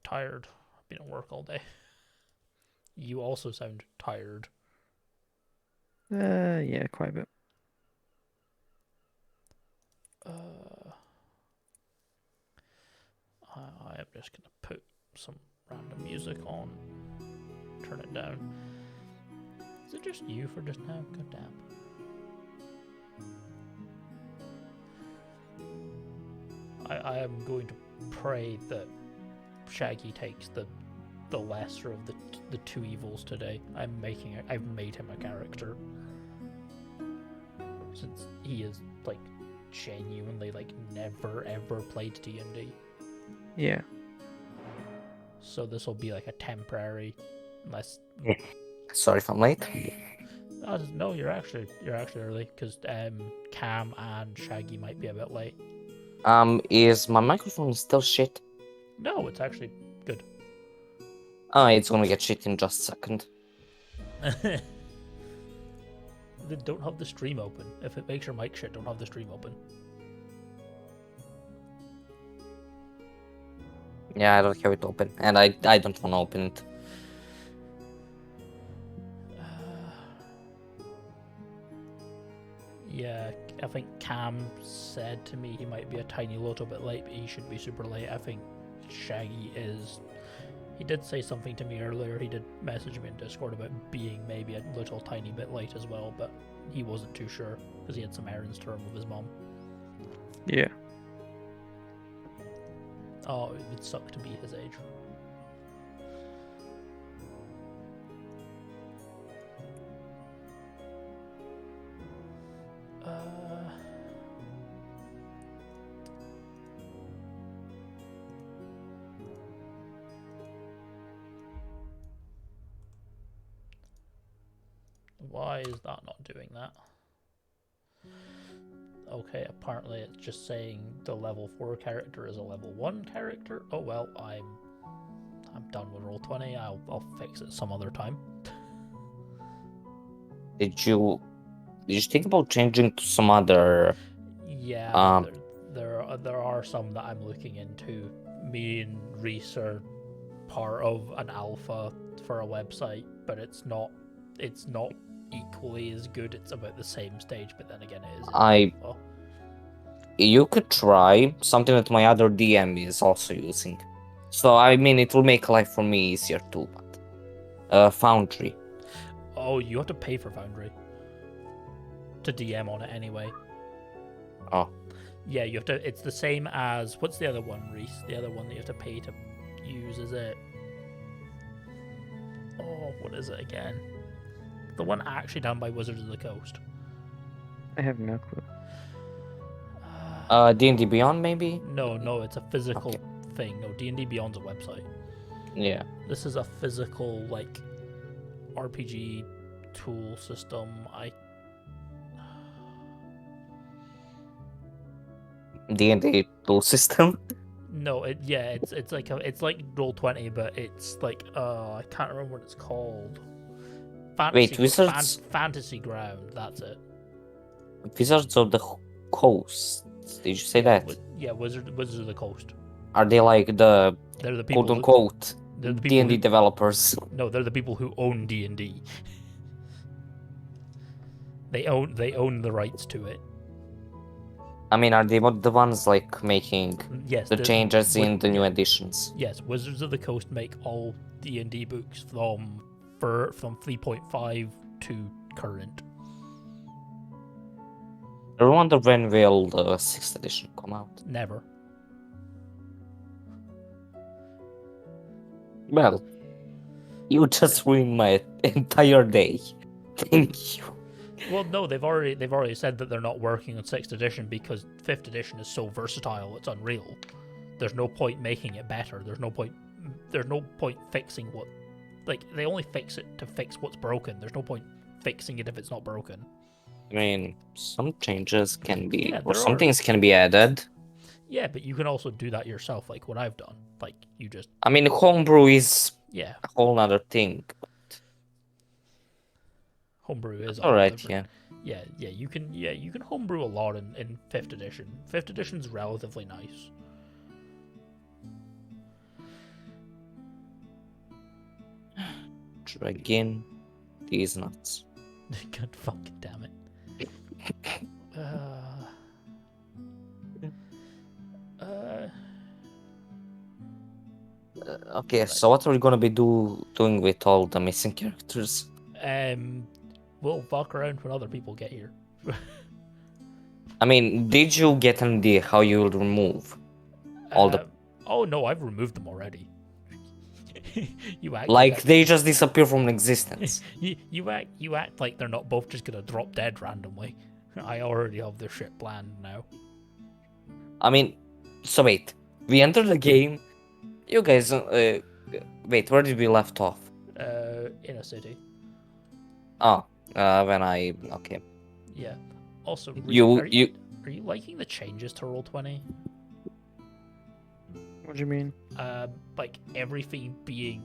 tired. I've been at work all day. You also sound tired. Yeah, quite a bit. I am just gonna put some random music on. Turn it down. Is it just you for just now? God damn. I am going to pray that Shaggy takes the lesser of the two evils today. I've made him a character. Since he is like genuinely like never ever played D&D. Yeah. So this will be like a temporary, unless. Sorry if I'm late. No, you're actually early because Cam and Shaggy might be a bit late. Is my microphone still shit? No, it's actually good. Oh, it's gonna get shit in just a second. Then don't have the stream open. If it makes your mic shit, don't have the stream open. Yeah, I don't have it open, and I don't want to open it. Yeah, I think Cam said to me he might be a tiny little bit late, but he should be super late. I think Shaggy is. He did say something to me earlier. He did message me in Discord about being maybe a little tiny bit late as well, but he wasn't too sure because he had some errands to run with his mom. Yeah. Oh, it would suck to be his age. Why is that not doing that? Okay, apparently it's just saying the level 4 character is a level 1 character. Oh well, I'm done with Roll20. I'll fix it some other time. Did you think about changing to some other? Yeah, there are some that I'm looking into. Me and Ryce are part of an alpha for a website, but it's not equally as good. It's about the same stage, but then again, it is. Alpha. You could try something that my other DM is also using. So I mean, it will make life for me easier too. But Foundry. Oh, you have to pay for Foundry to DM on it anyway. Oh. Yeah, you have to. It's the same as what's the other one, Ryce? The other one that you have to pay to use, is it? Oh, what is it again? The one actually done by Wizards of the Coast. I have no clue. D&D Beyond, maybe? No, it's a physical thing. No, D&D Beyond's a website. Yeah. This is a physical, like, RPG tool system. D&D tool system? No, it's like Roll20, but it's like I can't remember what it's called. Wait, Wizards? Fantasy Ground. That's it. Wizards of the Coast. Did you say that? Wizards of the Coast. Are they like the They're the people quote unquote D&D developers? No, they're the people who own D&D. They own the rights to it. I mean, are they the ones like making the changes in the new editions? Yes, Wizards of the Coast make all D&D books from 3.5 to current. I wonder when will the 6th edition come out? Never. Well, you just ruined my entire day. Thank you. Well, no, they've already said that they're not working on 6th edition because 5th edition is so versatile, it's unreal. There's no point making it better. There's no point fixing what... Like, they only fix it to fix what's broken. There's no point fixing it if it's not broken. I mean, some changes can be... some things can be added. Yeah, but you can also do that yourself, like what I've done. Like, you just... I mean, homebrew is a whole other thing. Homebrew is alright, yeah. Yeah, you can homebrew a lot in 5th edition. 5th edition's relatively nice. Dragin. These nuts. God fucking damn it. Okay, so what are we gonna be doing with all the missing characters? We'll fuck around when other people get here. I mean, did you get an idea how you will remove all the... Oh no, I've removed them already. You act Like, they just disappear from existence. you act like they're not both just gonna drop dead randomly. I already have their shit planned now. I mean, so wait. We entered the game. You guys... wait, where did we left off? In a city. Oh, when I... Okay. Yeah. Also, are you liking the changes to Roll20? What do you mean? Like everything being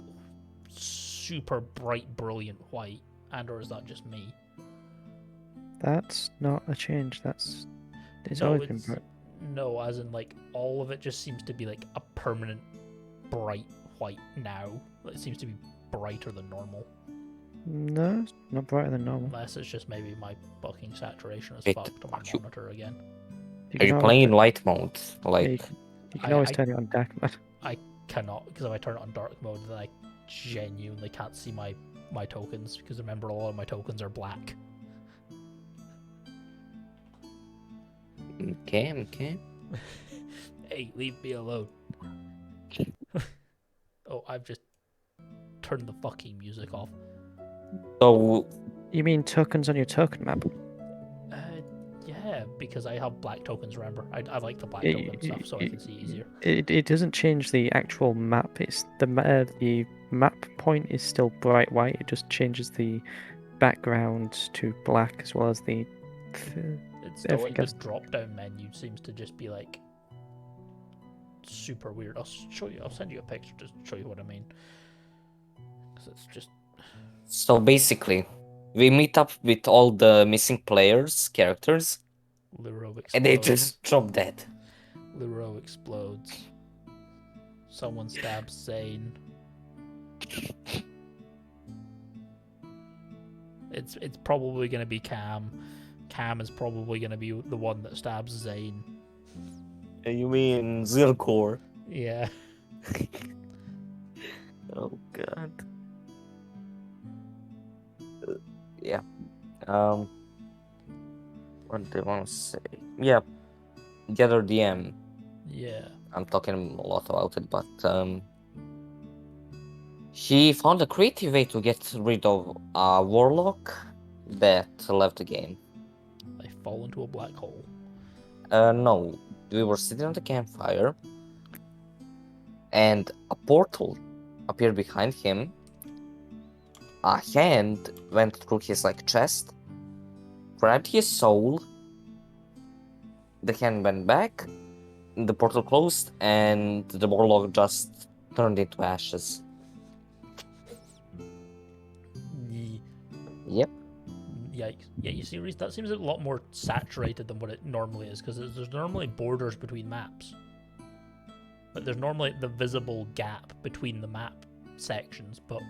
super bright, brilliant white, or is that just me? That's not a change. It's No, always been bright. No, as in like all of it just seems to be like a permanent bright white now. It seems to be brighter than normal. No, it's not brighter than normal. Unless it's just maybe my fucking saturation is Wait, fucked on my monitor again. Are you playing in light mode? Like, you can always turn it on dark mode. I cannot, because if I turn it on dark mode, then I genuinely can't see my tokens, because remember, a lot of my tokens are black. Okay. Hey, leave me alone. Oh, I've just turned the fucking music off. So... You mean tokens on your token map? Yeah, because I have black tokens, remember? I like the black token stuff, so I can see easier. It doesn't change the actual map. It's the map point is still bright white. It just changes the background to black as well as the... It's still like the drop-down menu seems to just be like super weird. I'll send you a picture to show you what I mean. Because it's just... So basically, we meet up with all the missing characters, and they just drop dead. Luro explodes. Someone stabs Zane. It's probably gonna be Cam. Cam is probably gonna be the one that stabs Zane. You mean Zylgor? Yeah. Oh god. Yeah. What do I want to say? Yeah. Gather DM. Yeah. I'm talking a lot about it, but he found a creative way to get rid of a warlock that left the game. They fall into a black hole. No. We were sitting on the campfire, and a portal appeared behind him. A hand went through his chest, grabbed his soul. The hand went back, the portal closed, and the warlock just turned into ashes. Yep. Yikes. Yeah, you see, Reese, that seems a lot more saturated than what it normally is, because there's normally borders between maps. But there's normally the visible gap between the map sections, but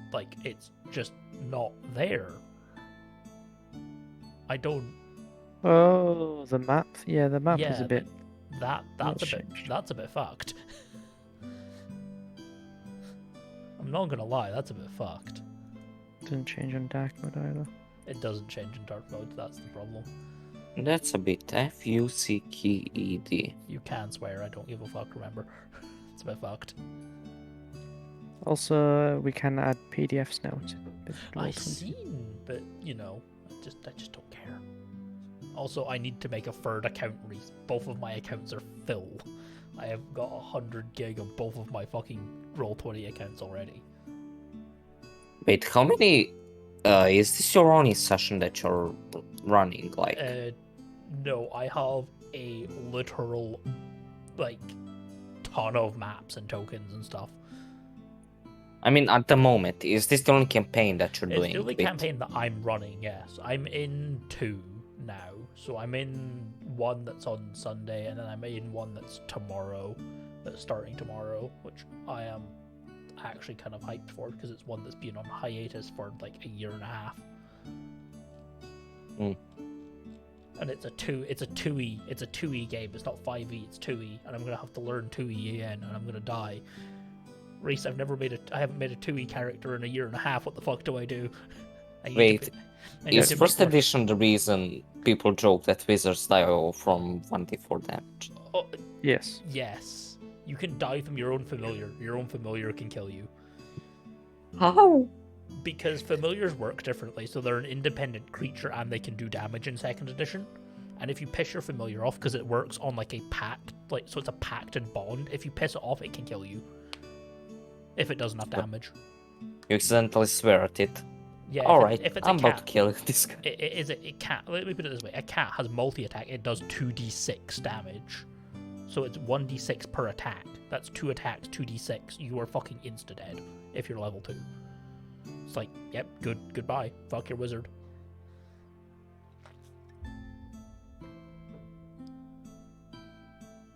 it's just not there. I don't... Oh, the map. Yeah, the map is a bit... That's a bit fucked. I'm not gonna lie, that's a bit fucked. Doesn't change on dark mode either. It doesn't change in dark mode, that's the problem. That's a bit fucked. You can swear, I don't give a fuck, remember. It's a bit fucked. Also, we can add PDFs now. I've seen, but I just don't care. Also, I need to make a third account, Reese. Both of my accounts are full. I have got 100 gig of both of my fucking Roll20 accounts already. Wait, how many... is this your only session that you're running, No, I have a literal, ton of maps and tokens and stuff. I mean, at the moment, is this the only campaign that you're doing? It's the only campaign that I'm running, yes. I'm in 2 now. So I'm in one that's on Sunday, and then I'm in one that's tomorrow, that's starting tomorrow, which I am actually kind of hyped for because it's one that's been on hiatus for like a year and a half. And it's a 2E game. It's not 5E, it's 2E, and I'm gonna have to learn 2E again, and I'm gonna die. Ryce, I haven't made a 2E character in a year and a half. What the fuck do I do? Wait, is first edition the reason people joke that wizards die from 1d4 damage? Oh, Yes. yes. You can die from your own familiar. Your own familiar can kill you. How? Because familiars work differently, so they're an independent creature and they can do damage in second edition. And if you piss your familiar off, because it works on like a pact, like so it's a pact and bond, if you piss it off, it can kill you. If it does enough damage. You accidentally swear at it. Yeah. Alright, if it's I'm a about cat, to kill this guy. a cat. Let me put it this way: a cat has multi-attack. It does 2d6 damage, so it's 1d6 per attack. That's 2 attacks, 2d6. You are fucking insta dead if you're level 2. It's like, yep, goodbye. Fuck your wizard.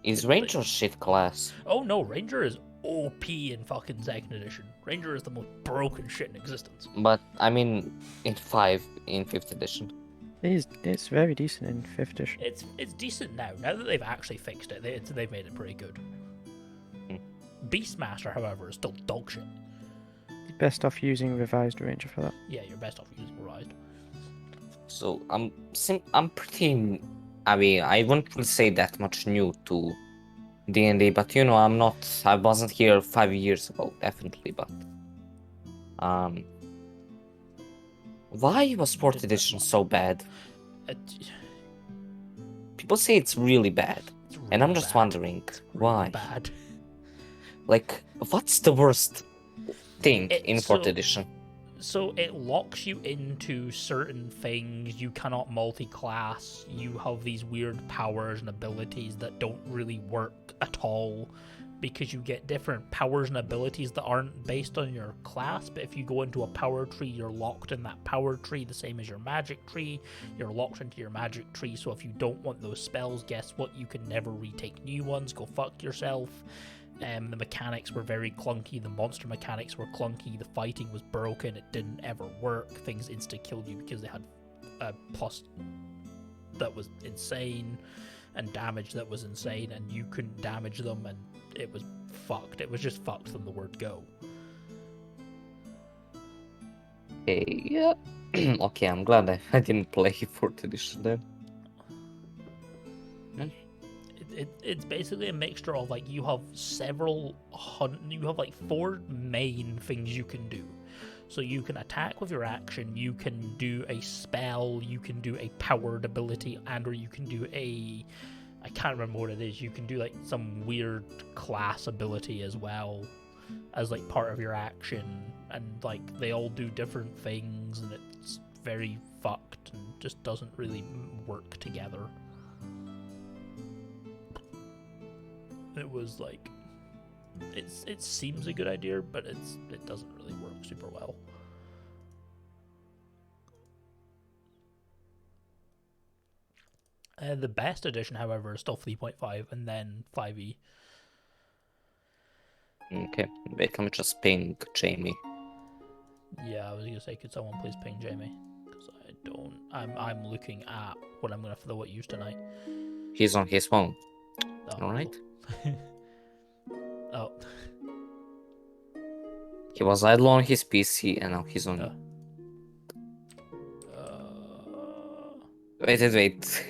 Is Ranger shit class? Oh no, Ranger is OP in fucking second edition. Ranger is the most broken shit in existence. But, I mean, in 5th edition. It's very decent in 5th edition. It's decent now. Now that they've actually fixed it, they've made it pretty good. Beastmaster, however, is still dog shit. Best off using Revised Ranger for that. Yeah, you're best off using Revised. So, I'm pretty... I mean, I wouldn't really say that much new to D&D, but you know, I wasn't here 5 years ago, definitely, but... Why was 4th edition so bad? People say it's really bad, and I'm just wondering, why? Bad. Like, what's the worst thing in 4th edition? So it locks you into certain things. You cannot multi-class. You have these weird powers and abilities that don't really work at all because you get different powers and abilities that aren't based on your class. But if you go into a power tree, you're locked in that power tree, the same as your magic tree. You're locked into your magic tree. So if you don't want those spells, guess what? You can never retake new ones. Go fuck yourself. The mechanics were very clunky, the monster mechanics were clunky, the fighting was broken, it didn't ever work, things insta-killed you because they had a plus that was insane, and damage that was insane, and you couldn't damage them, and it was fucked. It was just fucked from the word go. Okay, yeah. Okay, I'm glad I didn't play 4th edition then. It's basically a mixture of like you have like 4 main things you can do. So you can attack with your action, you can do a spell, you can do a powered ability, and or you can do I can't remember what it is. You can do like some weird class ability as well as like part of your action, and like they all do different things, and it's very fucked and just doesn't really work together. It was like, it seems a good idea, but it doesn't really work super well. The best edition, however, is still 3.5 and then 5e. Okay, wait, let me just ping Jamie. Yeah, I was gonna say, could someone please ping Jamie? Because I don't. I'm looking at what I'm gonna throw at you tonight. He's on his phone. Oh, Alright. cool. Oh. He was idle on his PC and now he's on. Wait.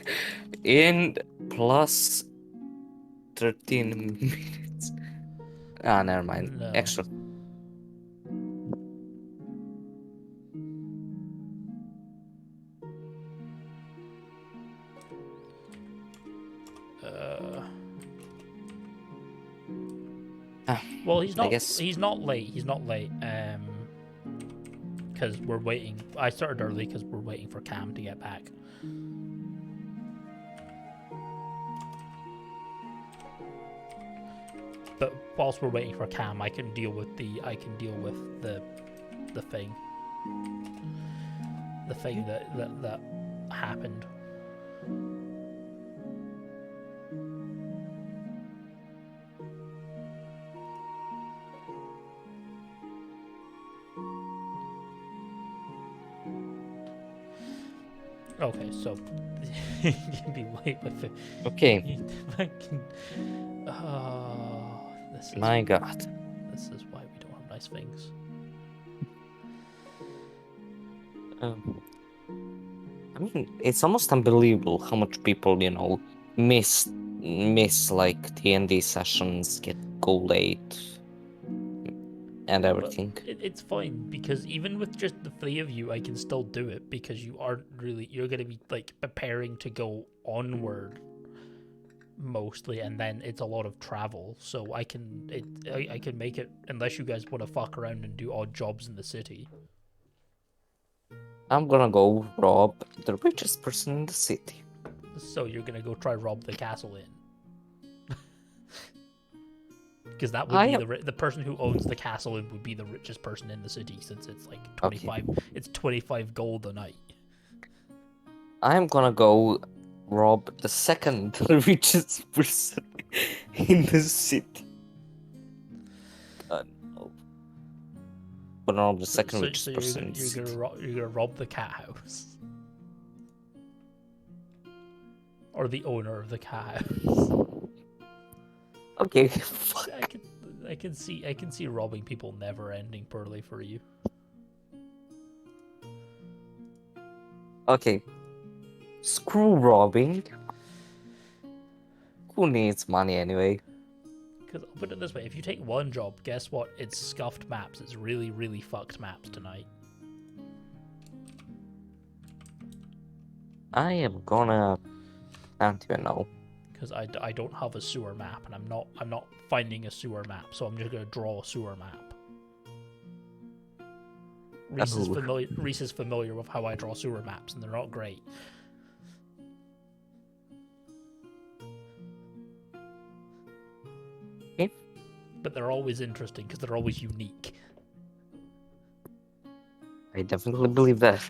In plus 13 minutes. Ah, never mind. No. Extra. Well, he's not. guess- He's not late. He's not late. Because we're waiting. I started early because we're waiting for Cam to get back. But whilst we're waiting for Cam, I can deal with the thing. The thing that happened. Okay, so you can be late with it. Okay, This is my god. this is why we don't have nice things. Um, I mean, it's almost unbelievable how much people, miss like D&D sessions, go late, and But everything. it's fine because even with just the three of you, I can still do it because you aren't really. You're gonna be like preparing to go onward mostly, and then it's a lot of travel. So I can make it unless you guys want to fuck around and do odd jobs in the city. I'm gonna go rob the richest person in the city. So you're gonna go try rob the castle inn. Because that would I be am the person who owns the castle inn would be the richest person in the city since it's like 25. okay. It's 25 gold a night. I am gonna go rob the second richest person in the city. No. But rob the second So richest you're person gonna in the you're city. gonna rob the cat house, or the owner of the cat house. Okay, fuck. I can see robbing people never ending poorly for you. Okay. Screw robbing. Who needs money anyway? Because I'll put it this way: if you take one job, guess what? It's scuffed maps. It's really really fucked maps tonight. I am gonna. I don't even know. Because I don't have a sewer map, and I'm not finding a sewer map, so I'm just gonna draw a sewer map. Ryce is familiar with how I draw sewer maps, and they're not great. Okay. But they're always interesting because they're always unique. I definitely believe that.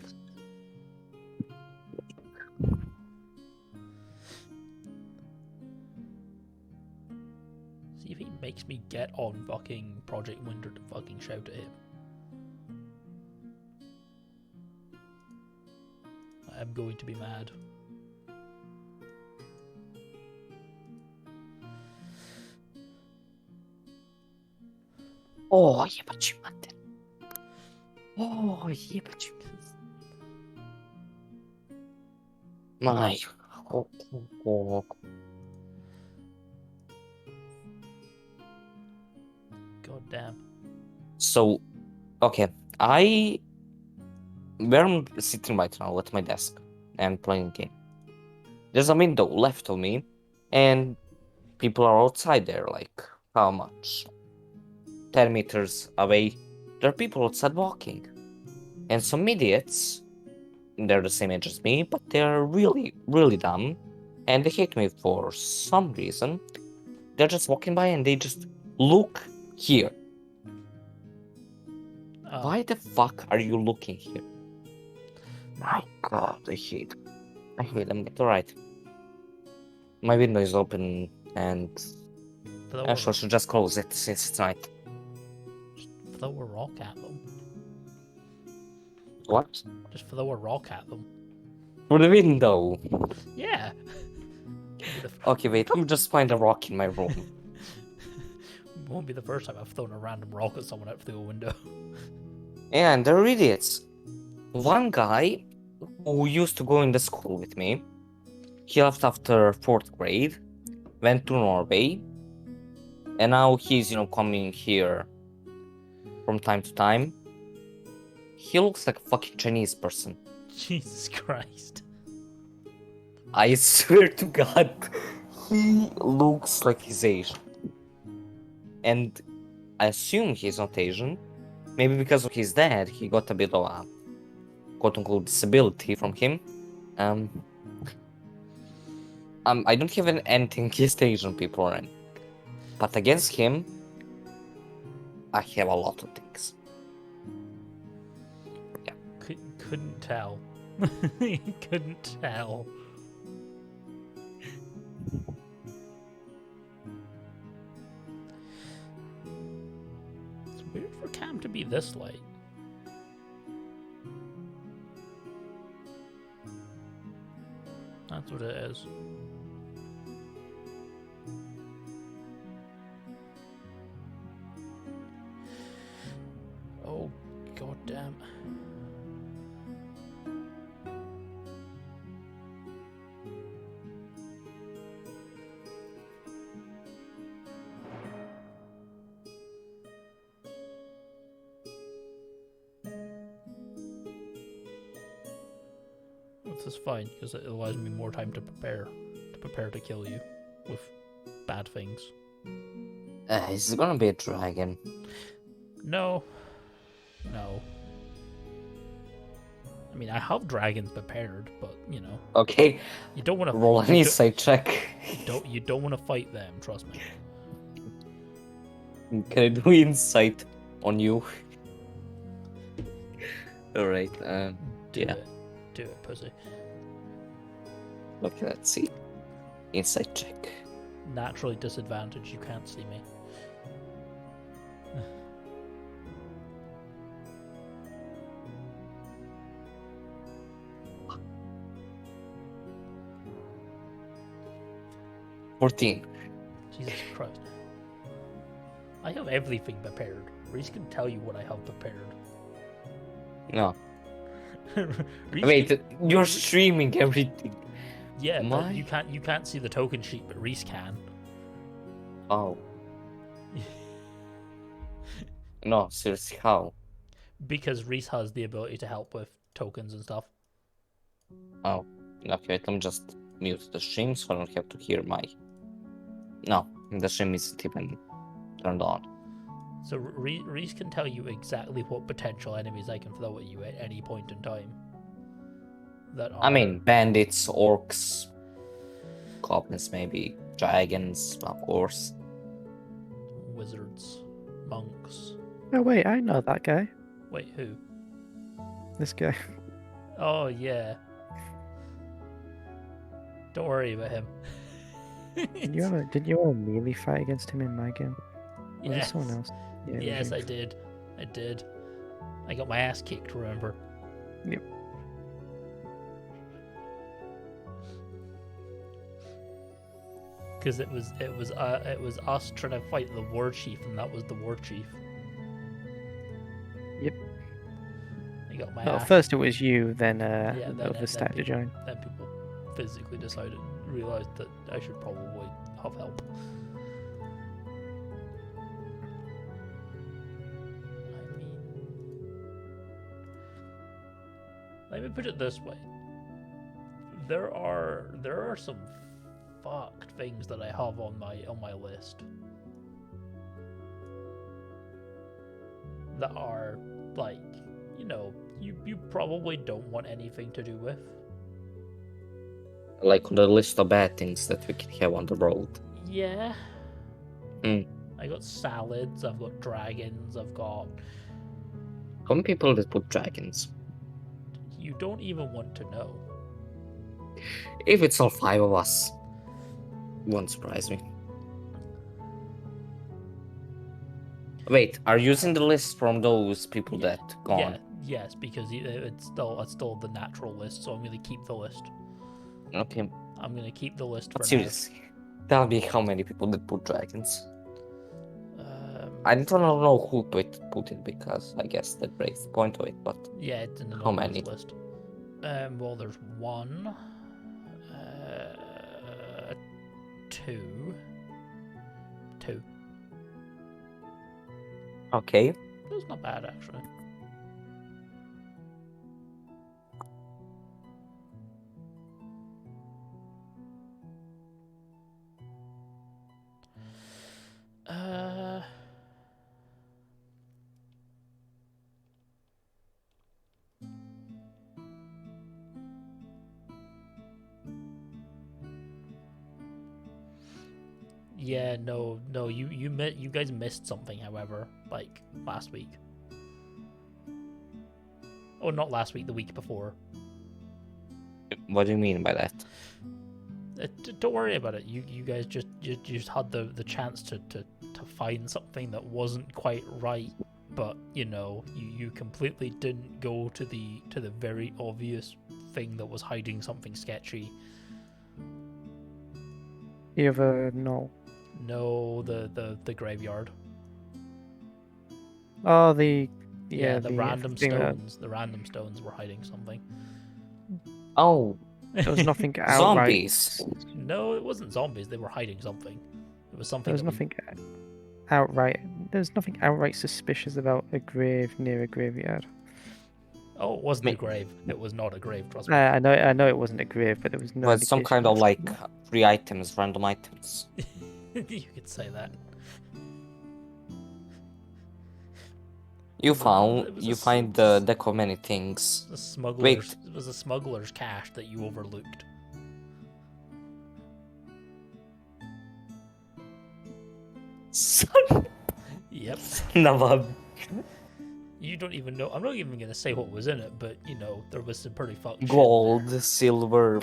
See if he makes me get on fucking Project Winter to fucking shout at him. I'm going to be mad. Oh, ебать, мать. Oh, ебать. My. Oh. God damn. So, okay. Where I'm sitting right now at my desk and playing game. There's a window left of me, and people are outside there, like, how much? 10 meters away. There are people outside walking. And some idiots, they're the same age as me, but they're really, really dumb. And they hate me for some reason. They're just walking by and they just look here. Why the fuck are you looking here? My god, I hate them. But alright. My window is open and I should just close it since it's night. Throw a rock at them. What? Just throw a rock at them. For the window. Yeah. Okay, wait, let me just find a rock in my room. It won't be the first time I've thrown a random rock at someone out through a window. And they're idiots. One guy who used to go in the school with me, he left after 4th grade, went to Norway, and now he's, coming here from time to time. He looks like a fucking Chinese person. Jesus Christ. I swear to God, he looks like he's Asian. And I assume he's not Asian. Maybe because of his dad, he got a bit of a quote-unquote disability from him. I don't have anything against Asian people or anything. But against him, I have a lot of things. Yeah. Couldn't tell. Couldn't tell. It's weird for Cam to be this late. That's what it is. Oh, god damn. This is fine because it allows me more time to prepare to kill you with bad things. Is it gonna be a dragon? No. I mean, I have dragons prepared, but you know. Okay. You don't want to roll an insight check. You don't want to fight them. Trust me. Can I do insight on you? All right. Do Yeah. it. Do it, pussy. Okay, let's see. Insight check. Naturally disadvantaged. You can't see me. $14. Jesus Christ. I have everything prepared. Reese can tell you what I have prepared. No. Reese Wait, can... you're streaming everything. Yeah, My... but you can't see the token sheet, but Reese can. Oh. No, seriously, how? Because Reese has the ability to help with tokens and stuff. Oh. Okay, let me just mute the stream so I don't have to hear my... No, the stream isn't even turned on. So Reese can tell you exactly what potential enemies I can throw at you at any point in time. That are... I mean, bandits, orcs, goblins maybe, dragons, of course. Wizards, monks. Oh wait, I know that guy. Wait, who? This guy. Oh yeah. Don't worry about him. Did you have a melee fight against him in my game? Or was it Yes. someone else? Yeah, Yes, I did. I got my ass kicked, remember? Yep. Because it was us trying to fight the war chief, and that was the war chief. Yep. I got my Well, ass. first it was you, then then other started to join. Then people physically realized that I should probably have help. I mean, let me put it this way: there are some fucked things that I have on my list that are like, you know, you probably don't want anything to do with. Like on the list of bad things that we can have on the road. Yeah. Mm. I got salads, I've got dragons, I've got... How many people that put dragons? You don't even want to know. If it's all 5 of us, won't surprise me. Wait, are you using the list from those people that gone? Yeah, yes, because it's still the natural list, so I'm going to keep the list. Okay. I'm going to keep the list But for seriously, tell me how many people that put dragons. now. I don't know who put it because I guess that breaks the point of it, but Yeah, it's in the how many? list. Well, there's 1, 2. Okay. That's not bad, actually. Yeah, no, you guys missed something, however, like last week. Oh, not last week, the week before. What do you mean by that? Don't worry about it. You guys just had the chance to find something that wasn't quite right, but you know, you completely didn't go to the very obvious thing that was hiding something sketchy. The other no. No, the graveyard. Oh, the The random thing that stones. The random stones were hiding something. Oh, there was nothing outright. zombies. No, it wasn't zombies. They were hiding something. It was something. There was nothing outright. There's nothing outright suspicious about a grave near a graveyard. Oh, it wasn't Me- a grave. It was not a grave. Trust me. I know it wasn't a grave, but there was no. Was some indication kind of of like something. free items, random items. You could say that. You It found was you a find the deck of many things. The smugglers. It was a smuggler's cache that you overlooked. Son Yep. of You don't even know. I'm not even gonna say what was in it, but you know there was some pretty fucked shit in gold, there. silver,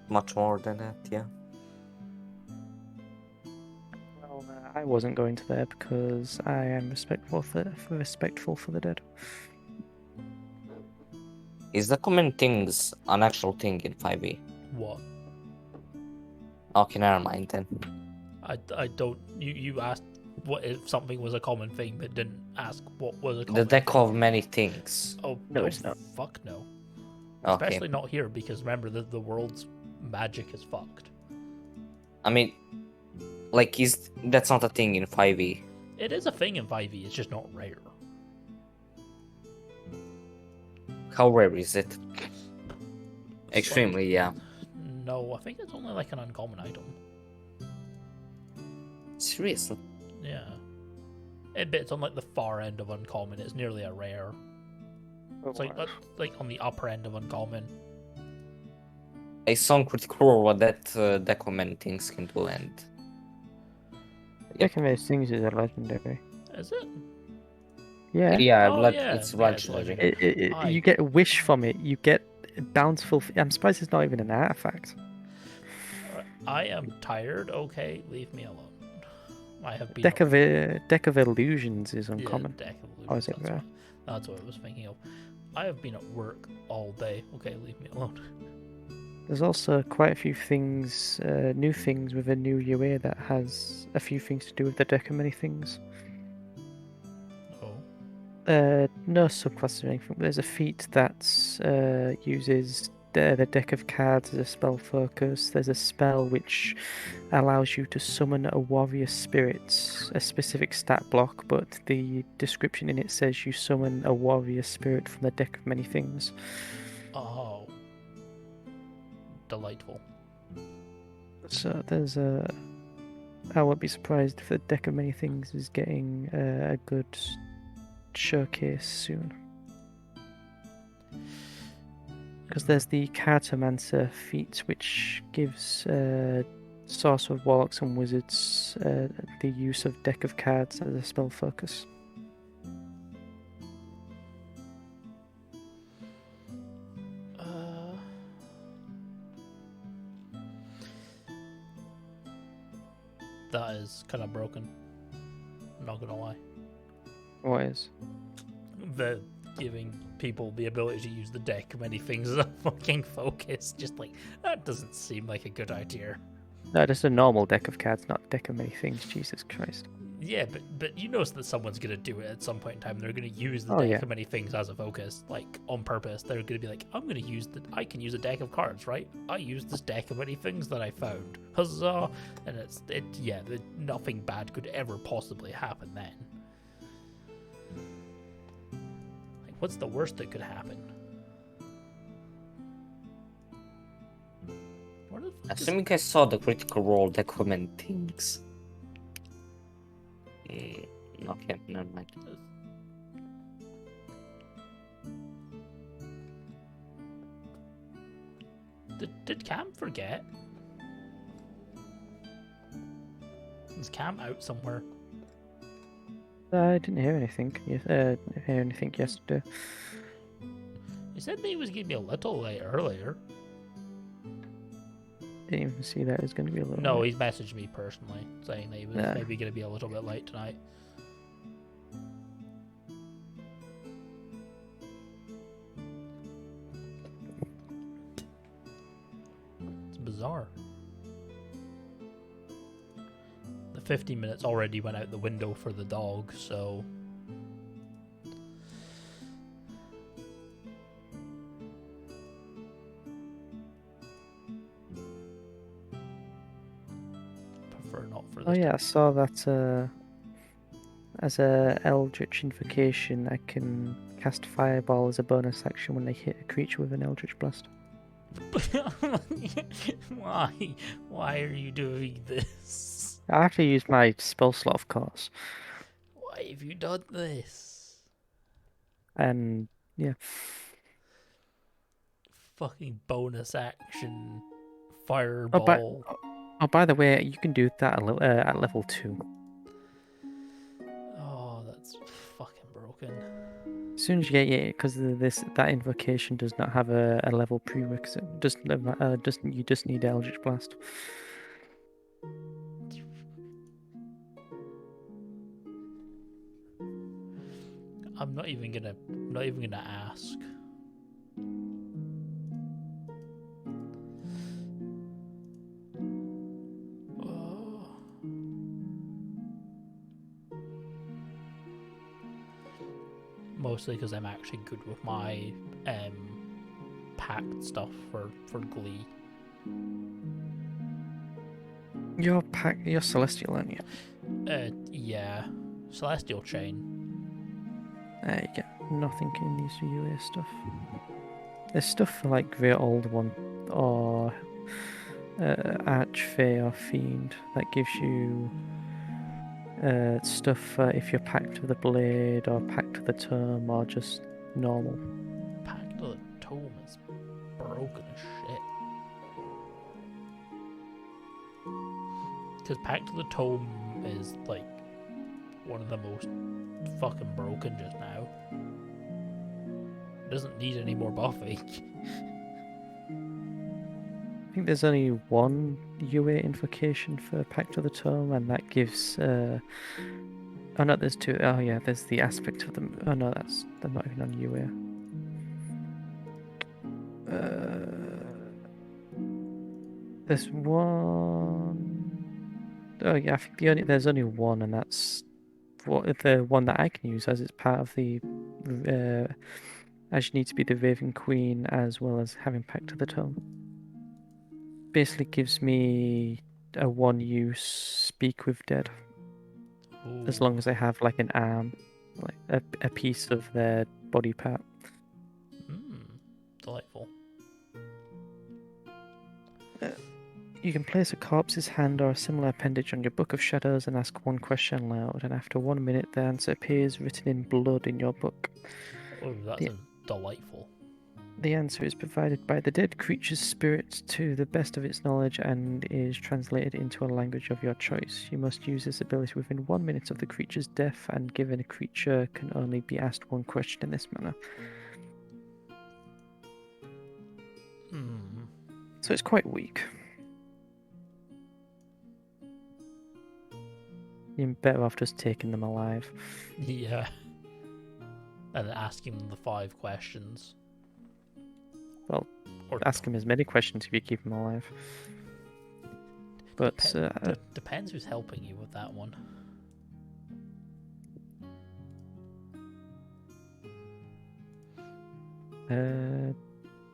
much more than that. Yeah. Well, I wasn't going to there because I am respectful for the dead. Is the common things an actual thing in 5e? What? Okay, never mind then. I don't. You asked what if something was a common thing, but didn't ask what was a common The deck thing. of many things. Oh No, it's not. Fuck no. Okay. Especially not here because remember that the world's magic is fucked. I mean, like, that's not a thing in 5e. It is a thing in 5e. It's just not rare. How rare is it? Extremely, yeah. No, I think it's only like an uncommon item. Seriously? Yeah. But it's on like the far end of uncommon. It's nearly a rare. It's like on the upper end of uncommon. I saw critical role what that deck of many things can do, and Deck of Many Things is a legendary. Is it? Yeah. yeah, Oh, but yeah, it's yeah, it's legendary. legendary. You get a wish from it. You get bountiful. I'm surprised it's not even an artifact. I am tired. Okay, leave me alone. I have been Deck of Illusions is yeah, uncommon. deck of Or is illusions, it rare? that's what I was thinking of. I have been at work all day. Okay, leave me alone. There's also quite a few things, new things with a new UA that has a few things to do with the Deck of Many Things. Oh. No subclasses or anything, but there's a feat that uses the deck of cards as a spell focus. There's a spell which allows you to summon a warrior spirit, a specific stat block, but the description in it says you summon a warrior spirit from the Deck of Many Things. Oh. Delightful. So there's a... I won't be surprised if the Deck of Many Things is getting a good showcase soon. Because there's the Cartomancer feat, which gives Sorcerer, Warlocks, and Wizards the use of Deck of Cards as a spell focus. That is kind of broken. I'm not gonna lie. What is? The giving people the ability to use the deck of many things as a fucking focus, just like that doesn't seem like a good idea. No, just a normal deck of cards, not Deck of Many Things. Jesus Christ. Yeah, but you know that someone's gonna do it at some point in time. They're gonna use the Oh, deck yeah. of many things as a focus, like on purpose. They're gonna be like, I can use a deck of cards, right? I use this deck of many things that I found. Huzzah! And nothing bad could ever possibly happen then. Like, what's the worst that could happen? Where the fuck is- Assuming I saw the critical role deck of many things. Okay, never mind. Did Cam forget? Is Cam out somewhere? I didn't hear anything. Hear anything yesterday. He said that he was gonna be a little late earlier. Didn't even see that it was going to be a little. No, late. he's messaged me personally saying that he was Nah. maybe gonna be a little bit late tonight. It's bizarre. 15 minutes already went out the window for the dog, so... Prefer not for this. Oh yeah, I saw that as a Eldritch invocation, I can cast Fireball as a bonus action when I hit a creature with an Eldritch Blast. Why? Why are you doing this? I have to use my spell slot, of course. Why have you done this? And yeah. Fucking bonus action fireball. Oh, by the way, you can do that at level 2. Oh, that's fucking broken. As soon as you get because that invocation does not have a level prerequisite. You just need Eldritch Blast. I'm not even gonna ask. Oh. Mostly because I'm actually good with my pact stuff for Glee. You're Celestial, aren't you? Yeah, Celestial Chain. You get nothing in these UA stuff. There's stuff for like Great Old One or Archfey or Fiend that gives you stuff for if you're Pact of the Blade or Pact of the Tome or just normal. Pact of the Tome is broken as shit. Because Pact of the Tome is like one of the most fucking broken just now. It doesn't need any more buffing. I think there's only one UA invocation for Pact of the Tome, and that gives. Oh no, there's 2. Oh yeah, there's the aspect of them. Oh no, they're not even on UA. There's one. Oh yeah, I think there's only one, and that's the one that I can use as it's part of the. As you need to be the Raven Queen as well as having Pact of the Tome. Basically gives me a 1-use Speak with Dead. Ooh. As long as I have like an arm, like a piece of their body part. Delightful. You can place a corpse's hand or a similar appendage on your Book of Shadows and ask one question aloud, and after 1 minute the answer appears written in blood in your book. Oh, that's delightful. The answer is provided by the dead creature's spirit to the best of its knowledge and is translated into a language of your choice. You must use this ability within 1 minute of the creature's death, and given a creature can only be asked one question in this manner. So it's quite weak. You're better off just taking them alive. Yeah. And asking them the 5 questions. Well, or ask him as many questions if you keep him alive. But depends who's helping you with that one.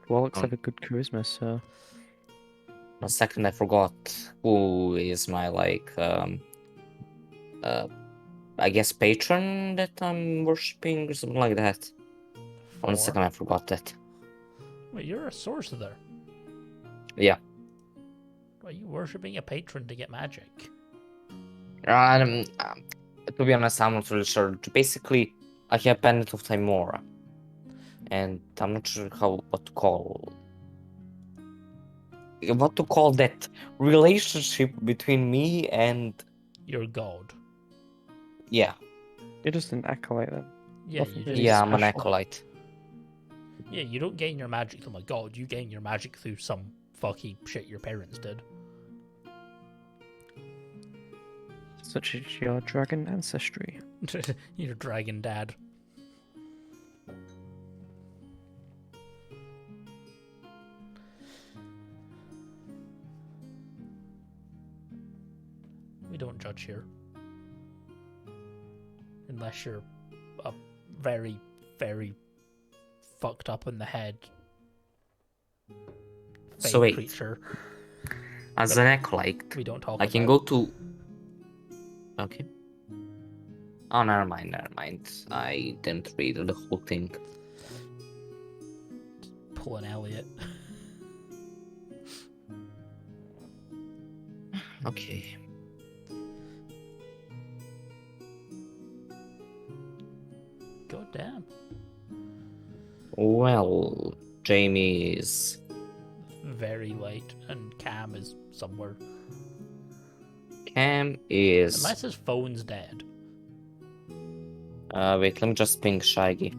Warlocks have a good charisma, so. A second, I forgot who is my I guess patron that I'm worshipping or something like that. 1 second, I forgot that. Wait, you're a sorcerer. Yeah. Are you worshipping a patron to get magic? To be honest, I'm not really sure. Basically, I have Pendant of Timora, and I'm not sure what to call that relationship between me and your god. Yeah. You're just an acolyte then. Yeah, I'm an acolyte. Yeah, you don't gain your magic from a god. You gain your magic through some fucking shit your parents did. Such as your dragon ancestry. Your dragon dad. don't judge here. Unless you're a very, very fucked up in the head So fey wait, creature. as an acolyte, We don't talk I about. can go to. Okay. Oh, never mind. I didn't read the whole thing. Pull an Elliot. Okay. God damn. Well, Jamie is. Very late, and Cam is somewhere. Cam is. Unless his phone's dead. Wait, let me just ping Shaggy.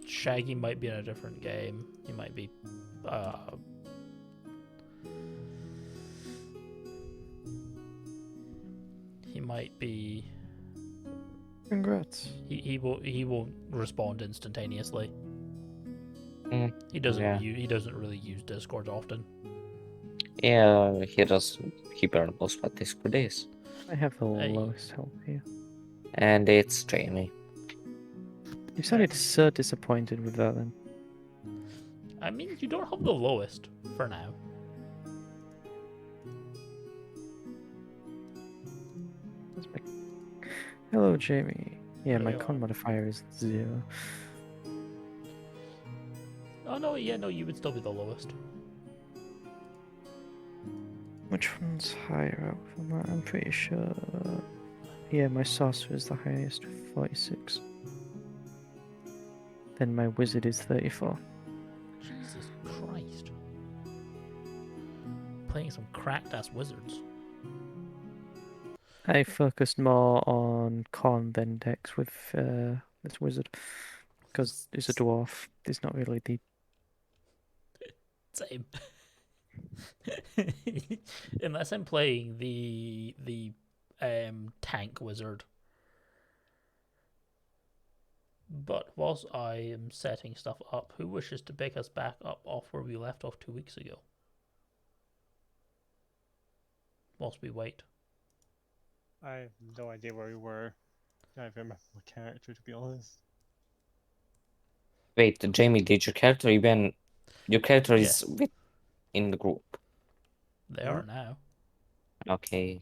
Shaggy might be in a different game. He might be. He might be. Congrats. He won't respond instantaneously. Mm, He doesn't. yeah. He doesn't really use Discord often. Yeah, he does. He barely knows what Discord is. I have the Hey. lowest health here. And it's Jamie. You sounded so disappointed with that then. I mean, you don't have the lowest for now. That's my... Hello, Jamie. Yeah, There my you con are. modifier is 0. Oh no, yeah, no, you would still be the lowest. Which one's higher out from that? I'm pretty sure. Yeah, my sorcerer is the highest with 46. Then my wizard is 34. Jesus Christ. Playing some cracked ass wizards. I focused more on con than dex with this wizard. Because he's a dwarf. He's not really the... Same. Unless I'm playing the tank wizard. But whilst I am setting stuff up, who wishes to pick us back up off where we left off 2 weeks ago? Whilst we wait. I have no idea where we were. I don't remember my character, to be honest. Wait, Jamie, did your character even? Your character Yes. is in the group. They are now. Okay.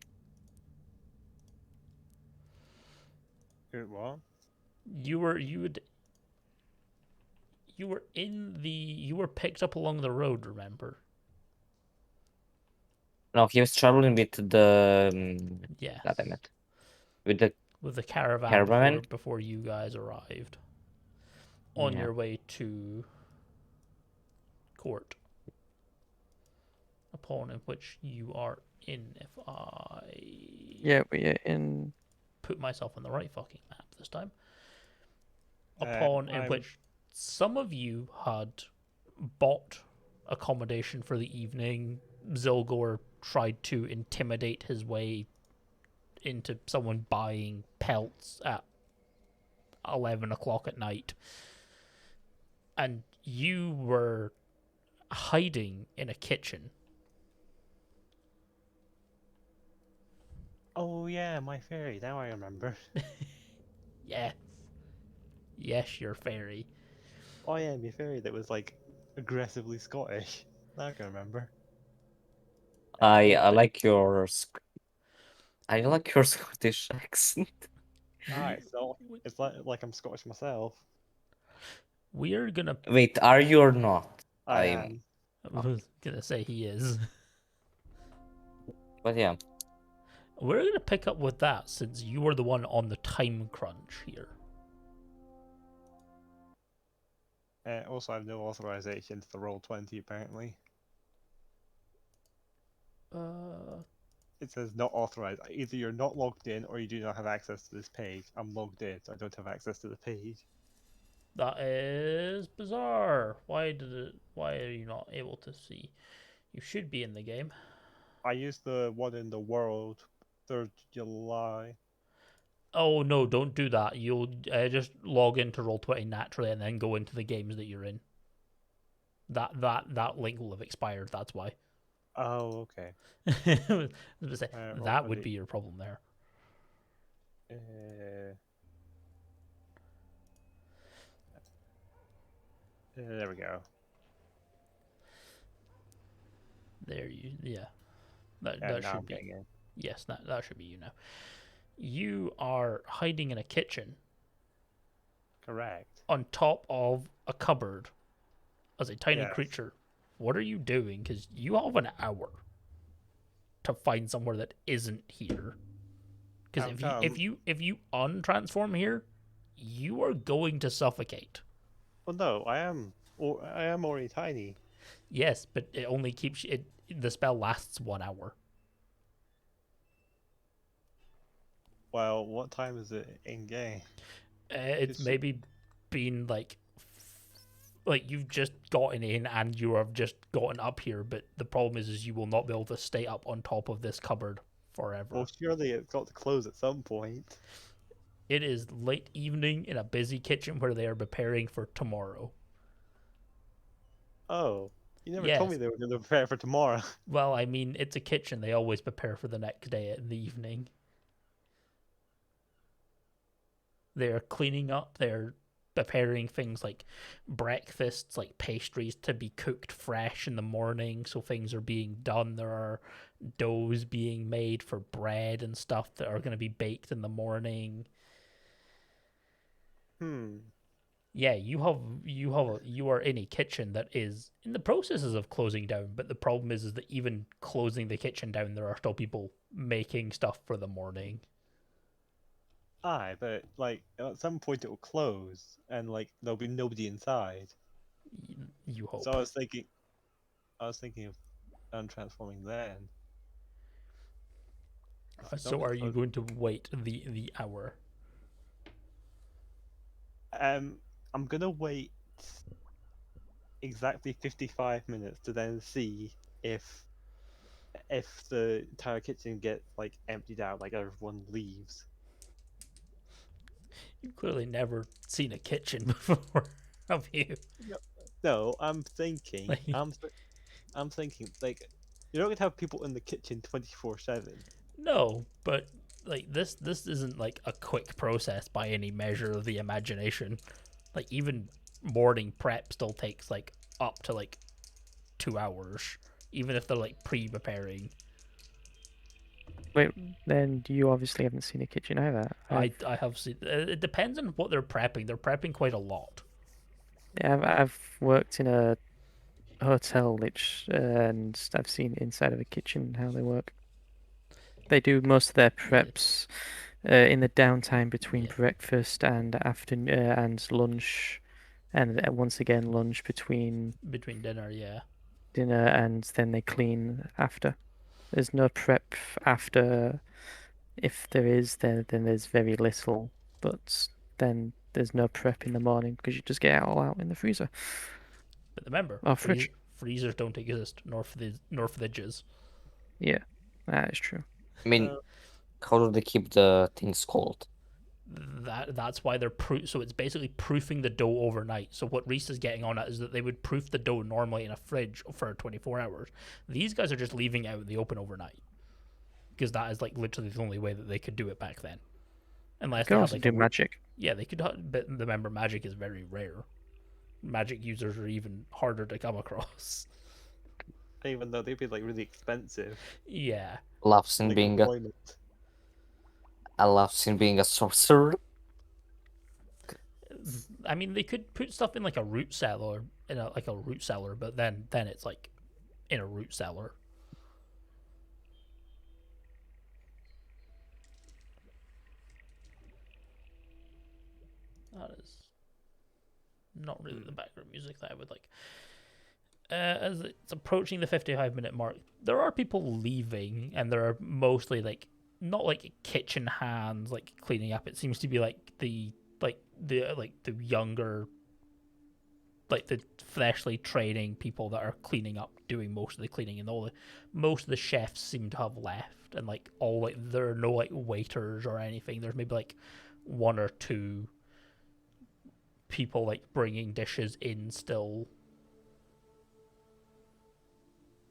What? You were picked up along the road, remember? No, he was traveling with the. Yes. God damn it. With the. With the caravan, Caravan? Before you guys arrived. On Yeah. your way to court. Upon in which you are in, if I Yeah, we are in... put myself on the right fucking map this time. Upon in I'm- which some of you had bought accommodation for the evening. Zylgor tried to intimidate his way into someone buying pelts at 11 o'clock at night. And you were hiding in a kitchen. Oh yeah, my fairy. Now I remember. Yes. Yes, you're fairy. Oh yeah, my fairy that was like aggressively Scottish. Now I can remember. I like your. I like your Scottish accent. Alright, so it's like I'm Scottish myself. We're gonna... Wait, are you or not? I I'm- am. I was gonna say he is. But yeah. We're gonna pick up with that since you were the one on the time crunch here. Also, I have no authorization to the roll 20 apparently. It says not authorized. Either you're not logged in or you do not have access to this page. I'm logged in, so I don't have access to the page. That is bizarre. Why are you not able to see? You should be in the game. I used the one in the world, 3rd July. Oh no, don't do that. You'll just log into Roll20 naturally and then go into the games that you're in. That link will have expired, that's why. Oh, okay. I was gonna say, roll that for would the- be your problem there. There we go. Yeah. That Yeah, now should I'm be. getting in. Yes, that should be you now. You are hiding in a kitchen Correct. on top of a cupboard as a tiny Yes. creature. What are you doing? Because you have an hour to find somewhere that isn't here. Because if you untransform here, you are going to suffocate. Well, no, I am already tiny. Yes, but it only keeps it. The spell lasts 1 hour. Well, what time is it in game? It's It's- maybe been like you've just gotten in and you have just gotten up here, but the problem is you will not be able to stay up on top of this cupboard forever. Well, surely it's got to close at some point. It is late evening in a busy kitchen where they are preparing for tomorrow. Oh, you never Yes. told me they were going to prepare for tomorrow. Well, I mean, it's a kitchen. They always prepare for the next day in the evening. They're cleaning up. They're preparing things like breakfasts, like pastries to be cooked fresh in the morning. So things are being done. There are doughs being made for bread and stuff that are going to be baked in the morning. Yeah, you are in a kitchen that is in the processes of closing down, but the problem is that even closing the kitchen down, there are still people making stuff for the morning. Aye, but like at some point it will close and like there'll be nobody inside. You hope. So I was thinking of untransforming then. So are you going to wait the hour? I'm gonna wait exactly 55 minutes to then see if the entire kitchen gets like emptied out, like everyone leaves. You've clearly never seen a kitchen before, have you? No, I'm thinking, Like- I'm thinking like you're not gonna have people in the kitchen 24/7. No, but like this isn't like a quick process by any measure of the imagination. Like even morning prep still takes like up to like 2 hours, even if they're like pre-preparing. Wait, then you obviously haven't seen a kitchen either. I have seen. It depends on what they're prepping. They're prepping quite a lot. I've worked in a hotel, and I've seen inside of a kitchen how they work. They do most of their preps in the downtime between Yeah. breakfast and afternoon and lunch, and once again lunch between Between dinner, yeah. dinner, and then they clean after. There's no prep after. If there is, then there's very little, but then there's no prep in the morning because you just get it all out in the freezer. But remember, Oh, fridge. freezers don't exist, nor fridges. Yeah, that is true. I mean, how do they keep the things cold? That's why they're so it's basically proofing the dough overnight. So what Ryce is getting on at is that they would proof the dough normally in a fridge for 24 hours. These guys are just leaving it out in the open overnight because that is like literally the only way that they could do it back then. Unless You they can had also like do magic. Yeah, they could, but remember, magic is very rare. Magic users are even harder to come across. Even though they'd be like really expensive. Yeah. Loves in Like being deployment. loves in being a sorcerer. I mean, they could put stuff in like a root cellar, but then it's like in a root cellar. That is not really the background music that I would like. As it's approaching the 55-minute mark, there are people leaving, and there are mostly like not like kitchen hands like cleaning up. It seems to be like the younger, like the freshly training people that are cleaning up, doing most of the cleaning, and most of the chefs seem to have left, and like all like there are no like waiters or anything. There's maybe like one or two people like bringing dishes in still.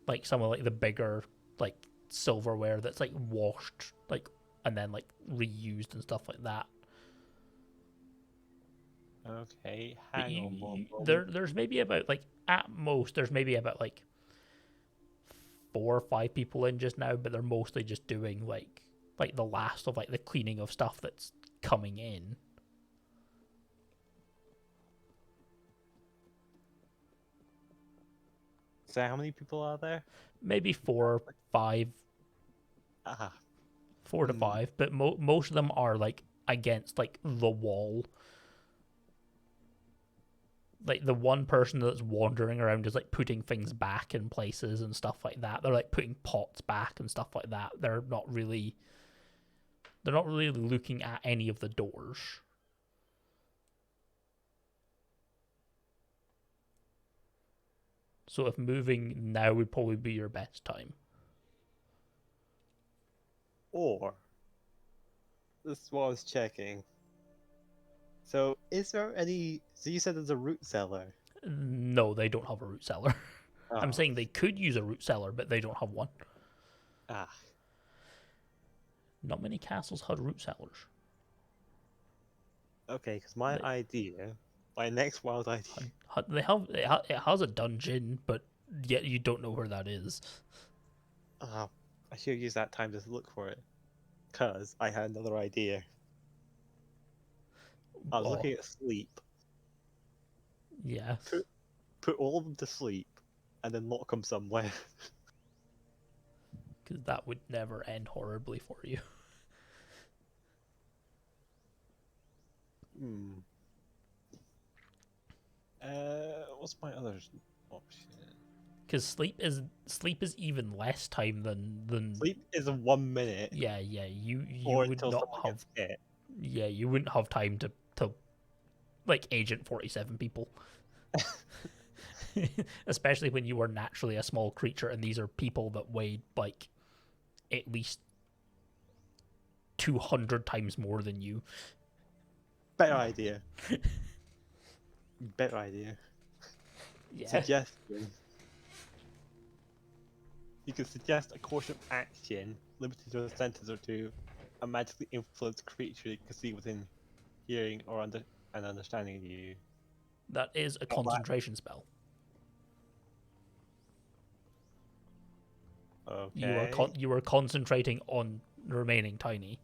like some of like the bigger like silverware that's like washed like and then like reused and stuff like that. Okay, But hang on one moment. there's maybe about like at most there's maybe about like 4 or 5 people in just now, but they're mostly just doing like the last of like the cleaning of stuff that's coming in. So how many people are there? Maybe 4, 5, Ah, 4 to 5, but most of them are like against like the wall. Like the one person that's wandering around is like putting things back in places and stuff like that. They're like putting pots back and stuff like that. They're not really looking at any of the doors. So if moving now would probably be your best time. or this is what I was checking. So is there any? So you said there's a root cellar. No, they don't have a root cellar. I'm Oh, saying they could use a root cellar, but they don't have one. ah, Not many castles had root cellars. okay. Because my idea, my next wild idea. It has a dungeon, but yet you don't know where that is. I should use that time to look for it. Cause I had another idea. I was Oh, looking at sleep. yes. Put all of them to sleep, and then lock them somewhere. Because that would never end horribly for you. Hmm. What's my other option? Because sleep is even less time than Sleep is 1 minute, yeah you or would until not someone have gets hit. yeah you wouldn't have time to like Agent 47 people. Especially when you are naturally a small creature and these are people that weigh like at least 200 times more than you. Better idea. Better idea. Yeah. Suggestion. You can suggest a course of action limited to a sentence or two, a magically influenced creature you can see within hearing or understanding you. That is a concentration spell. Okay. You are concentrating on remaining tiny.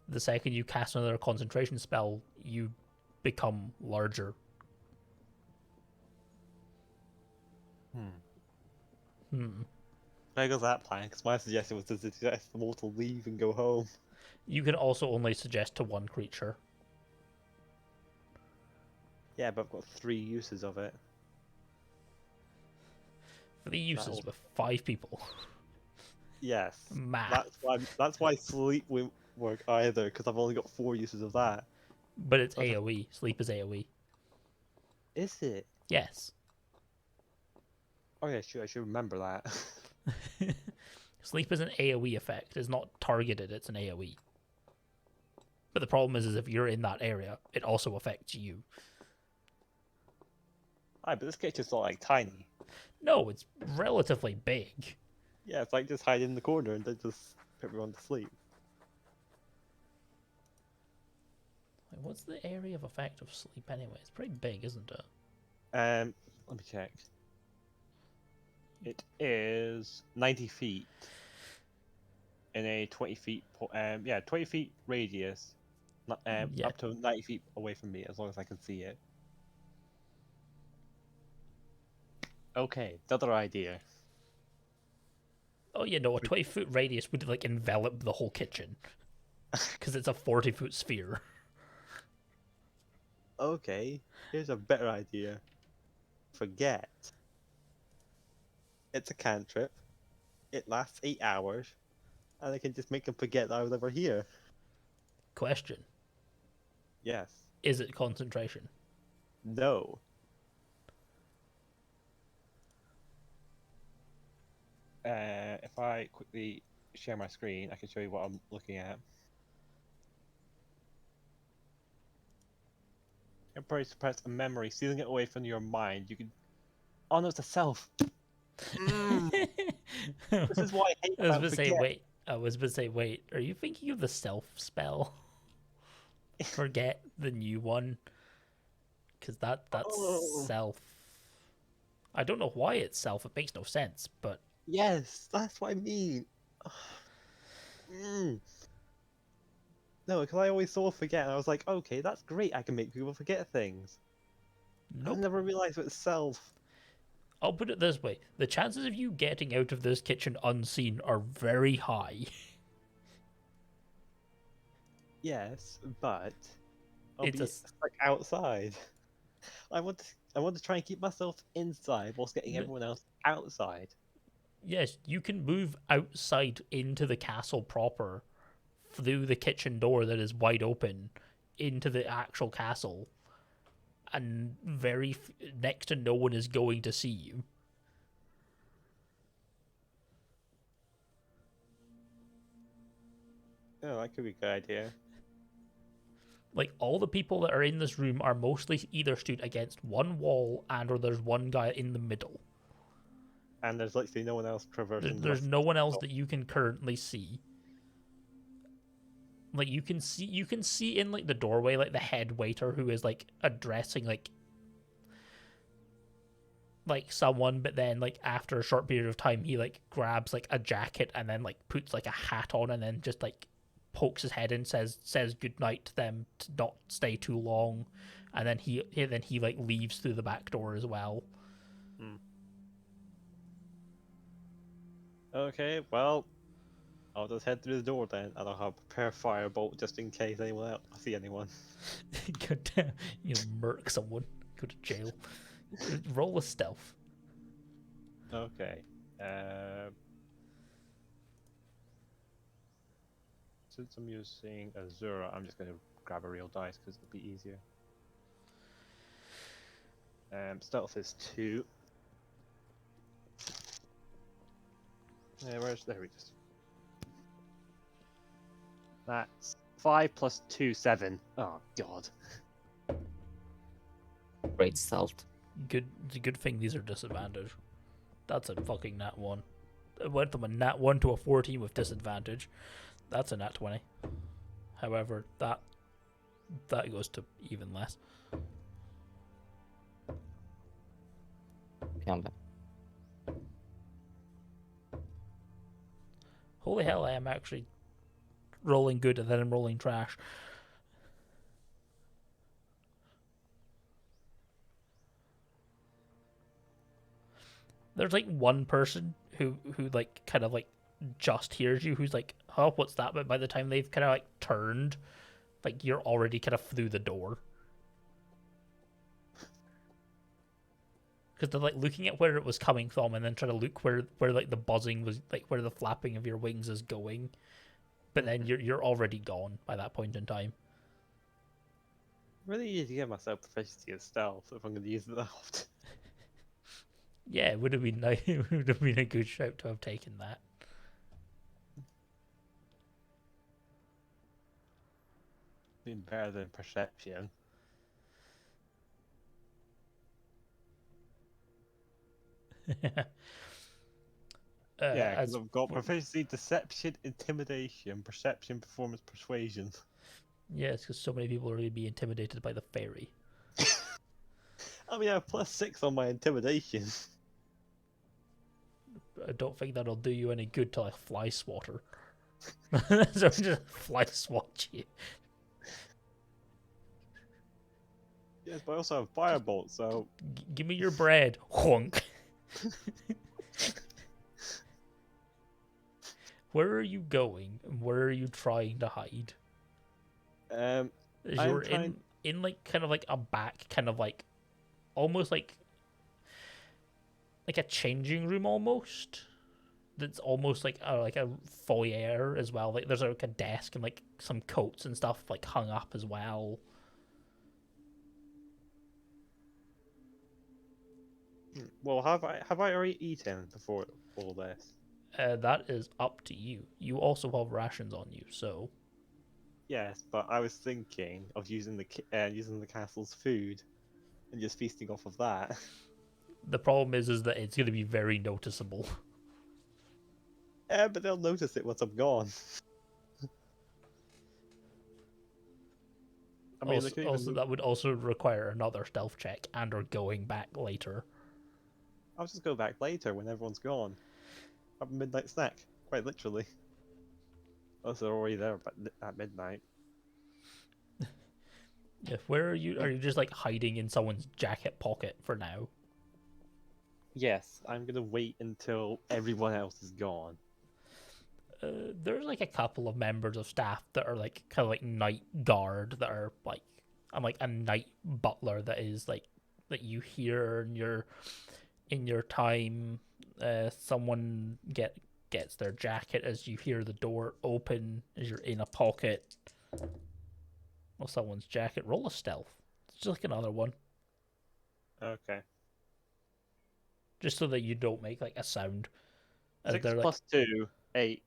The second you cast another concentration spell, you become larger. There goes that plan, because my suggestion was to suggest them all to leave and go home. You can also only suggest to one creature. Yeah, but I've got 3 uses of it. 3 uses with 5 people. Yes. Math. That's why sleep won't work either, because I've only got 4 uses of that. But it's AoE. Sleep is AoE. Is it? Yes. Oh yeah, sure, I should remember that. Sleep is an AoE effect. It's not targeted, it's an AoE. But the problem is if you're in that area, it also affects you. But this kitchen's not like tiny. No, it's relatively big. Yeah, it's like just hide in the corner and then just put everyone to sleep. Like, what's the area of effect of sleep anyway? It's pretty big, isn't it? Let me check. It is 90 feet in a 20 feet, 20 feet radius, Yeah. up to 90 feet away from me, as long as I can see it. Okay, the other idea. Oh yeah, no, a 20-foot radius would like envelop the whole kitchen. Because it's a 40-foot sphere. Okay, here's a better idea. Forget. It's a cantrip. It lasts 8 hours, and I can just make them forget that I was ever here. Question. Yes. Is it concentration? No. If I quickly share my screen, I can show you what I'm looking at. Temporarily suppress a memory, sealing it away from your mind. You can. Oh no, it's a self. This is what I hate I was about gonna say, forget. wait. I was gonna say, wait. Are you thinking of the self spell? Forget the new one, because that's Oh. self. I don't know why it's self. It makes no sense, but Yes, that's what I mean. Mm. No, because I always saw forget, and I was like, okay, that's great. I can make people forget things. I nope. never realized it's self. I'll put it this way: the chances of you getting out of this kitchen unseen are very high. Yes, but I'll It's be stuck outside. I want to try and keep myself inside whilst getting everyone else outside. yes, you can move outside into the castle proper through the kitchen door that is wide open into the actual castle, and next to no one is going to see you. Oh, that could be a good idea. Like, all the people that are in this room are mostly either stood against one wall and or there's one guy in the middle. And there's literally no one else traversing the There's rest no one else of that you can currently see. Like, you can see in like the doorway, like the head waiter who is like addressing like someone, but then like after a short period of time he like grabs like a jacket and then like puts like a hat on and then just like pokes his head in, says good night to them to not stay too long, and then he like leaves through the back door as well. Hmm. Okay, well, I'll just head through the door then, and I'll have prepare firebolt just in case anyone else I see anyone. God damn, you murk someone, go to jail. Roll a stealth. Okay. Since I'm using Azura, I'm just going to grab a real dice because it'll be easier. Stealth is 2. There we just. That's 5 plus 2, 7. Oh god. Great stealth. It's a good thing these are disadvantage. That's a fucking nat 1. It went from a nat 1 to a 14 with disadvantage. That's a nat 20. However, that goes to even less. Come Holy hell, I am actually rolling good and then I'm rolling trash. There's like one person who like kind of like just hears you, who's like, oh, what's that? But by the time they've kind of like turned, like you're already kind of through the door. Because they're like looking at where it was coming from and then trying to look where like the buzzing was, like where the flapping of your wings is going. But then you're already gone by that point in time. Really need to give myself proficiency in stealth if I'm going to use it that often. Yeah, it would have been nice. It would have been a good shout to have taken that. Been better than perception. Yeah, because I've got proficiency, deception, intimidation, perception, performance, persuasion. Yeah, it's because so many people are going to be intimidated by the fairy. I mean, I have plus 6 on my intimidation. I don't think that'll do you any good to like fly swatter. So just fly swat you. Yes, but I also have firebolt, so Give me your bread, honk. Where are you going? And where are you trying to hide? I'm You're trying. in like kind of like a back, kind of like almost like a changing room almost. That's almost like a foyer as well. Like there's like a desk and like some coats and stuff like hung up as well. Well, have I already eaten before all this? That is up to you. You also have rations on you, so Yes, but I was thinking of using the castle's food and just feasting off of that. The problem is that it's going to be very noticeable. Yeah, but they'll notice it once I'm gone. I mean, they Also, could even also, that would also require another stealth check and or going back later. I'll just go back later when everyone's gone. Have a midnight snack, quite literally. Unless they're already there at midnight. Yeah, where are you? Are you just like hiding in someone's jacket pocket for now? Yes, I'm gonna wait until everyone else is gone. There's like a couple of members of staff that are like kind of like night guard that are like, I'm like a night butler that is like that you hear in your time. Someone gets their jacket as you hear the door open as you're in a pocket. Well, someone's jacket. Roll a stealth. It's just like another one, Okay. just so that you don't make like a sound. As 6 they're like, plus 2, 8.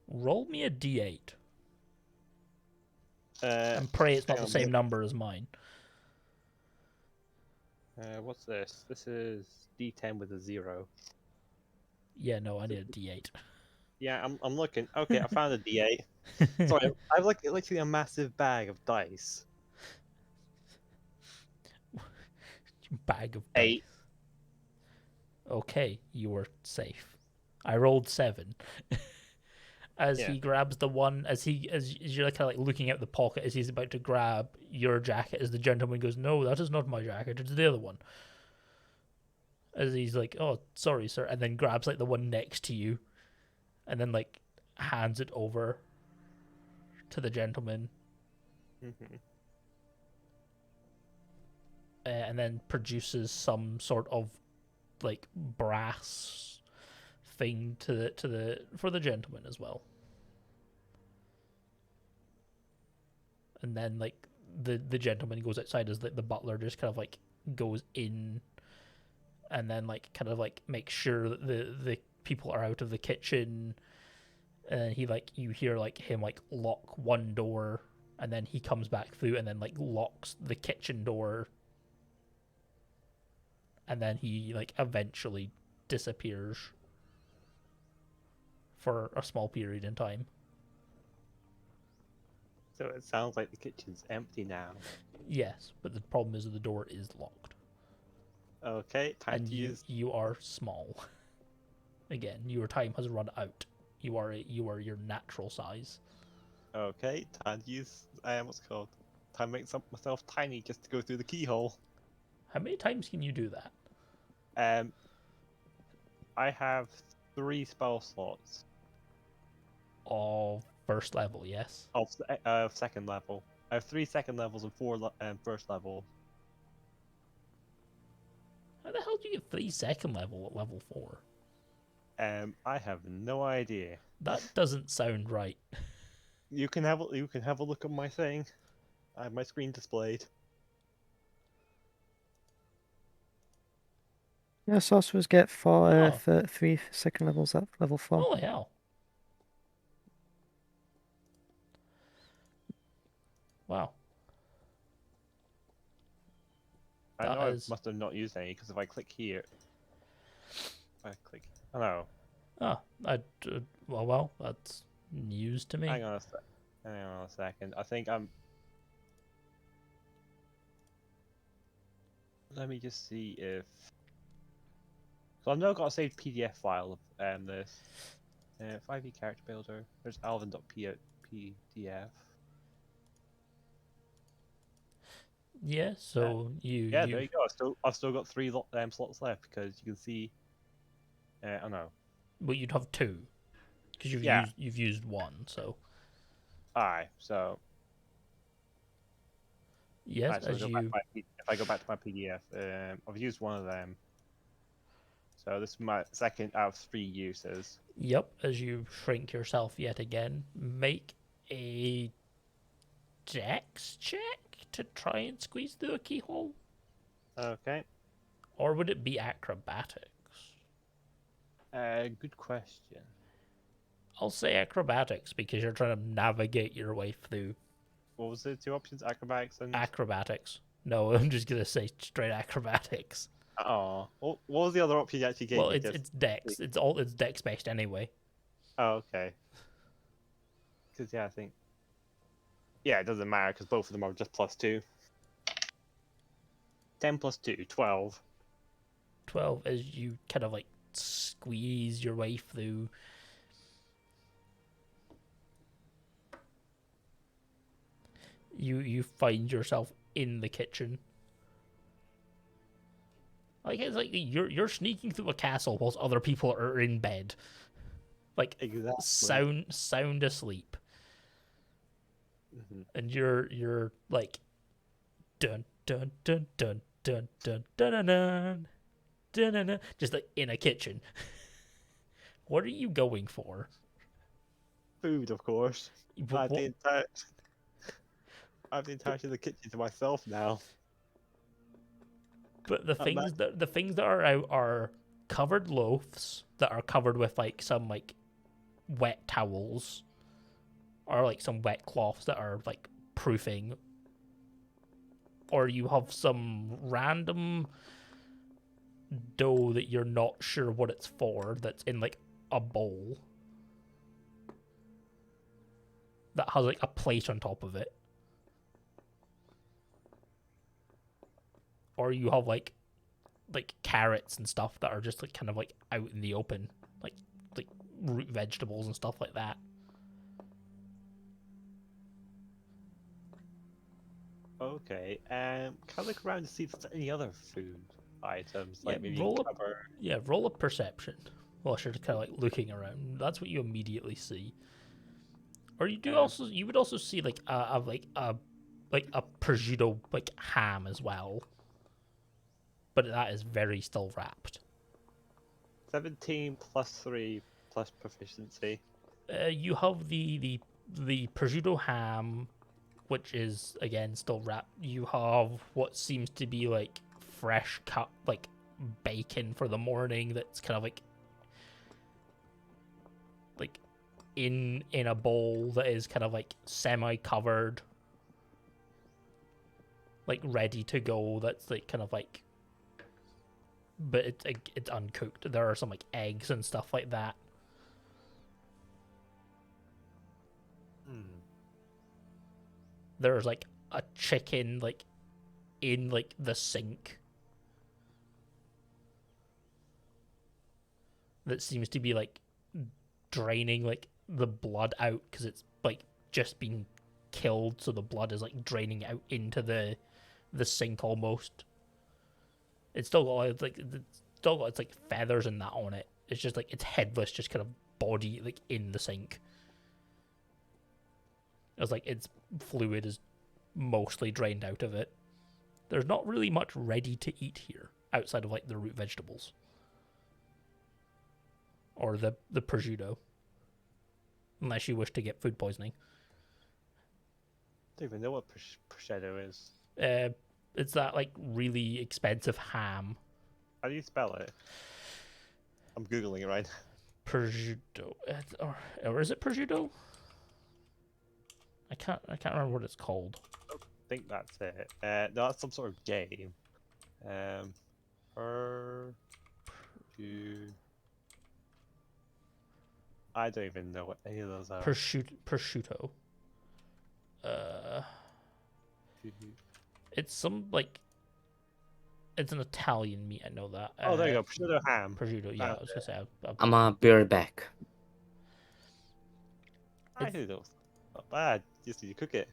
roll me a d8 Uh, and pray it's not hang the on, same number as mine. what's this? This is D10 with a 0. Yeah, no, I need a d8. Yeah, I'm looking. Okay, I found a D8. Sorry, I have like literally a massive bag of dice. Bag of 8. dice. Okay, you were safe. I rolled 7. As Yeah. he grabs the one, as you're kind of like looking at the pocket as he's about to grab your jacket, as the gentleman goes, "No, that is not my jacket. It's the other one." As he's like, "Oh, sorry, sir," and then grabs like the one next to you, and then like hands it over to the gentleman, Mhm. and then produces some sort of like brass thing for the gentleman as well. And then like the gentleman goes outside as the butler just kind of like goes in, and then like kind of like makes sure that the people are out of the kitchen, and he like you hear like him like lock one door, and then he comes back through and then like locks the kitchen door, and then he like eventually disappears for a small period in time. So it sounds like the kitchen's empty now. Yes, but the problem is that the door is locked. Okay, time And to use. you are small. Again, your time has run out. You are your natural size. Okay, time to use. What's it called? Time to make myself tiny just to go through the keyhole. How many times can you do that? I have 3 spell slots Of first level, yes. of second level. I have 3 second levels and 4 first level. How the hell do you get 3 second level at level 4? I have no idea. That doesn't sound right. You can have a look at my thing. I have my screen displayed. Yeah, sorcerers get Oh. 3 second levels at level 4. Holy hell. Wow. I That know is- I must have not used any because if I click here, oh no, Oh, well, that's news to me. hang on a second. I think I'm. Let me just see if. So I've now got a saved PDF file of this 5e character builder. There's Alvin.pdf. Yeah, so Yeah, there you go. I've still got 3 slots left because you can see. Oh no. Well, you'd have 2 because you've used 1. So Aye. So. yes, Right, so as you if I go back to my PDF, I've used one of them. So this is my second out of 3 uses. Yep, as you shrink yourself yet again, make a dex check to try and squeeze through a keyhole. Okay. Or would it be acrobatics? Good question. I'll say acrobatics because you're trying to navigate your way through What was the two options? Acrobatics and. acrobatics. No, I'm just gonna say straight acrobatics. Oh, what was the other option you actually gave Well, me? it's dex. It's dex based anyway. Oh, okay. Because yeah, I think. Yeah, it doesn't matter because both of them are just +2. 10 + 2, 12. 12 is you kind of like squeeze your way through. You find yourself in the kitchen. Like it's like you're sneaking through a castle whilst other people are in bed, like Exactly. sound asleep, Mm-hmm. and you're like dun dun dun dun dun dun dun dun dun dun dun, dun just like in a kitchen. What are you going for? Food, of course. I have What- the entire. I have the entirety of the kitchen to myself now. But the things that are out are covered loaves that are covered with like some like wet towels, or like some wet cloths that are like proofing, or you have some random dough that you're not sure what it's for that's in like a bowl that has like a plate on top of it. Or you have like carrots and stuff that are just like kind of like out in the open, like root vegetables and stuff like that. Okay. Can I look around to see if there's any other food items, Yeah, like maybe roll up. cover? Yeah, roll a perception. Well, sure, kind of like looking around. That's what you immediately see. Or you do also you would also see like a prosciutto like ham as well, but that is very still wrapped. 17 + 3 plus proficiency. You have the prosciutto ham, which is again still wrapped. You have what seems to be like fresh cut like bacon for the morning that's kind of like in a bowl that is kind of like semi covered, like ready to go. That's like kind of like, but it's uncooked. There are some like eggs and stuff like that. There's like a chicken like in like the sink that seems to be like draining like the blood out because it's like just been killed, so the blood is like draining out into the sink almost. It's still got its like feathers and that on it. It's just like it's headless, just kind of body like in the sink. It's like its fluid is mostly drained out of it. There's not really much ready to eat here outside of like the root vegetables or the prosciutto, unless you wish to get food poisoning. Don't even know what prosciutto is. It's that like really expensive ham. How do you spell it? I'm googling it right now. Prosciutto, or is it prosciutto? I can't remember what it's called. I think that's it. No, that's some sort of game. I don't even know what any of those are. Prosciutto. It's some like. It's an Italian meat. I know that. Oh, there you go. Prosciutto ham. Prosciutto. Yeah, I was gonna say. I'm a beer back. I think that's not bad. Just you cook it.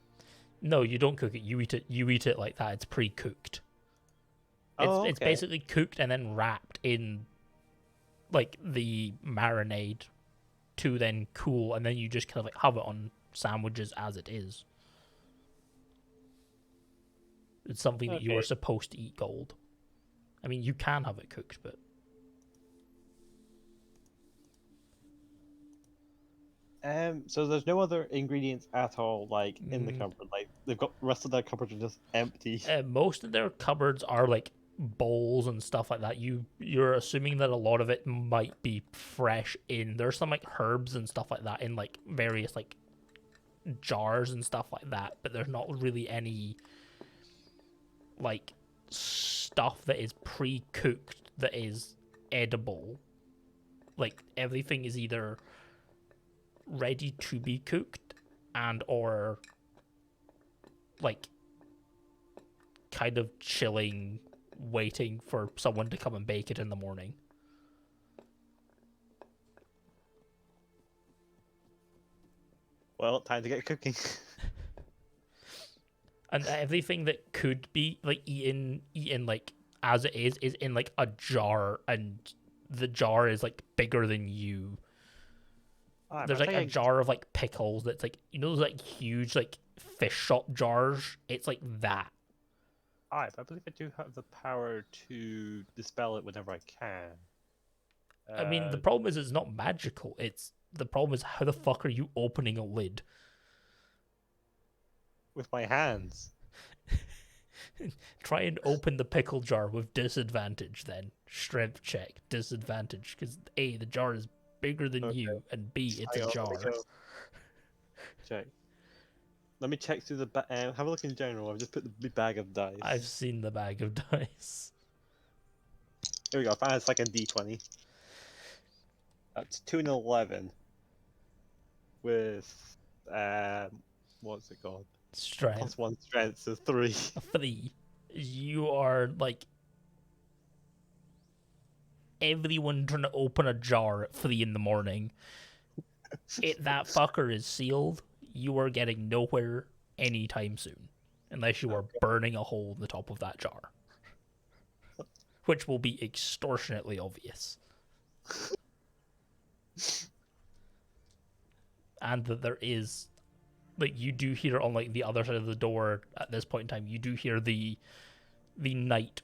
No, you don't cook it. You eat it. You eat it like that. It's pre-cooked. It's basically cooked and then wrapped in like the marinade to then cool, and then you just kind of like have it on sandwiches as it is. It's something that you are supposed to eat cold. I mean, you can have it cooked, but so there's no other ingredients at all, like in the cupboard. Like they've got the rest of their cupboards are just empty. most of their cupboards are like bowls and stuff like that, you're assuming that a lot of it might be fresh in. There's some like herbs and stuff like that in like various like jars and stuff like that, but there's not really any like stuff that is pre-cooked that is edible. Like everything is either ready to be cooked and or like kind of chilling, waiting for someone to come and bake it in the morning. Well, time to get cooking. And everything that could be like eaten like as it is in like a jar, and the jar is like bigger than you. Alright, There's but like I a think jar of like pickles that's like, you know, those like huge like fish shop jars. It's like that. Alright, but I believe I do have the power to dispel it whenever I can. I mean, the problem is it's not magical. The problem is how the fuck are you opening a lid? With my hands. Try and open the pickle jar with disadvantage then. Strength check, disadvantage, because A, the jar is bigger than you, and B, it's Hang a on, jar. let me go. Check. Let me check through the have a look in general. I've just put the big bag of dice. I've seen the bag of dice. Here we go. I found a second D20. That's 2 and 11. With what's it called? Strength. Plus 1 strength, so 3. A 3. You are like everyone trying to open a jar at 3 in the morning. That fucker is sealed. You are getting nowhere anytime soon, unless you are burning a hole in the top of that jar, which will be extortionately obvious. And that there is, like, you do hear on like the other side of the door at this point in time, you do hear the night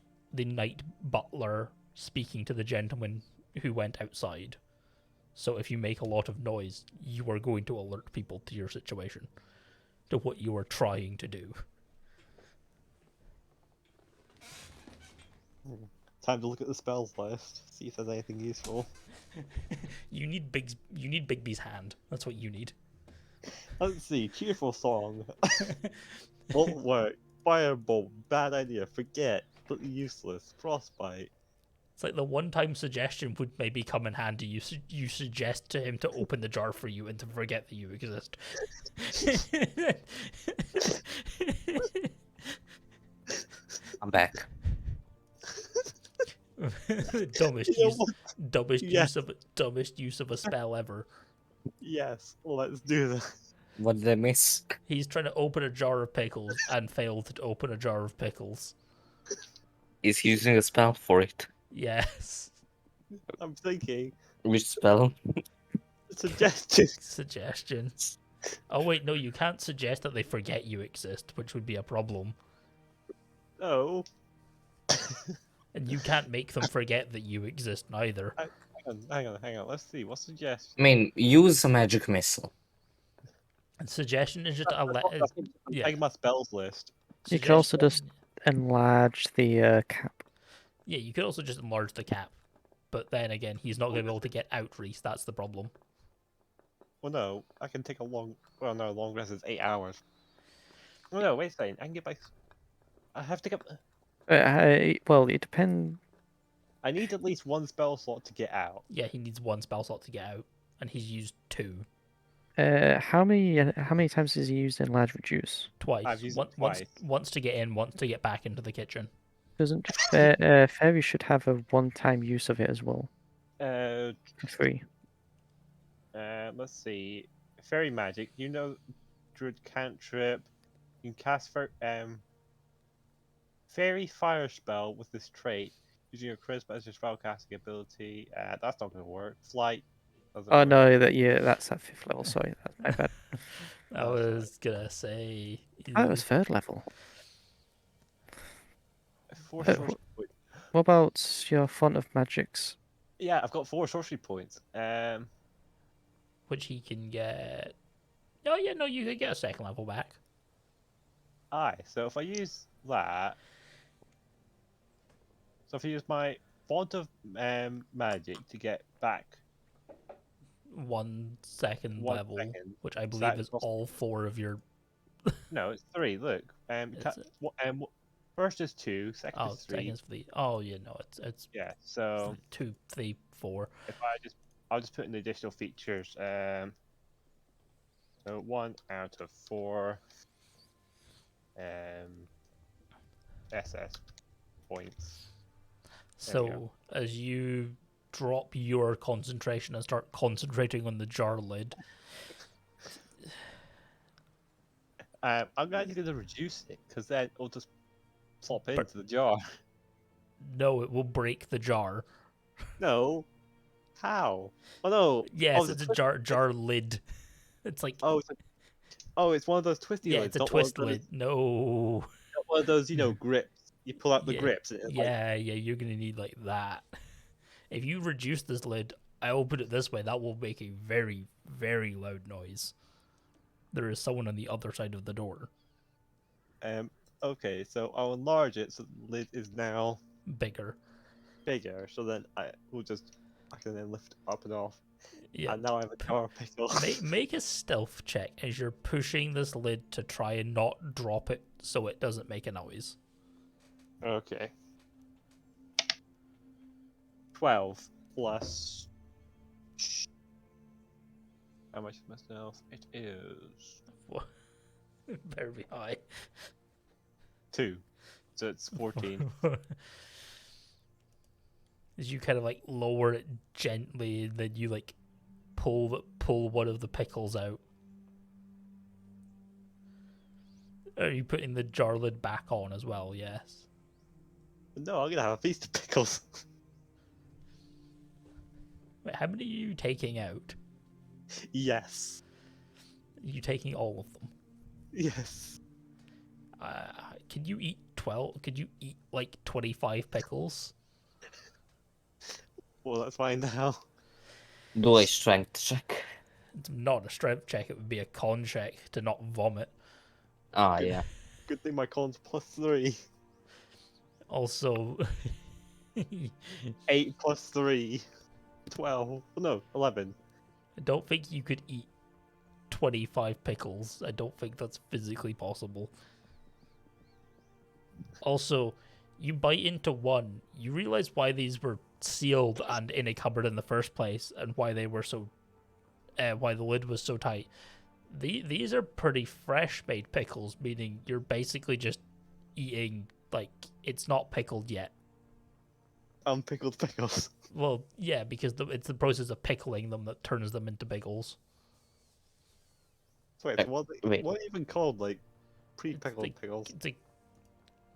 butler speaking to the gentleman who went outside. So if you make a lot of noise, you are going to alert people to your situation, to what you are trying to do. Time to look at the spells list, see if there's anything useful. You need Bigby's hand. That's what you need. Let's see. Cheerful song. Won't work. Firebolt. Bad idea. Forget. Completely useless. Frostbite. It's like the one-time suggestion would maybe come in handy. You suggest to him to open the jar for you and to forget that you exist. I'm back. dumbest You know use, dumbest Yeah. dumbest use of a spell ever. Yes. Well, let's do that. What did I miss? He's trying to open a jar of pickles and failed to open a jar of pickles. He's using a spell for it. Yes. I'm thinking. Which spell? Suggestions. Oh wait, no, you can't suggest that they forget you exist, which would be a problem. Oh. And you can't make them forget that you exist neither. Hang on. Let's see. What suggestion? I mean, use a magic missile. And suggestion is just I'm yeah. taking my spells list. You could also just Suggestion- enlarge the cap. Yeah, you could also just enlarge the cap. But then again, he's not going to be able to get out, Reese. That's the problem. Well, no. I can take a long... Well, no. Long rest is 8 hours. Oh, no. Wait a second. I can get my... I have to get... Well, it depends. I need at least 1 spell slot to get out. Yeah, he needs 1 spell slot to get out, and he's used 2. How many times has he used enlarge reduce? Twice. I've used it Once, twice. once to get in, once to get back into the kitchen. Doesn't fairy should have a one-time use of it as well? 3. Let's see. Fairy magic. You know, druid cantrip. You can cast fairy fire spell with this trait using your charisma as your spell casting ability. That's not going to work. Flight. doesn't Oh work. no, that's at 5th level. Sorry, that's my bad. I was gonna say. Oh, it was 3rd level. 4 Uh, sorcery points. What about your font of magics? Yeah, I've got 4 sorcery points. Which he can get. Oh yeah, no, you could get a 2nd level back. Aye. So if I use that, So if I use my font of magic to get back 1 second 1 level, second, which I is believe that is cost- all 4 of your. no, it's 3. Look, Is it? first is 2, second Oh, is 3. seconds for the. Oh, yeah, no, it's Yeah. So 2, 3, 4. if I'll just put in the additional features. So 1 out of 4 SS points. There we So as you drop your concentration and start concentrating on the jar lid, I'm actually going to reduce it because then it'll just plop But- into the jar. no, it will break the jar. No. How? Oh no. Yes, oh, it's a twist- jar lid. It's like Oh, it's one of those twisty yeah, lids. it's a not one of twist those- lid. No. not one of those, grips. You pull out the Yeah, grips. And it's like, yeah, you're gonna need like that. If you reduce this lid, I will put it this way, that will make a very, very loud noise. There is someone on the other side of the door. okay, so I'll enlarge it so the lid is now Bigger. bigger. So then I can then lift it up and off. Yeah. And now I have a jar of pickles. Make a stealth check as you're pushing this lid to try and not drop it so it doesn't make a noise. Okay. 12 plus. How much is my stealth? It is Better be high. 2. So it's 14. As you kind of like lower it gently, and then you like pull one of the pickles out. Are you putting the jar lid back on as well? Yes. No, I'm gonna have a feast of pickles. Wait, how many are you taking out? Yes. Are you taking all of them? Yes. Can you eat 12? Could you eat like 25 pickles? Well, that's fine now. Do a strength check. It's not a strength check, it would be a con check to not vomit. Ah, yeah. Good thing my con's +3. Also, 8 plus 3. 12. No, 11. I don't think you could eat 25 pickles. I don't think that's physically possible. Also, you bite into one, you realize why these were sealed and in a cupboard in the first place, and why they were so, why the lid was so tight. These are pretty fresh made pickles, meaning you're basically just eating, like, it's not pickled yet. Unpickled pickles. Well, yeah, because it's the process of pickling them that turns them into pickles. So wait, what are wait. they even called? Like, pre-pickled It's pickles? It's a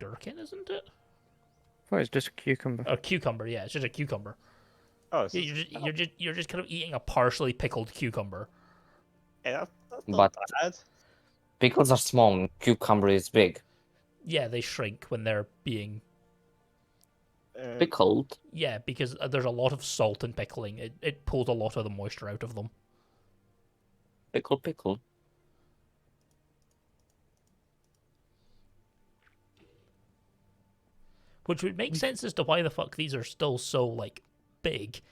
gherkin, isn't it? Well, it's just a cucumber. A cucumber, yeah, it's just a cucumber. Oh, it's Yeah, you're just kind of eating a partially pickled cucumber. yeah, that's But- not bad. Pickles are small and cucumber is big. Yeah, they shrink when they're being. Pickled? Yeah, because there's a lot of salt in pickling. It pulls a lot of the moisture out of them. Pickle. Which would make sense as to why the fuck these are still so, like, big.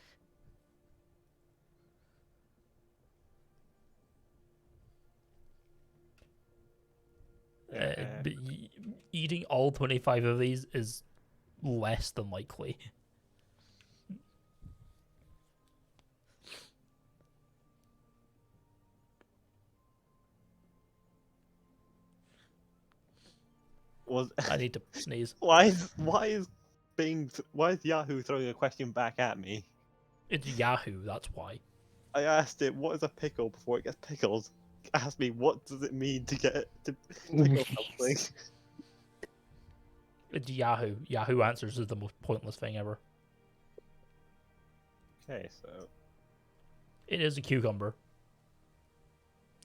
But eating all 25 of these is less than likely. I need to sneeze. Why is Yahoo throwing a question back at me? It's Yahoo, that's why. I asked it, what is a pickle before it gets pickled? Asked me, what does it mean to get to pickle something? It's Yahoo. Yahoo Answers is the most pointless thing ever. Okay, so It is a cucumber.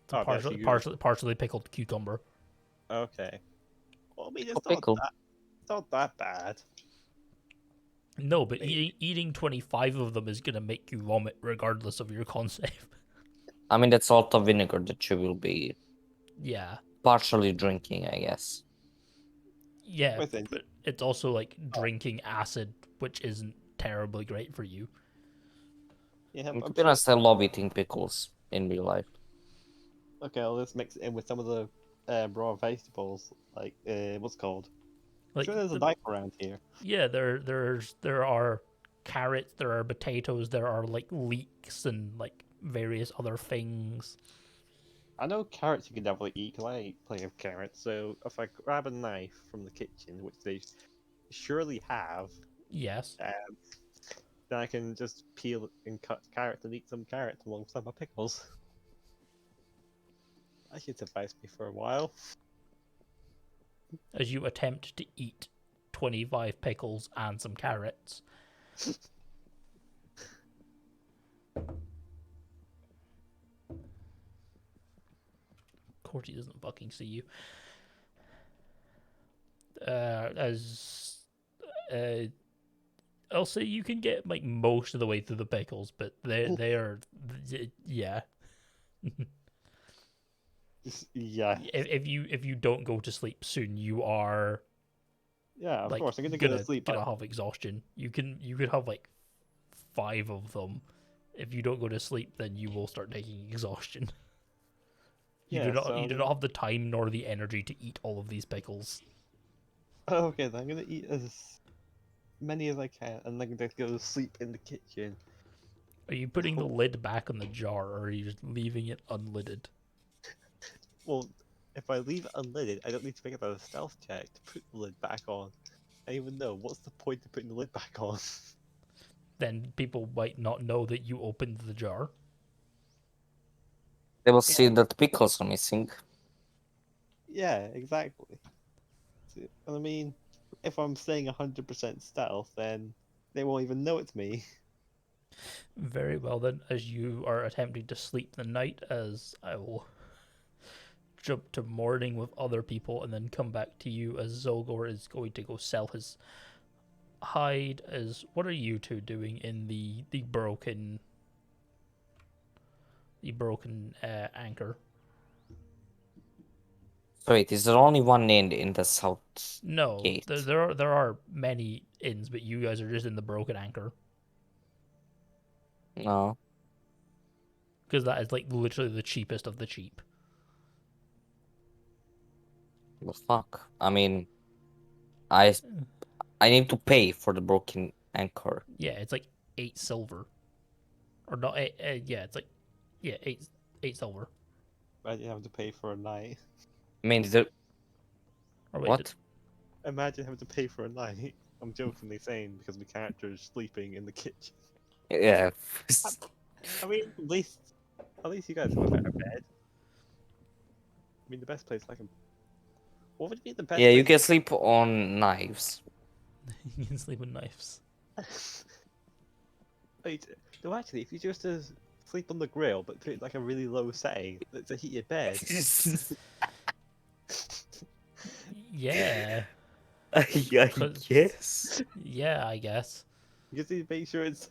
It's a Oh, that's partially pickled cucumber. okay. Well, I mean, it's pickle. not that bad. No, but Maybe. eating 25 of them is going to make you vomit regardless of your con save. I mean, that's salt of vinegar that you will be Yeah. partially drinking, I guess. Yeah, Within. but it's also like drinking acid, which isn't terribly great for you. Yeah, To I'm be sure. honest, I love eating pickles in real life. Okay, I'll just mix it in with some of the raw vegetables, like what's it called? Like Sure, there's a knife around here. yeah, there are carrots, there are potatoes, there are like leeks and like various other things. I know carrots you can definitely eat, 'cause I eat plenty of carrots. So if I grab a knife from the kitchen, which they surely have, Yes. um, then I can just peel and cut carrots and eat some carrots alongside my pickles. That should suffice me for a while. As you attempt to eat 25 pickles and some carrots. Corty doesn't fucking see you. I'll say you can get like most of the way through the pickles, but they are yeah. Yeah, If you don't go to sleep soon, you are yeah, of like course. I'm gonna go to gonna sleep. gonna have exhaustion. You could have like 5 of them. If you don't go to sleep, then you will start taking exhaustion. Yeah, so You do not have the time nor the energy to eat all of these pickles. okay, then I'm gonna eat as many as I can, and then just go to sleep in the kitchen. Are you putting the lid back on the jar, or are you just leaving it unlidded? Well, if I leave it unlidded, I don't need to make a stealth check to put the lid back on. I even know what's the point of putting the lid back on. Then people might not know that you opened the jar. They will see that pickles are missing. Yeah, exactly. I mean, if I'm staying 100% stealth, then they won't even know it's me. Very well then, as you are attempting to sleep the night, as I will jump to morning with other people and then come back to you as Zylgor is going to go sell his hide. As what are you two doing in the broken anchor? So wait, is there only one inn in the south No, gate? there are many inns, but you guys are just in the broken anchor No. because that is like literally the cheapest of the cheap. The fuck? I mean, I I need to pay for the broken anchor. Yeah, it's like 8 silver, or not? Yeah, it's like yeah, eight silver. Imagine having to pay for a night. I mean, there. Or wait, What? Imagine having to pay for a night. I'm jokingly saying because the character is sleeping in the kitchen. Yeah. I mean, at least you guys have a better bed. I mean, the best place like a. What would be the best Yeah, you place? can sleep on knives. you can sleep with knives. Wait, no, actually, if you just sleep on the grill but put it like a really low setting, it's a heated bed. Yeah, Yeah, 'cause- yes. yeah, I guess. You just need to make sure it's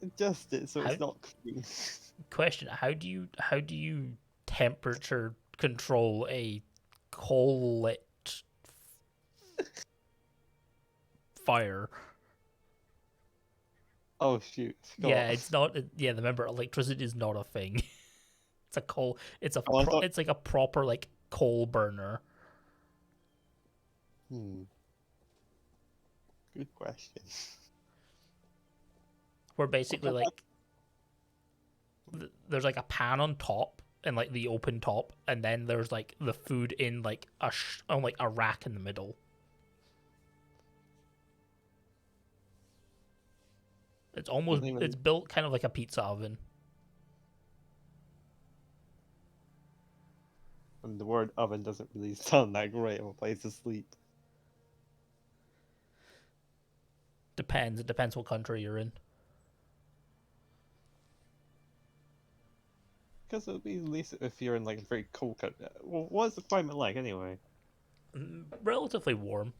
adjusted so How- it's not cooking. Question: how do you temperature control a coal lit fire? Oh shoot! Yeah, Forgot. it's not. Yeah, remember, electricity is not a thing. It's a coal. Oh, I thought. It's like a proper like coal burner. Good question. Where basically like there's like a pan on top and like the open top, and then there's like the food in like on like a rack in the middle. It's almost Doesn't even- it's built kind of like a pizza oven. And the word oven doesn't really sound that great of a place to sleep. Depends. It depends what country you're in. Because it would be at least if you're in like a very cold country. Well, what's the climate like anyway? Relatively warm.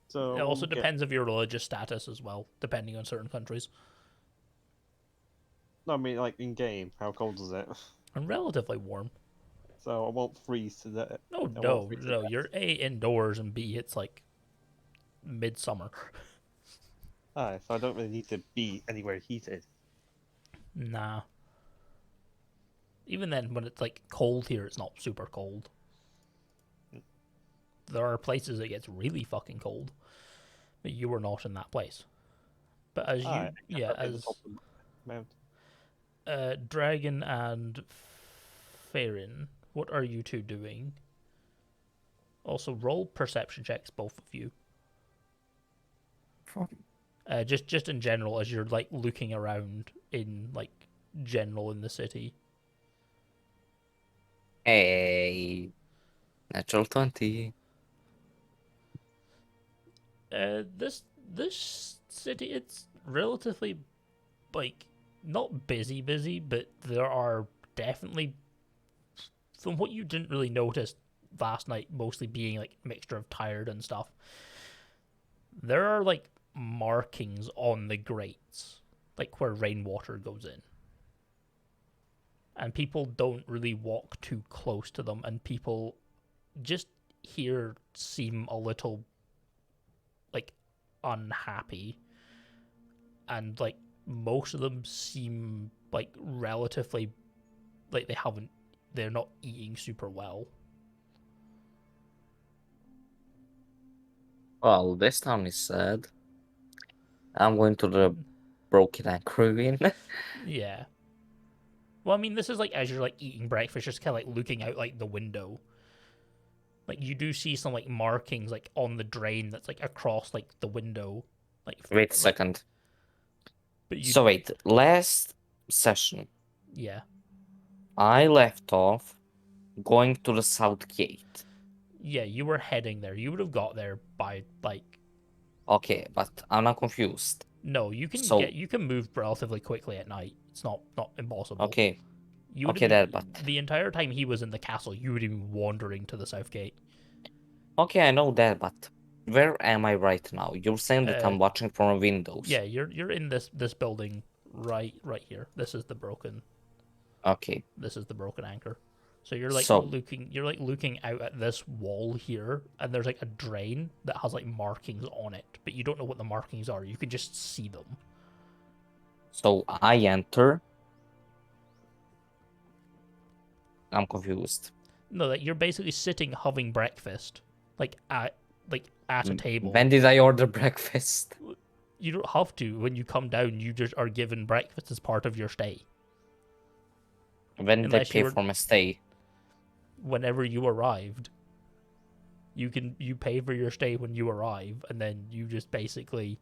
So It also we'll get- depends of your religious status as well, depending on certain countries. No, I mean like in game. How cold is it? And relatively warm. So I won't freeze to the. Oh I won't no, freeze to no, death. you're A, indoors, and B, it's like midsummer. So I don't really need to be anywhere heated. Nah. Even then, when it's like cold here, it's not super cold. There are places it gets really fucking cold, but you were not in that place. But as you, yeah, Up at the as top of the mountain. Dragin and Therein, what are you two doing? Also, roll perception checks, both of you. Just in general, as you're like looking around in like general in the city. Hey, natural 20. This city, it's relatively like not busy, but there are definitely, from what you didn't really notice last night, mostly being like mixture of tired and stuff. There are like markings on the grates, like where rainwater goes in. And people don't really walk too close to them, and people just here seem a little like unhappy. And like most of them seem like relatively like they're not eating super well. Well, this town is sad. I'm going to the Broken Anchor Ruin. Yeah. Well, I mean, this is like as you're like eating breakfast, just kind of like looking out like the window. Like you do see some like markings like on the drain that's like across like the window. Wait a like, second. But you, So wait, last session, yeah, I left off going to the south gate. yeah, you were heading there. You would have got there by like. Okay, but I'm not confused. No, you can So, you can move relatively quickly at night. It's not impossible. okay, You would okay, have that, but the entire time he was in the castle, you would have been wandering to the south gate. okay, I know that, but where am I right now? You're saying that I'm watching from windows. Yeah, you're in this building right here. This is the broken. Okay. This is the broken anchor. So you're like So, looking out at this wall here, and there's like a drain that has like markings on it, but you don't know what the markings are. You can just see them. so I enter. I'm confused. No, that you're basically sitting having breakfast, like at a table. When did I order breakfast? You don't have to. When you come down, you just are given breakfast as part of your stay. When did I Unless pay for my stay? Whenever you arrived, you pay for your stay when you arrive, and then you just basically.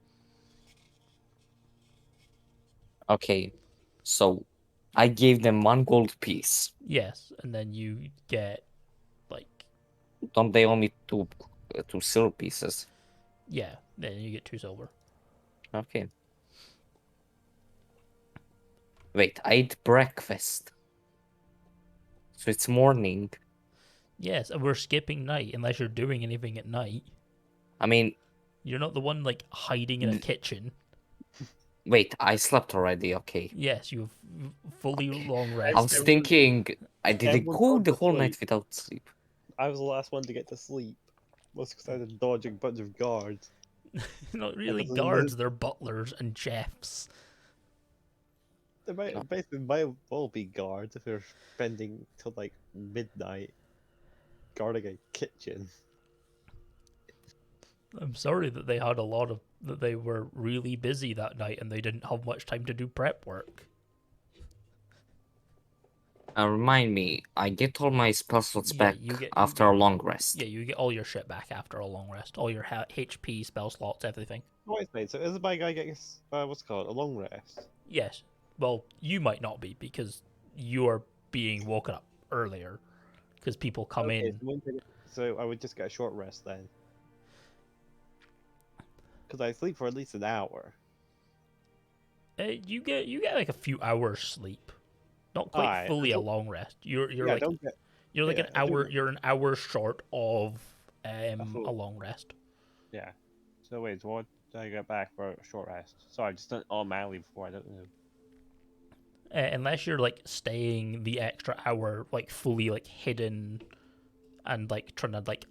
Okay, so I gave them 1 gold piece. Yes, and then you get like. Don't they owe me two silver pieces? Yeah, then you get 2 silver. Okay. Wait, I ate breakfast. So it's morning. Yes, and we're skipping night unless you're doing anything at night. I mean, You're not the one like hiding in a kitchen. wait, I slept already, okay. Yes, you've fully long rest. I was thinking I didn't everyone's go gone the to whole sleep. night without sleep. I was the last one to get to sleep. Mostly because I had to dodge a bunch of guards. Not really doesn't guards, live- they're butlers and chefs. They might No. basically might all be guards if they're spending till like midnight guarding a kitchen. I'm sorry that they were really busy that night and they didn't have much time to do prep work. Remind me, I get all my spell slots Yeah, back you after a long rest. Yeah, you get all your shit back after a long rest. All your HP, spell slots, everything. Wait, so is the bad guy getting what's it called a long rest? Yes. Well, you might not be because you are being woken up earlier because people come in. So I would just get a short rest then. Because I sleep for at least an hour. You get like a few hours sleep, not quite Alright, fully a long rest. You're yeah, like don't get you're like yeah, an I do hour. get- You're an hour short of a full- long rest. yeah. So wait, what did I get back for a short rest? Sorry, I just done it automatically before. I don't know. Unless you're like staying the extra hour like fully like hidden and like trying to like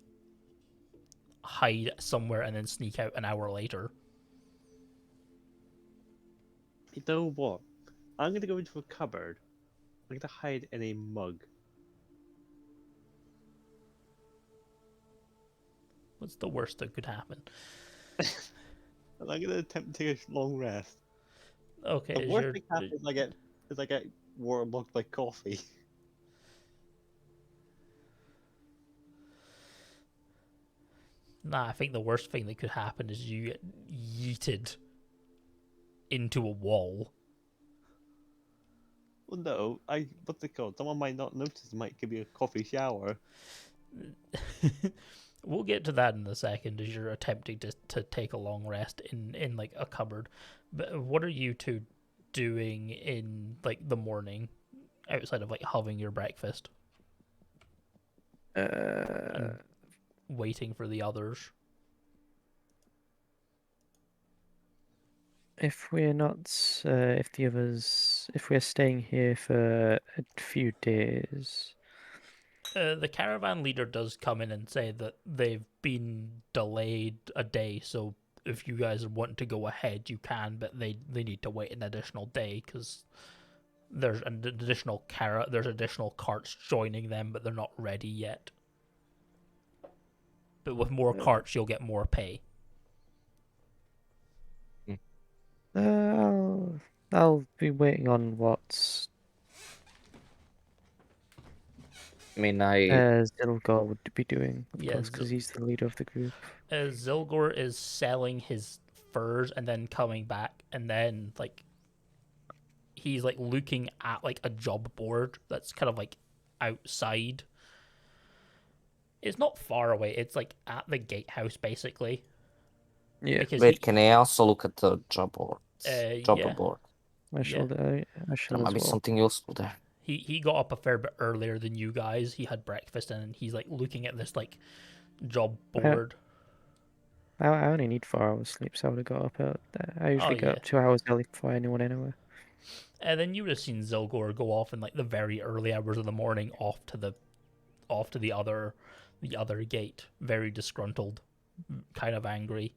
hide somewhere and then sneak out an hour later. You know what? I'm gonna go into a cupboard. I'm gonna hide in a mug. What's the worst that could happen? And I'm gonna attempt to take a long rest. Okay, The is worst your thing happens is I get waterlogged by coffee. nah? I think the worst thing that could happen is you get yeeted into a wall. Well, no, what's it called? Someone might not notice. Might give you a coffee shower. We'll get to that in a second as you're attempting to take a long rest in like a cupboard. But what are you two doing in like the morning outside of like having your breakfast and waiting for the others? If we're not, if the others, if we're staying here for a few days, The caravan leader does come in and say that they've been delayed a day, so if you guys want to go ahead, you can, but they need to wait an additional day because there's an additional there's additional carts joining them, but they're not ready yet. But with more carts, you'll get more pay. I'll be waiting on what I mean, Zylgor would be doing, of Yeah, course, because he's the leader of the group. Zylgor is selling his furs and then coming back, and then like he's like looking at like a job board that's kind of like outside. It's not far away. It's like at the gatehouse, basically. Yeah, Because wait, can I also look at the job board? Job yeah, board. I shall. yeah. I shall There might as be well. something useful there. He got up a fair bit earlier than you guys. He had breakfast and he's like looking at this like job board. I only need 4 hours sleep, so I would have got up at. I usually get yeah. up 2 hours early before anyone anyway. And then you would have seen Zylgor go off in like the very early hours of the morning, off to the other gate, very disgruntled, kind of angry.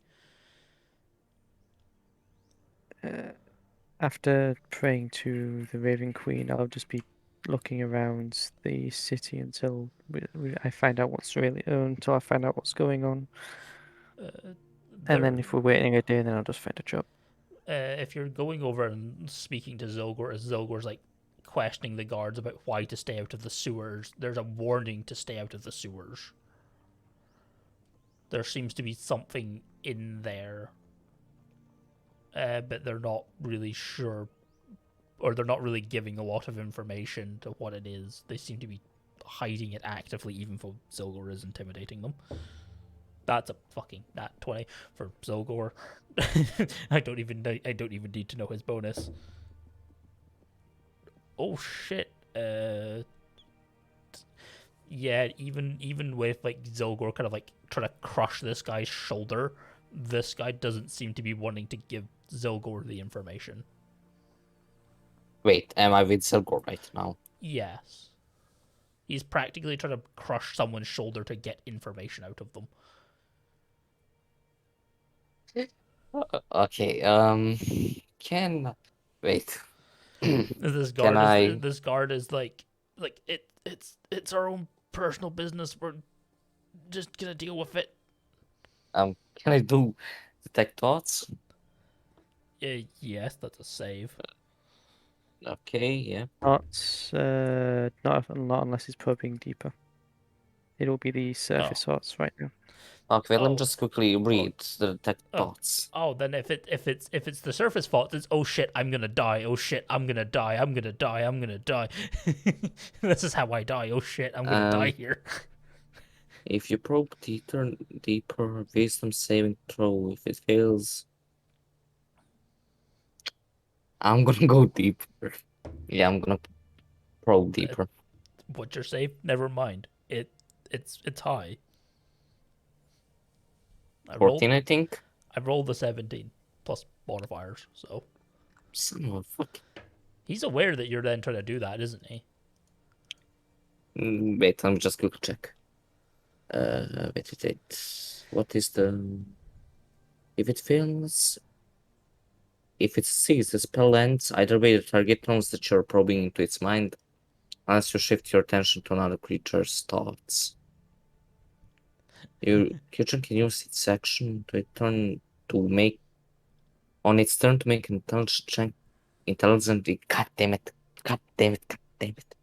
After praying to the Raven Queen, I'll just be looking around the city until I find out until I find out what's going on. And then if we're waiting a day, then I'll just find a job. If you're going over and speaking to Zylgor, as Zylgor's like questioning the guards about why to stay out of the sewers, there's a warning to stay out of the sewers. There seems to be something in there, but they're not really sure, or they're not really giving a lot of information to what it is. They seem to be hiding it actively, even though Zylgor is intimidating them. That's a fucking nat 20 for Zylgor. I don't even need to know his bonus. Oh shit. Yeah, even with like Zylgor kind of like trying to crush this guy's shoulder, this guy doesn't seem to be wanting to give Zylgor the information. Wait, am I with Zylgor right now? Yes. He's practically trying to crush someone's shoulder to get information out of them. Okay, wait. This Can I guard is like it's our own personal business. We're just gonna deal with it. can I do detect thoughts? Yes, that's a save. Okay, yeah. Not unless it's probing deeper. It'll be the surface thoughts right now. Okay, let me Oh. just quickly read the detect thoughts. Oh, then if it's the surface fault, it's oh shit, I'm gonna die. Oh shit, I'm gonna die. I'm gonna die. I'm gonna die. This is how I die. Oh shit, I'm gonna die here. If you probe deeper, wisdom saving throw. If it fails, I'm gonna go deeper. Yeah, I'm gonna probe deeper. What's your save? Never mind. It's high. 14, I think. I rolled the 17 plus modifiers, so. Son of a fuck. He's aware that you're then trying to do that, isn't he? Wait, let me just quick check. Wait. What is the... If it fails... If it sees the spell ends, either way the target knows that you're probing into its mind, unless you shift your attention to another creature's thoughts. Your creature can use its action to turn to make... On its turn to make an intelligence check. Intelligently... God damn it. God damn it. God damn it.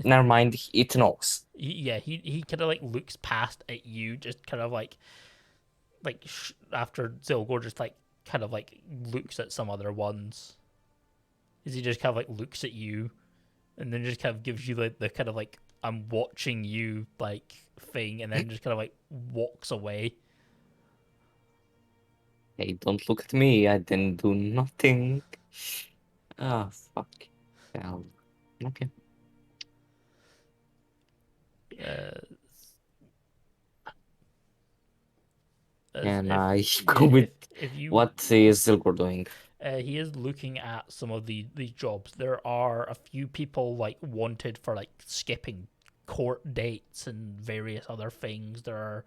Never mind, it knows. He kind of like looks past at you, just kind of like after Zylgor just like kind of like looks at some other ones. Is he just kind of like looks at you, and then just kind of gives you like the kind of like I'm watching you like thing, and then just kind of like walks away. Hey, don't look at me. I didn't do nothing. Ah, fuck. Well, okay. Uh, Can I go with if you what is Zylgor doing? he is looking at some of these jobs. There are a few people like wanted for like skipping court dates and various other things. There's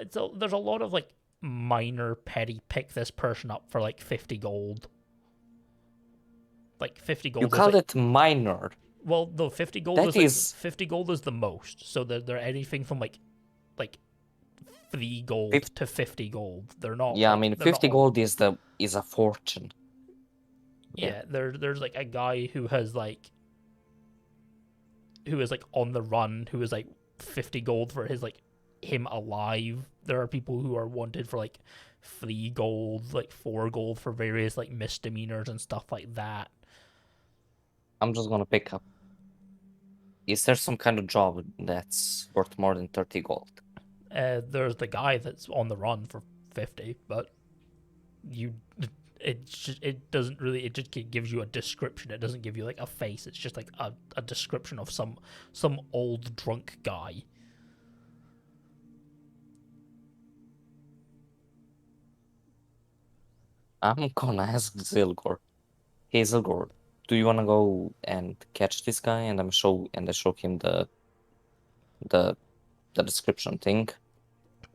a lot of like minor petty pick this person up for like 50 gold. Like 50 gold. You call it minor. Well, no, 50 gold That is 50 gold is the most. So they're anything from like 3 gold to 50 gold. They're not. Yeah, like, I mean, they're not 50 all- gold is a fortune. Yeah, there's like a guy who is like on the run who is like 50 gold for his like him alive. There are people who are wanted for like 3 gold, like 4 gold for various like misdemeanors and stuff like that. I'm just gonna pick up. Is there some kind of job that's worth more than 30 gold? There's the guy that's on the run for 50, but it doesn't really, it just gives you a description. It doesn't give you like a face. It's just like a description of some old drunk guy. I'm gonna ask Zylgor. Hey Zylgor, do you wanna go and catch this guy? And I show him the description thing.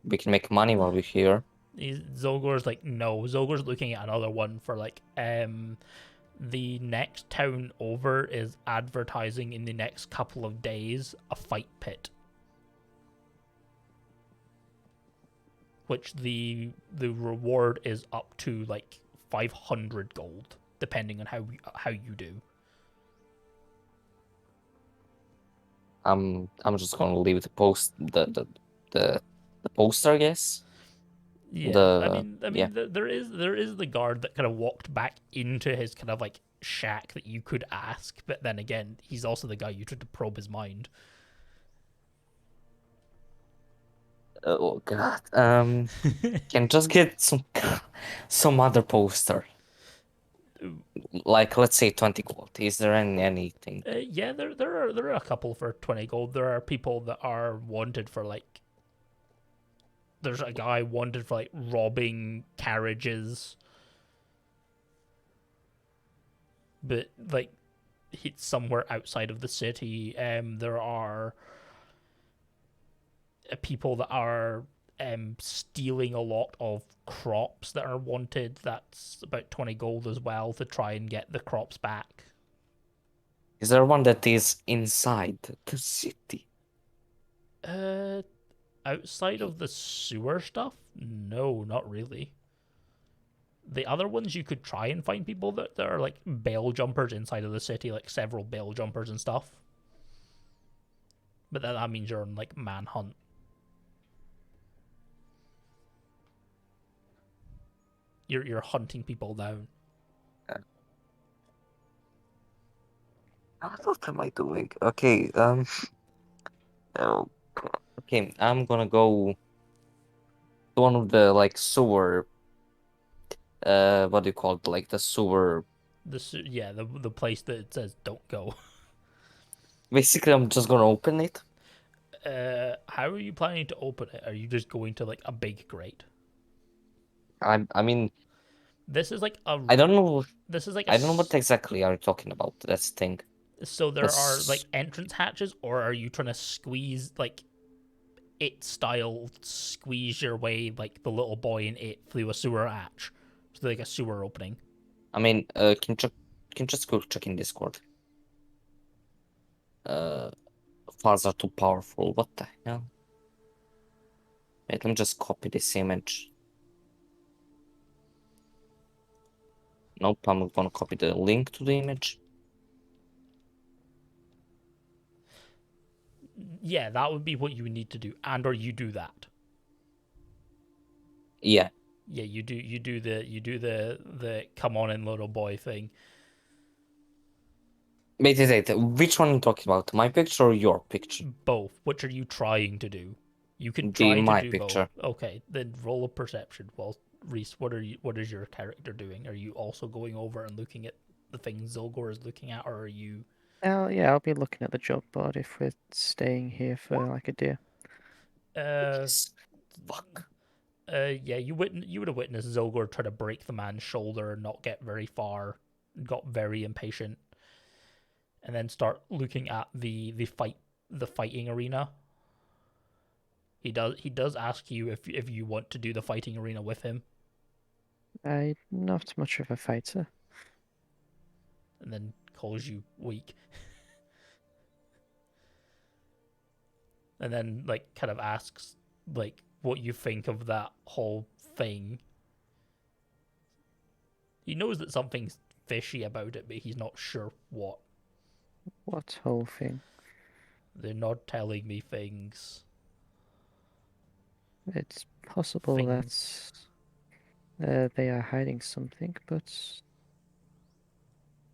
We can make money while we're here. Zylgor's like, no. Zylgor's looking at another one for like the next town over is advertising in the next couple of days a fight pit, which the reward is up to like 500 gold, depending on how you do. I'm just gonna leave the the poster, I guess. Yeah, I mean, yeah. there is the guard that kind of walked back into his kind of like shack that you could ask, but then again, he's also the guy you tried to probe his mind. Oh god. Can just get some other poster. Like, let's say 20 gold. Is there anything? Yeah, there are a couple for 20 gold. There are people that are wanted for like. There's a guy wanted for like robbing carriages, but like he's somewhere outside of the city. There are people that are stealing a lot of crops that are wanted. That's about 20 gold as well to try and get the crops back. Is there one that is inside the city? Outside of the sewer stuff? No, not really. The other ones you could try and find people that are like bail jumpers inside of the city, like several bail jumpers and stuff. But that means you're on like manhunt. You're hunting people down. What am I doing? Okay, oh, okay, I'm gonna go to one of the like sewer. What do you call it? Like the sewer. The place that it says don't go. Basically, I'm just gonna open it. How are you planning to open it? Are you just going to like a big grate? I mean, This is like a. I don't know. This is like a. I don't know what exactly are you talking about. That's the thing. So there are That's- like entrance hatches, or are you trying to squeeze like it style squeeze your way like the little boy in it through a sewer hatch, so like a sewer opening? I mean, can just go check in Discord. Files are too powerful. What the hell? Wait, let me just copy this image. Nope, I'm gonna copy the link to the image. Yeah, that would be what you would need to do, and or you do that. Yeah. Yeah, you do the come on in little boy thing. Wait, which one are you talking about? My picture or your picture? Both. Which are you trying to do? You can The try to my do picture. both. Okay, then roll a perception. Well, Reese, what is your character doing? Are you also going over and looking at the things Zylgor is looking at, or are you? Yeah, I'll be looking at the job board if we're staying here for like a day. Yes. Fuck. Yeah, you would have witnessed Zylgor try to break the man's shoulder and not get very far, got very impatient, and then start looking at the fighting arena. He does ask you if you want to do the fighting arena with him, I'm not much of a fighter. and then calls you weak. And then like kind of asks like what you think of that whole thing. He knows that something's fishy about it, but he's not sure what. What whole thing? They're not telling me things. It's possible Things. that they are hiding something, but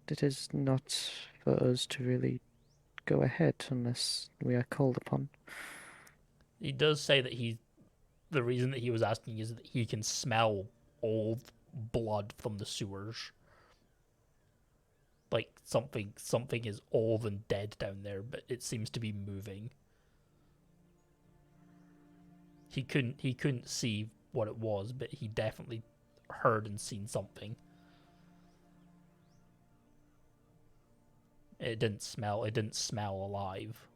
it is not for us to really go ahead unless we are called upon. He does say that the reason that he was asking is that he can smell old blood from the sewers. Like something is old and dead down there, but it seems to be moving. He couldn't see what it was, but he definitely heard and seen something. It didn't smell alive.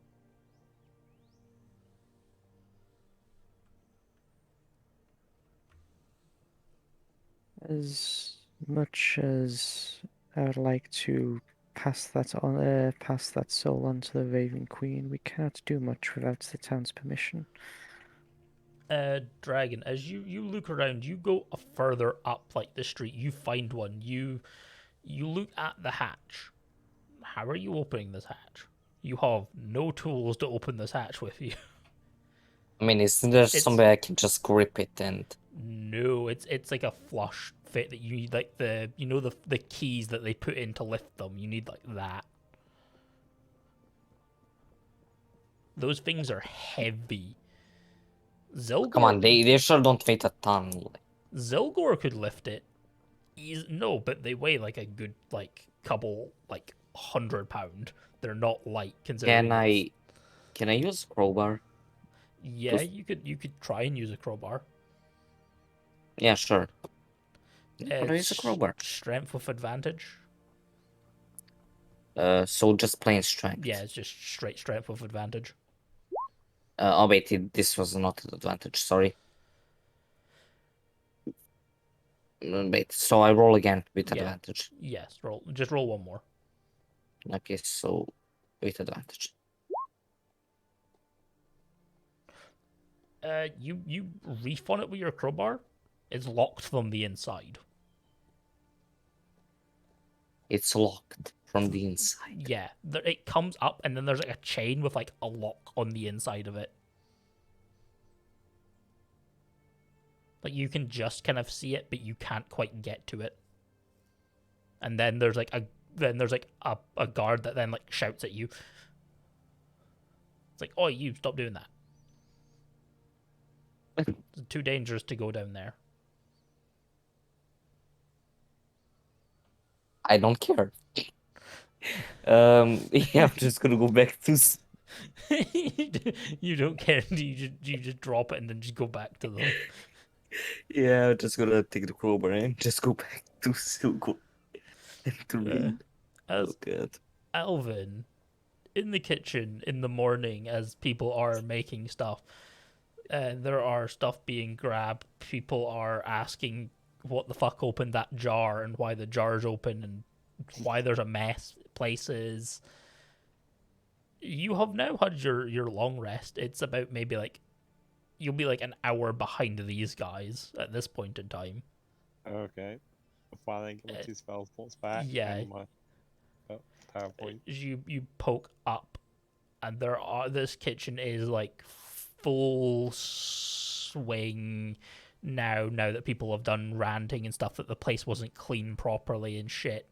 As much as I would like to pass that soul on to the Raven Queen, we cannot do much without the town's permission. Dragin, as you look around, you go further up like the street, you find one. You look at the hatch. How are you opening this hatch? You have no tools to open this hatch with you. I mean, isn't there some way I can just grip it and? No, it's like a flush fit that you need, like the keys that they put in to lift them. You need like that. Those things are heavy. Zylgor, Come on, they sure don't weigh a ton. Zylgor could lift it. No, but they weigh like a good like couple like 100 pound. They're not light considering. Can I use crowbar? Yeah, you could try and use a crowbar. Yeah, sure. How do I use a crowbar? Strength with advantage. So just plain strength. Yeah, it's just straight strength with advantage. Oh wait, this was not an advantage. Sorry. Wait, so I roll again with advantage. Yes, just roll one more. Okay, so with advantage. You reef on it with your crowbar. It's locked from the inside. It's locked from the inside. Yeah, it comes up and then there's like a chain with like a lock on the inside of it. Like you can just kind of see it, but you can't quite get to it. And then there's like a guard that then like shouts at you. It's like, "Oh, you stop doing that. It's too dangerous to go down there." I don't care. Yeah, I'm just gonna go back to. You don't care. You just drop it and then just go back to them. Yeah, I'm just gonna take the crowbar and just go back. to Zylgor and to read. As God. Alvin, in the kitchen in the morning, as people are making stuff, there are stuff being grabbed. People are asking what the fuck opened that jar and why the jar's open and why there's a mess places. You have now had your long rest. It's about maybe like you'll be like an hour behind these guys at this point in time. Okay. Finally get my 2 spell points back. yeah. And my tower point. You poke up, and this kitchen is like full swing now. Now that people have done ranting and stuff, that the place wasn't cleaned properly and shit.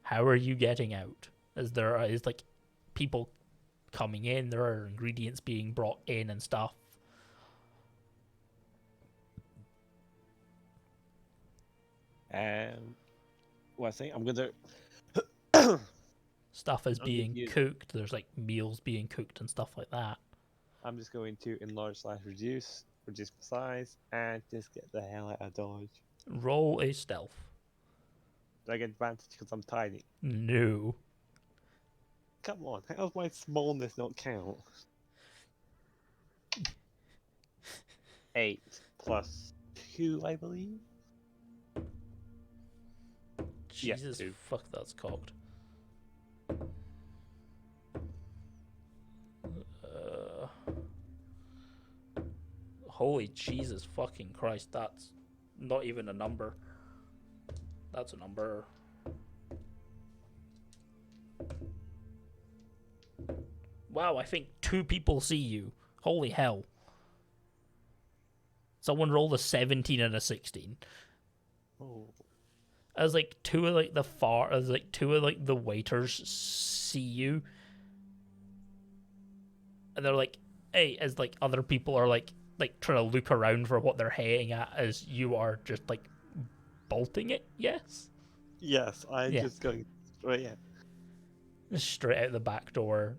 How are you getting out? As there is like people coming in, there are ingredients being brought in and stuff. Well, I think I'm gonna. Stuff is I'll being give you- cooked. There's like meals being cooked and stuff like that. I'm just going to enlarge/reduce my size, and just get the hell out of Dodge. Roll a stealth. Do I get advantage because I'm tiny? No. Come on, how does my smallness not count? 8 plus 2, I believe. Yeah, Jesus, 2. fuck, that's cocked. Holy Jesus fucking Christ, that's not even a number. That's a number. Wow, I think 2 people see you. Holy hell. Someone rolled a 17 and a 16. Oh. As like 2 of like the waiters see you. And they're like, hey, as like other people are like trying to look around for what they're hitting at, as you are just like bolting it, yes? Yes, I'm Yeah. just going straight in. Straight out the back door.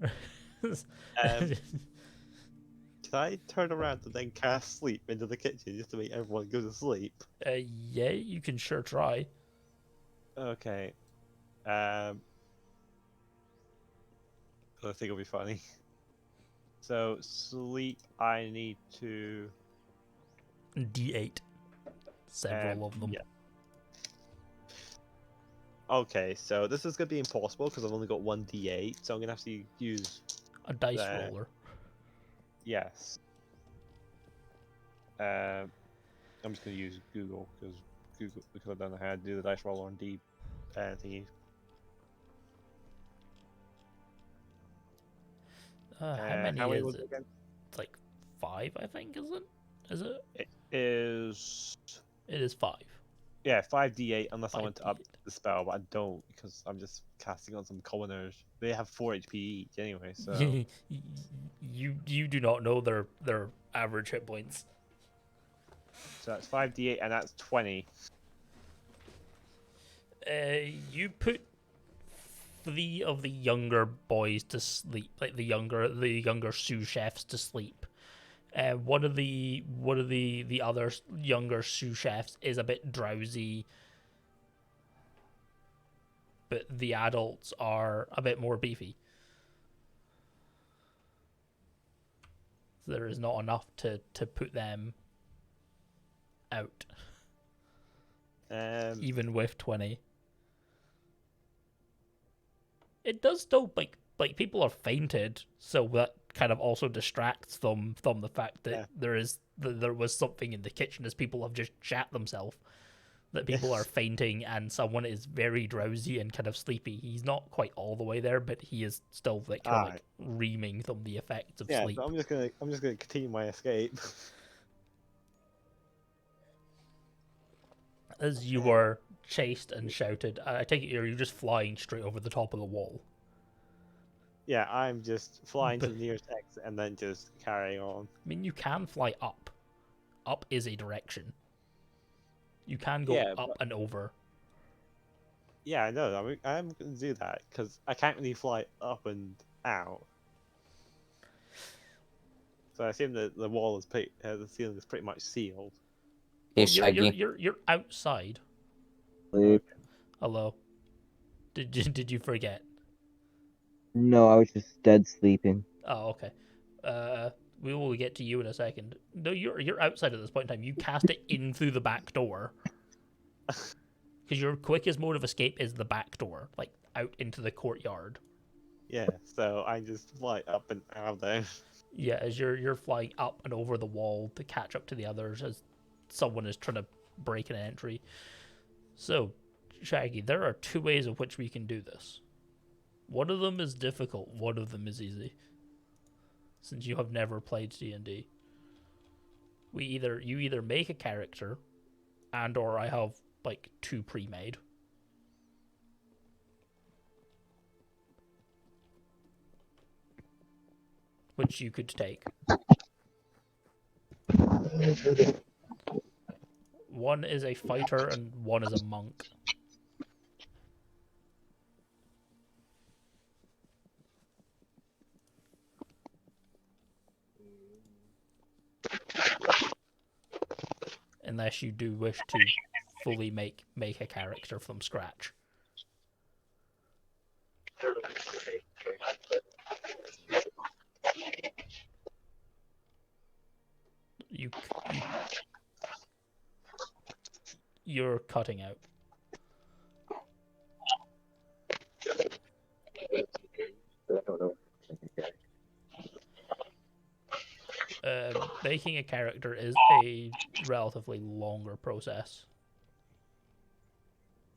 Can I turn around and then cast sleep into the kitchen just to make everyone go to sleep? Yeah, you can sure try. Okay. I think it'll be funny. So sleep, I need to. D8. Several of them. Yeah. Okay, so this is gonna be impossible because I've only got 1 D8, so I'm gonna have to use. A dice There. roller. Yes. I'm just gonna use Google because I don't know how to do the dice roller on D thingy. How many how many is was it? it again? It's like 5, I think, is it? Is it? It is. It is 5. Yeah, 5 D8 unless I want to up 5d8. the spell, but I don't because I'm just casting on some commoners. They have 4 HP each anyway, so. you do not know their average hit points. So that's 5 D8 and that's 20. You put 3 of the younger boys to sleep, like the younger sous chefs to sleep. One of the other younger sous chefs is a bit drowsy, but the adults are a bit more beefy. There is not enough to put them out, even with 20. It does still like people are fainted, so that kind of also distracts them from the fact that there was something in the kitchen, as people have just shat themselves. That people are fainting and someone is very drowsy and kind of sleepy. He's not quite all the way there, but he is still like kind of like reaming from the effects of sleep. So I'm just gonna continue my escape. As you were chased and shouted, I take it you're just flying straight over the top of the wall. Yeah, I'm just flying to the nearest exit and then just carrying on. I mean, you can fly up. Up is a direction. You can go Yeah, up and over. Yeah, I know. I mean, I'm going to do that because I can't really fly up and out. So I assume that the wall is the ceiling is pretty much sealed. Hey, Oh, Shaggy. you're outside. Sleep. Hello. Did you forget? No, I was just dead sleeping. Oh, okay. We will get to you in a second. No, you're outside at this point in time. You cast it in through the back door. Because your quickest mode of escape is the back door, like out into the courtyard. Yeah, so I just fly up and out there. Yeah, as you're flying up and over the wall to catch up to the others as someone is trying to break an entry. So, Shaggy, there are two ways of which we can do this. One of them is difficult, one of them is easy. Since you have never played D&D. You either make a character and or I have like two pre-made. Which you could take. One is a fighter and one is a monk. Unless you do wish to fully make a character from scratch. You're cutting out. Making a character is a relatively longer process.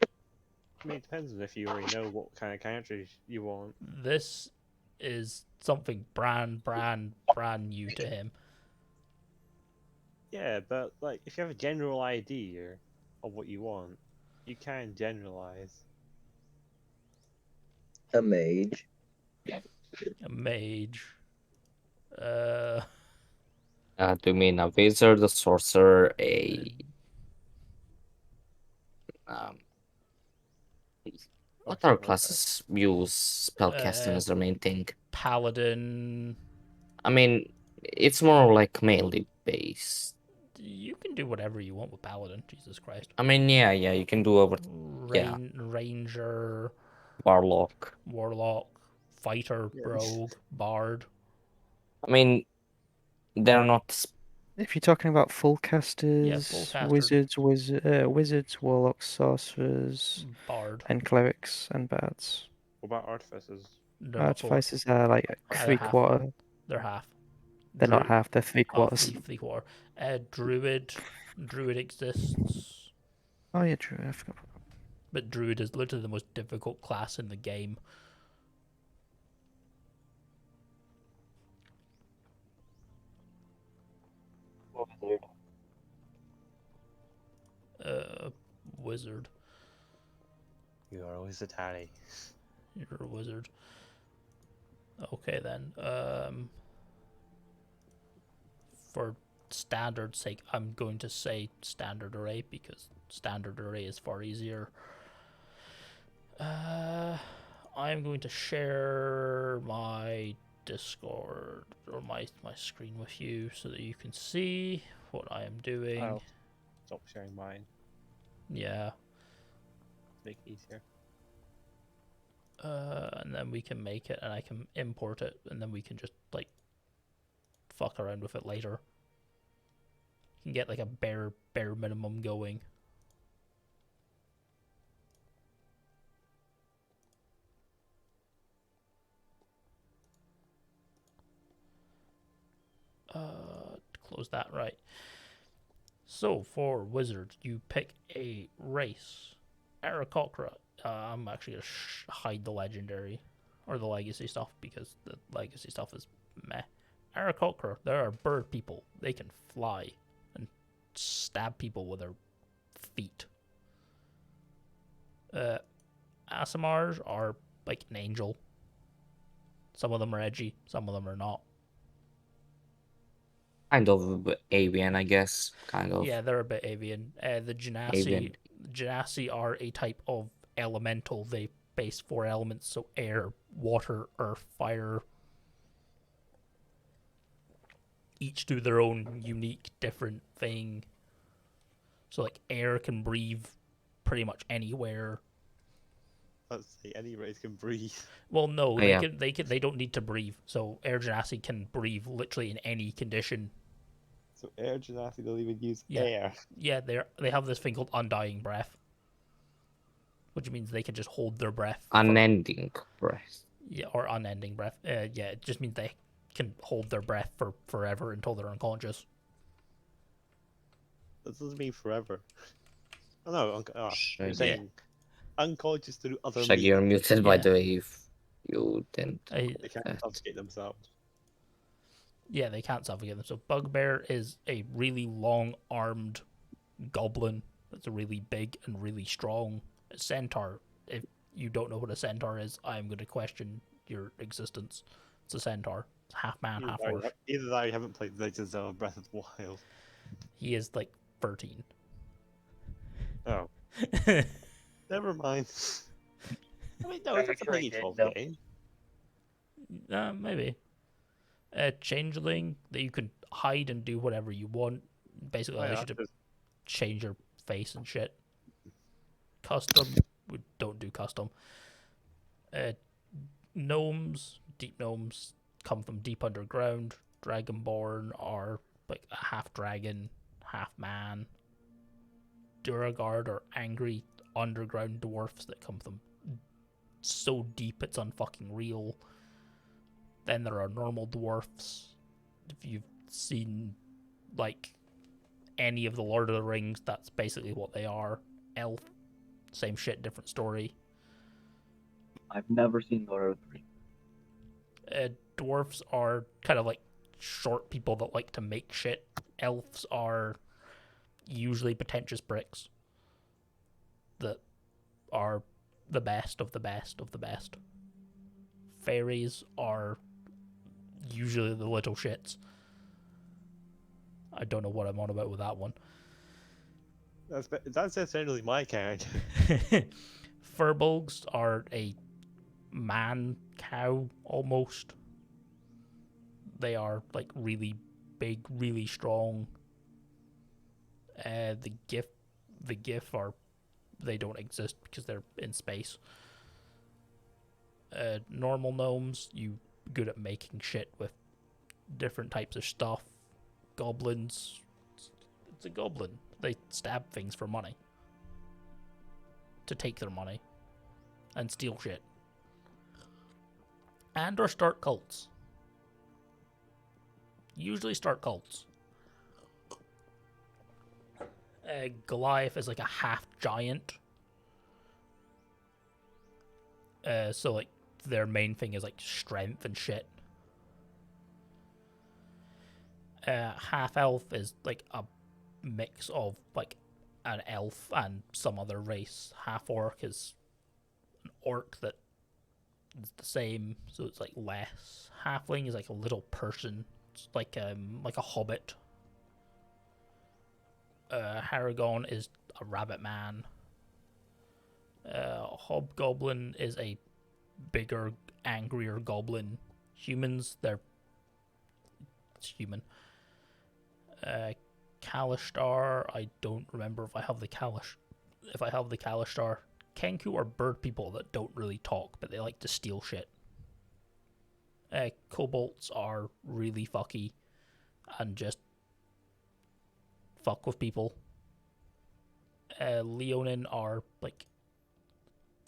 I mean, it depends on if you already know what kind of characters you want. This is something brand new to him. Yeah, but like, if you have a general idea of what you want, you can generalize. A mage. A mage. Do you mean a wizard, a sorcerer, um, what other classes use spellcasting as their main thing? Paladin. I mean, it's more like melee based. You can do whatever you want with Paladin. Jesus Christ. I mean, yeah, you can do over. Yeah. Ranger. Warlock. Fighter. Rogue. Bard. I mean, they're not. If you're talking about full casters, full caster. wizards, warlocks, sorcerers, Bard. and clerics and bards. What about artificers? They're not full. Artificers are like They're three half. quarter. They're half. They're not half. They're three quarters. Three quarter. Druid exists. Oh yeah, true. I forgot. But Druid is literally the most difficult class in the game. Wizard. You are always a tally. You're a wizard. Okay then. For standard sake, I'm going to say standard array because standard array is far easier. I'm going to share my Discord or my screen with you so that you can see what I am doing. I'll stop sharing mine. Yeah. Make it easier. And then we can make it and I can import it and then we can just like fuck around with it later. You can get like a bare minimum going. Close that, right. So for wizard, you pick a race. Aarakocra. I'm actually going to hide the legendary or the legacy stuff because the legacy stuff is meh. Aarakocra, there are bird people. They can fly and stab people with their feet. Aasimars are like an angel. Some of them are edgy, some of them are not. Kind of avian, I guess. Kind of. Yeah, they're a bit avian. The Genasi are a type of elemental. They base 4 elements, so air, water, earth, fire. Each do their own unique, different thing. So like air can breathe pretty much anywhere. Let's say any race can breathe. Well, no, Oh, they yeah. they don't need to breathe. So air genasi can breathe literally in any condition. So air genasi don't even use Yeah. air. Yeah, they have this thing called undying breath, which means they can just hold their breath. Unending breath. Yeah, or unending breath. Yeah, it just means they can hold their breath for forever until they're unconscious. That doesn't mean forever. Oh no, you're Shaggy. saying unconscious through other Shaggy, means. you're muted by Yeah. the way if you didn't. I, They can't suffocate themselves. Yeah, they can't suffocate them. So Bugbear is a really long-armed goblin that's really big and really strong. A centaur. If you don't know what a centaur is, I'm going to question your existence. It's a centaur. It's half man, half horse. Either that or you haven't played Legends of Breath of the Wild. He is like 13. Oh, never mind. I mean, no, it's a pretty 12 game. Maybe. A changeling that you can hide and do whatever you want. Basically, allows you to change your face and shit. Custom, we don't do custom. Gnomes, deep gnomes, come from deep underground. Dragonborn are like a half dragon, half man. Duragard are angry underground dwarfs that come from so deep it's unfucking real. Then there are normal dwarfs. If you've seen like any of the Lord of the Rings, that's basically what they are. Elf, same shit, different story. I've never seen Lord of the Rings. Dwarfs are kind of like short people that like to make shit. Elves are usually pretentious bricks that are the best of the best of the best. Fairies are usually the little shits. I don't know what I'm on about with that one. That's essentially my character. Furbolgs are a man cow almost. They are like really big, really strong. The GIF are, they don't exist because they're in space. Normal gnomes, you good at making shit with different types of stuff. Goblins, it's a goblin. They stab things for money. To take their money. And steal shit. And or start cults. Usually start cults. Goliath is like a half giant. So like their main thing is like strength and shit. Half elf is like a mix of like an elf and some other race. Half orc is an orc that is the same, so it's like less. Halfling is like a little person. It's like a hobbit. Haragon is a rabbit man. Hobgoblin is a bigger, angrier goblin. Humans, it's human. Kalishtar, I don't remember if I have the Kalishtar. Kenku are bird people that don't really talk, but they like to steal shit. Kobolds are really fucky and just fuck with people. Leonin are like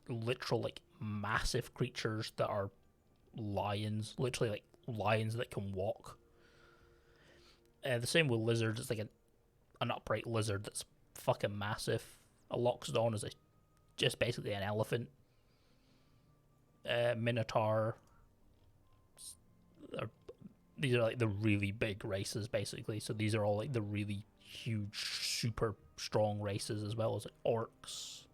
literal like massive creatures that are lions, literally like lions that can walk. The same with lizards. It's like an upright lizard that's fucking massive. A Loxodon is just basically an elephant. Minotaur. These are like the really big races, basically. So these are all like the really huge, super strong races, as well as orcs.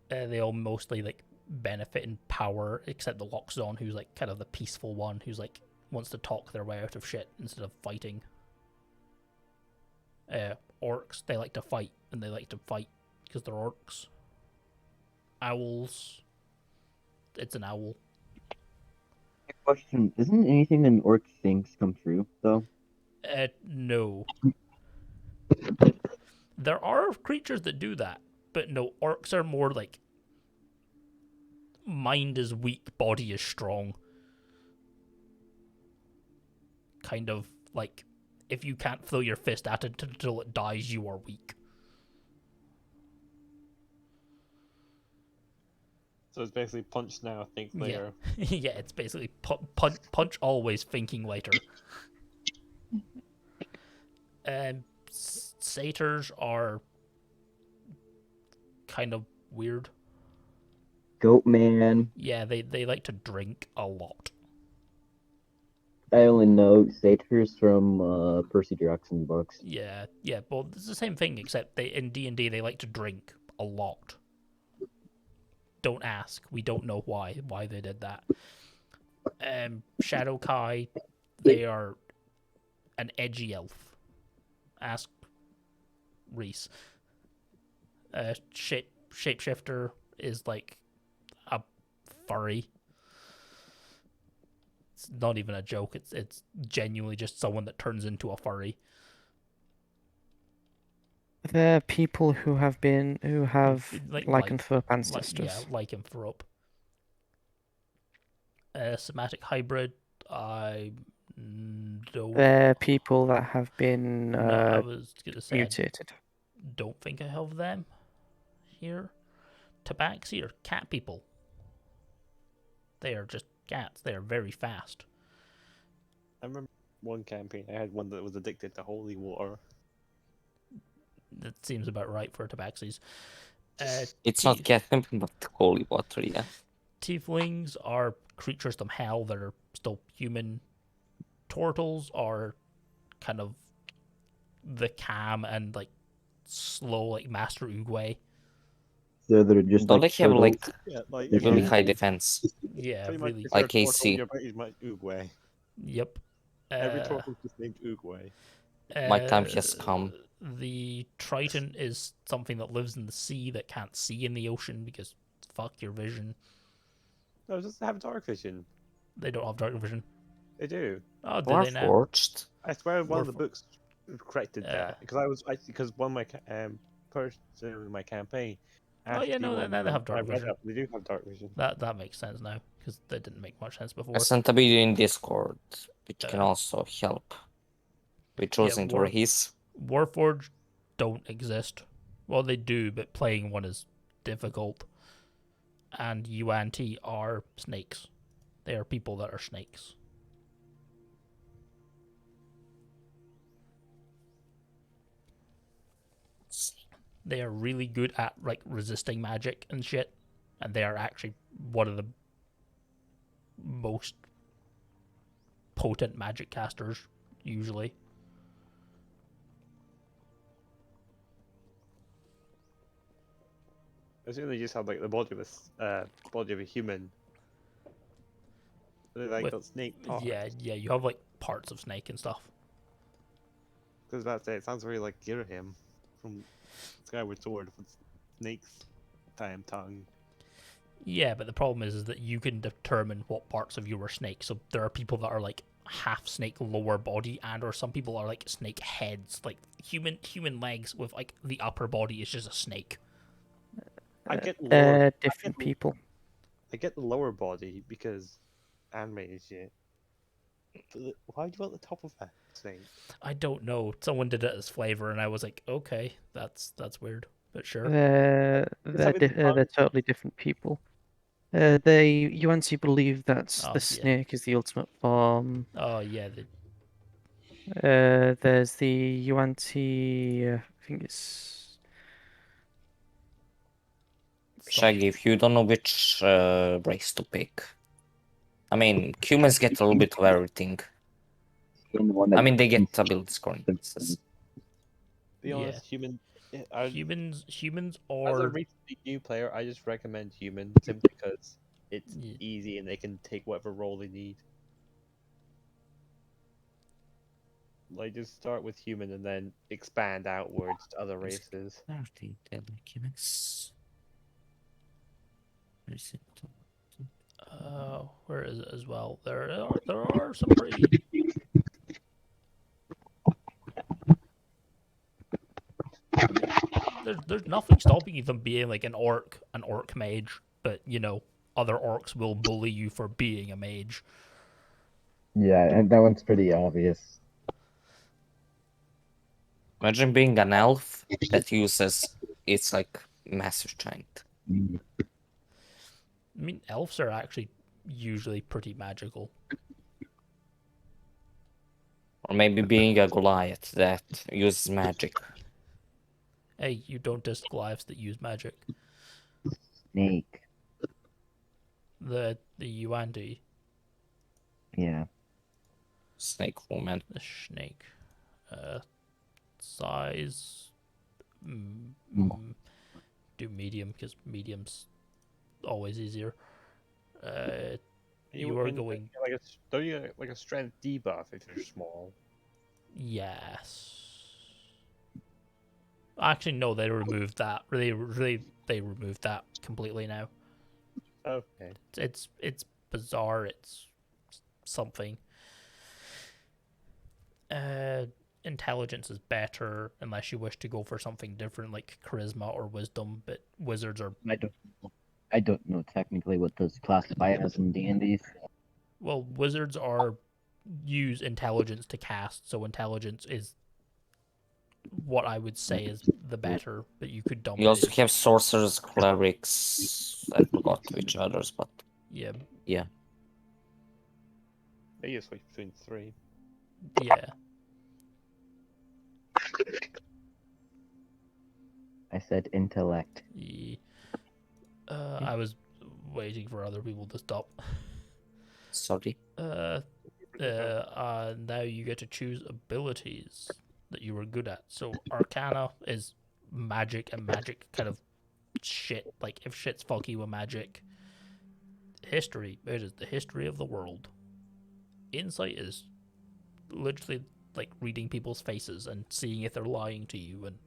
They all mostly like benefit in power, except the Loxodon, who's like kind of the peaceful one, who's like wants to talk their way out of shit instead of fighting. Orcs, they like to fight, and they like to fight because they're orcs. Owls, it's an owl. Question: Isn't anything in orc things come true though? No. There are creatures that do that, but no, orcs are more like mind is weak, body is strong. Kind of like if you can't throw your fist at it until it dies, you are weak. So it's basically punch now, think later. Yeah, it's basically punch always, thinking later. Satyrs are kind of weird. Goat man. Yeah, they like to drink a lot. I only know satyrs from Percy Jackson books. Yeah, well, it's the same thing, except in D&D they like to drink a lot. Don't ask. We don't know why they did that. Shadow Kai, they are an edgy elf. Ask Ryce. Shapeshifter is like a furry. It's not even a joke. It's genuinely just someone that turns into a furry. They're people who have lycanthrope ancestors. Yeah, lycanthrope. Somatic hybrid, I don't. They're people that have been No, I was gonna say mutated. I don't think I have them here. Tabaxi are cat people. They are just cats. They are very fast. I remember one campaign, I had one that was addicted to holy water. That seems about right for tabaxis. It's not cat pimping, but holy water, yeah. Tieflings are creatures from hell that are still human. Turtles are kind of the calm and like slow, like Master Oogway. So they're just Don't like they have like Yeah, like really high defense? Yeah, pretty much really. if Like you're a turtle, AC. you're pretty much Oogway. Yep. Every turtle's just named Oogway. My time has come. The Triton is something that lives in the sea that can't see in the ocean because fuck your vision. No, just have dark vision. They don't have dark vision. They do. Oh, do they now? Warforged. I swear one of the Warfor- books corrected that because one of my person in my campaign. Oh yeah, no, now they have dark vision. They do have dark vision. That makes sense now because that didn't make much sense before. I sent a video in Discord, which can Uh, also help with choosing to race. Warforged don't exist. Well, they do, but playing one is difficult. And Yuan-Ti are snakes. They are people that are snakes. They are really good at like resisting magic and shit, and they are actually one of the most potent magic casters usually. I assume they just have like the body of a human. They like got snake parts. Yeah, you have like parts of snake and stuff. Because that's it. It sounds very like Girahim from Skyward Sword with snakes tongue. Yeah, but the problem is that you can determine what parts of you are snake. So there are people that are like half snake lower body, and or some people are like snake heads, like human legs with like the upper body is just a snake. I get Different people. I get the lower body because animated shit. But why do you want the top of that snake? I don't know. Someone did it as flavor, and I was like, okay, that's weird, but sure. They're totally different people. UNC believe that the snake is the ultimate form. Oh yeah. There's the UNT. I think it's. Shaggy, if you don't know which race to pick. I mean, humans get a little bit of everything. I mean, they get ability scoring. Be honest, humans are... Humans As a are... recently new player, I just recommend human simply because it's easy and they can take whatever role they need. Like, just start with human and then expand outwards to other races. Where is it as well? There are some pretty... there's nothing stopping you from being like an orc mage, but you know, other orcs will bully you for being a mage. Yeah, and that one's pretty obvious. Imagine being an elf that uses its like massive strength. Mm. I mean, elves are actually usually pretty magical. Or maybe being a Goliath that uses magic. Hey, you don't diss Goliaths that use magic. Snake. The Yuandi, Yeah. Snake woman. the snake, size, do medium because medium's always easier. You are going. Don't you get like a strength debuff if you're small? Yes. Actually, no. They removed that. They removed that completely now. Okay. It's bizarre. It's something. Intelligence is better unless you wish to go for something different like charisma or wisdom. But wizards are I don't know technically what those classify as in D&D. well, wizards are use intelligence to cast, so intelligence is what I would say is the better, but you could dump You also it. have sorcerers, clerics. I forgot which others, but Yeah, They just switch between 3. yeah. I said intellect. I was waiting for other people to stop. sorry. Now you get to choose abilities that you were good at. So Arcana is magic, and magic kind of shit. Like if shit's funky with magic. History, it is the history of the world. Insight is literally like reading people's faces and seeing if they're lying to you, and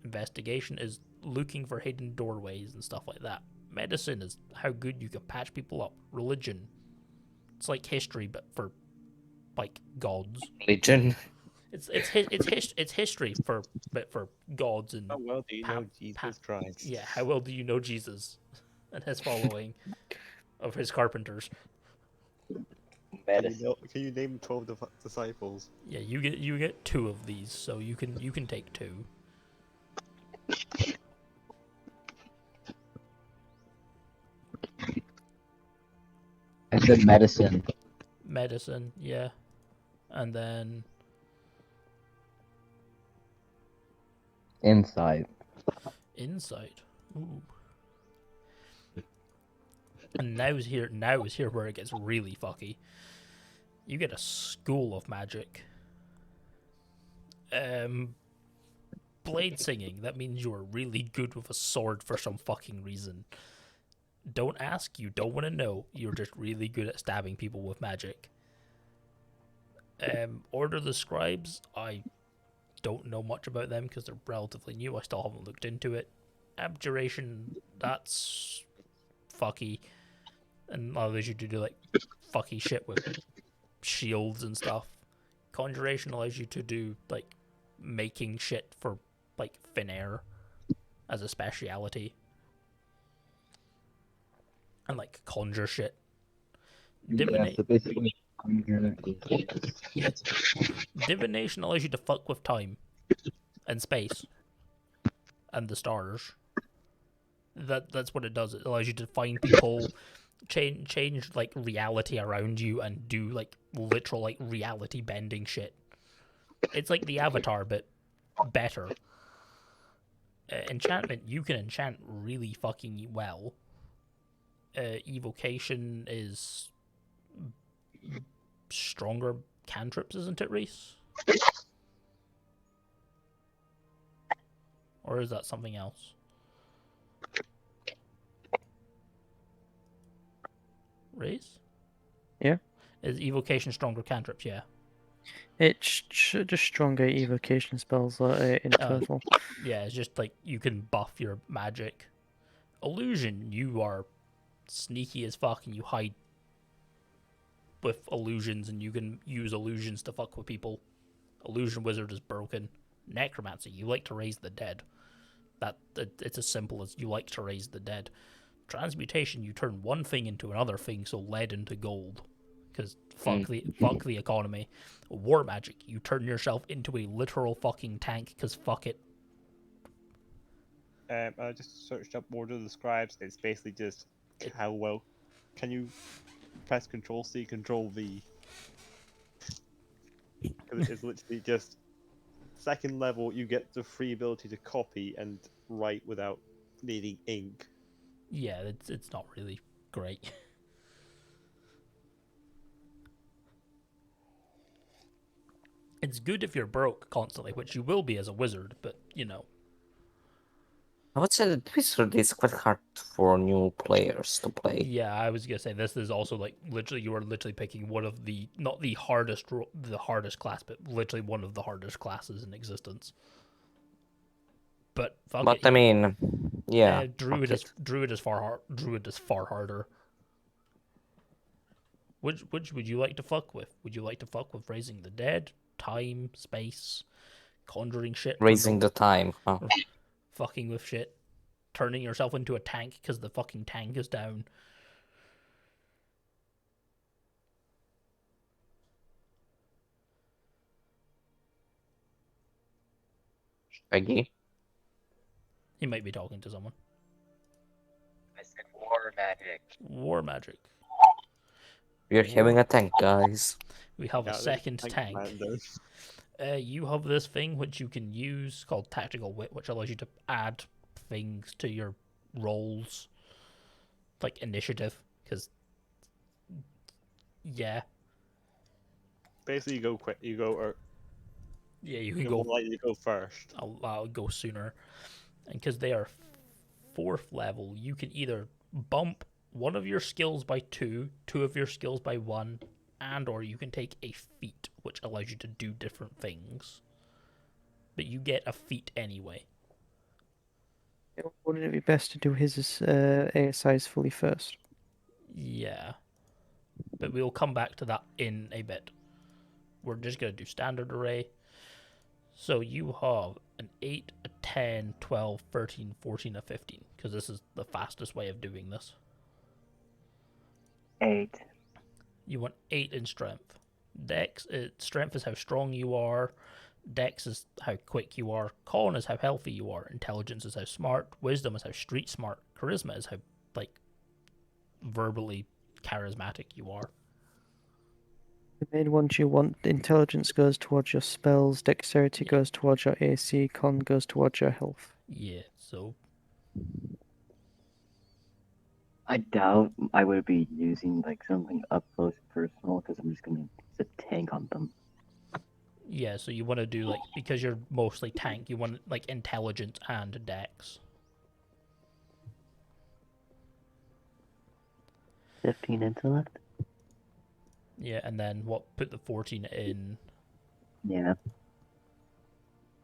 investigation is looking for hidden doorways and stuff like that. Medicine is how good you can patch people up. Religion, it's like history but for like gods. Religion. It's history for gods and How well do you know Jesus Christ? yeah. How well do you know Jesus and his following of his carpenters? Can you name 12 disciples? Yeah, you get 2 of these, so you can take 2. I said medicine. Medicine, yeah, and then Insight. insight. Ooh. And now is here where it gets really fucky. You get a school of magic. Blade singing. That means you are really good with a sword for some fucking reason. Don't ask, you don't want to know. You're just really good at stabbing people with magic. Order the Scribes. I don't know much about them because they're relatively new. I still haven't looked into it. Abjuration, that's fucky, and allows you to do like fucky shit with shields and stuff. Conjuration allows you to do like making shit for like thin air as a speciality, and like conjure shit. So basically, Divination allows you to fuck with time and space and the stars. That's what it does. It allows you to find people, change like reality around you, and do like literal like reality bending shit. It's like the Avatar, but better. Enchantment, you can enchant really fucking well. Evocation is stronger cantrips, isn't it, Ryce? Or is that something else? Ryce? Yeah? Is evocation stronger cantrips? Yeah. It's just stronger evocation spells in total. Yeah, it's just like you can buff your magic. Illusion, you are sneaky as fuck and you hide with illusions, and you can use illusions to fuck with people. Illusion wizard is broken. Necromancy, you like to raise the dead. It's as simple as you like to raise the dead. Transmutation, you turn one thing into another thing, so lead into gold, because fuck the economy. War magic, you turn yourself into a literal fucking tank, because fuck it. I just searched up Order of the Scribes. It's basically just how well can you press Control C, Control V. Because it's literally just second level. You get the free ability to copy and write without needing ink. Yeah, it's not really great. It's good if you're broke constantly, which you will be as a wizard, but you know. I would say that Wizard is quite hard for new players to play. Yeah, I was gonna say this is also like literally you are literally picking one of the not the hardest class, but literally one of the hardest classes in existence. But fuck But it, I mean, yeah, druid fuck is far harder. Which would you like to fuck with? Would you like to fuck with raising the dead, time, space, conjuring shit, raising the time, huh? fucking with shit, turning yourself into a tank because the fucking tank is down? Shaggy? He might be talking to someone. I said war magic. War magic. We're having a tank, guys. We have a there's second tank tank. commander. You have this thing which you can use called Tactical Wit, which allows you to add things to your rolls, like initiative. Because, yeah, Basically, you go quick. You go. yeah, you can You're go. more likely to go first. I'll go sooner, and because they are 4th level, you can either bump one of your skills by 2, 2 of your skills by 1, and or you can take a feat which allows you to do different things. But you get a feat anyway. Wouldn't it be best to do his ASIs fully first? Yeah. But we'll come back to that in a bit. We're just going to do standard array. So you have an 8, a 10, 12, 13, 14, a 15. Because this is the fastest way of doing this. 8. You want 8 in strength. Dex, strength is how strong you are. Dex is how quick you are. Con is how healthy you are. Intelligence is how smart. Wisdom is how street smart. Charisma is how, like, verbally charismatic you are. The main ones you want: intelligence goes towards your spells, dexterity goes towards your AC, con goes towards your health. Yeah, so I doubt I would be using like something up close personal because I'm just gonna use a tank on them. yeah, so you want to do like, because you're mostly tank, you want like intelligence and dex. 15 intellect? Yeah, and then put the 14 in. Yeah.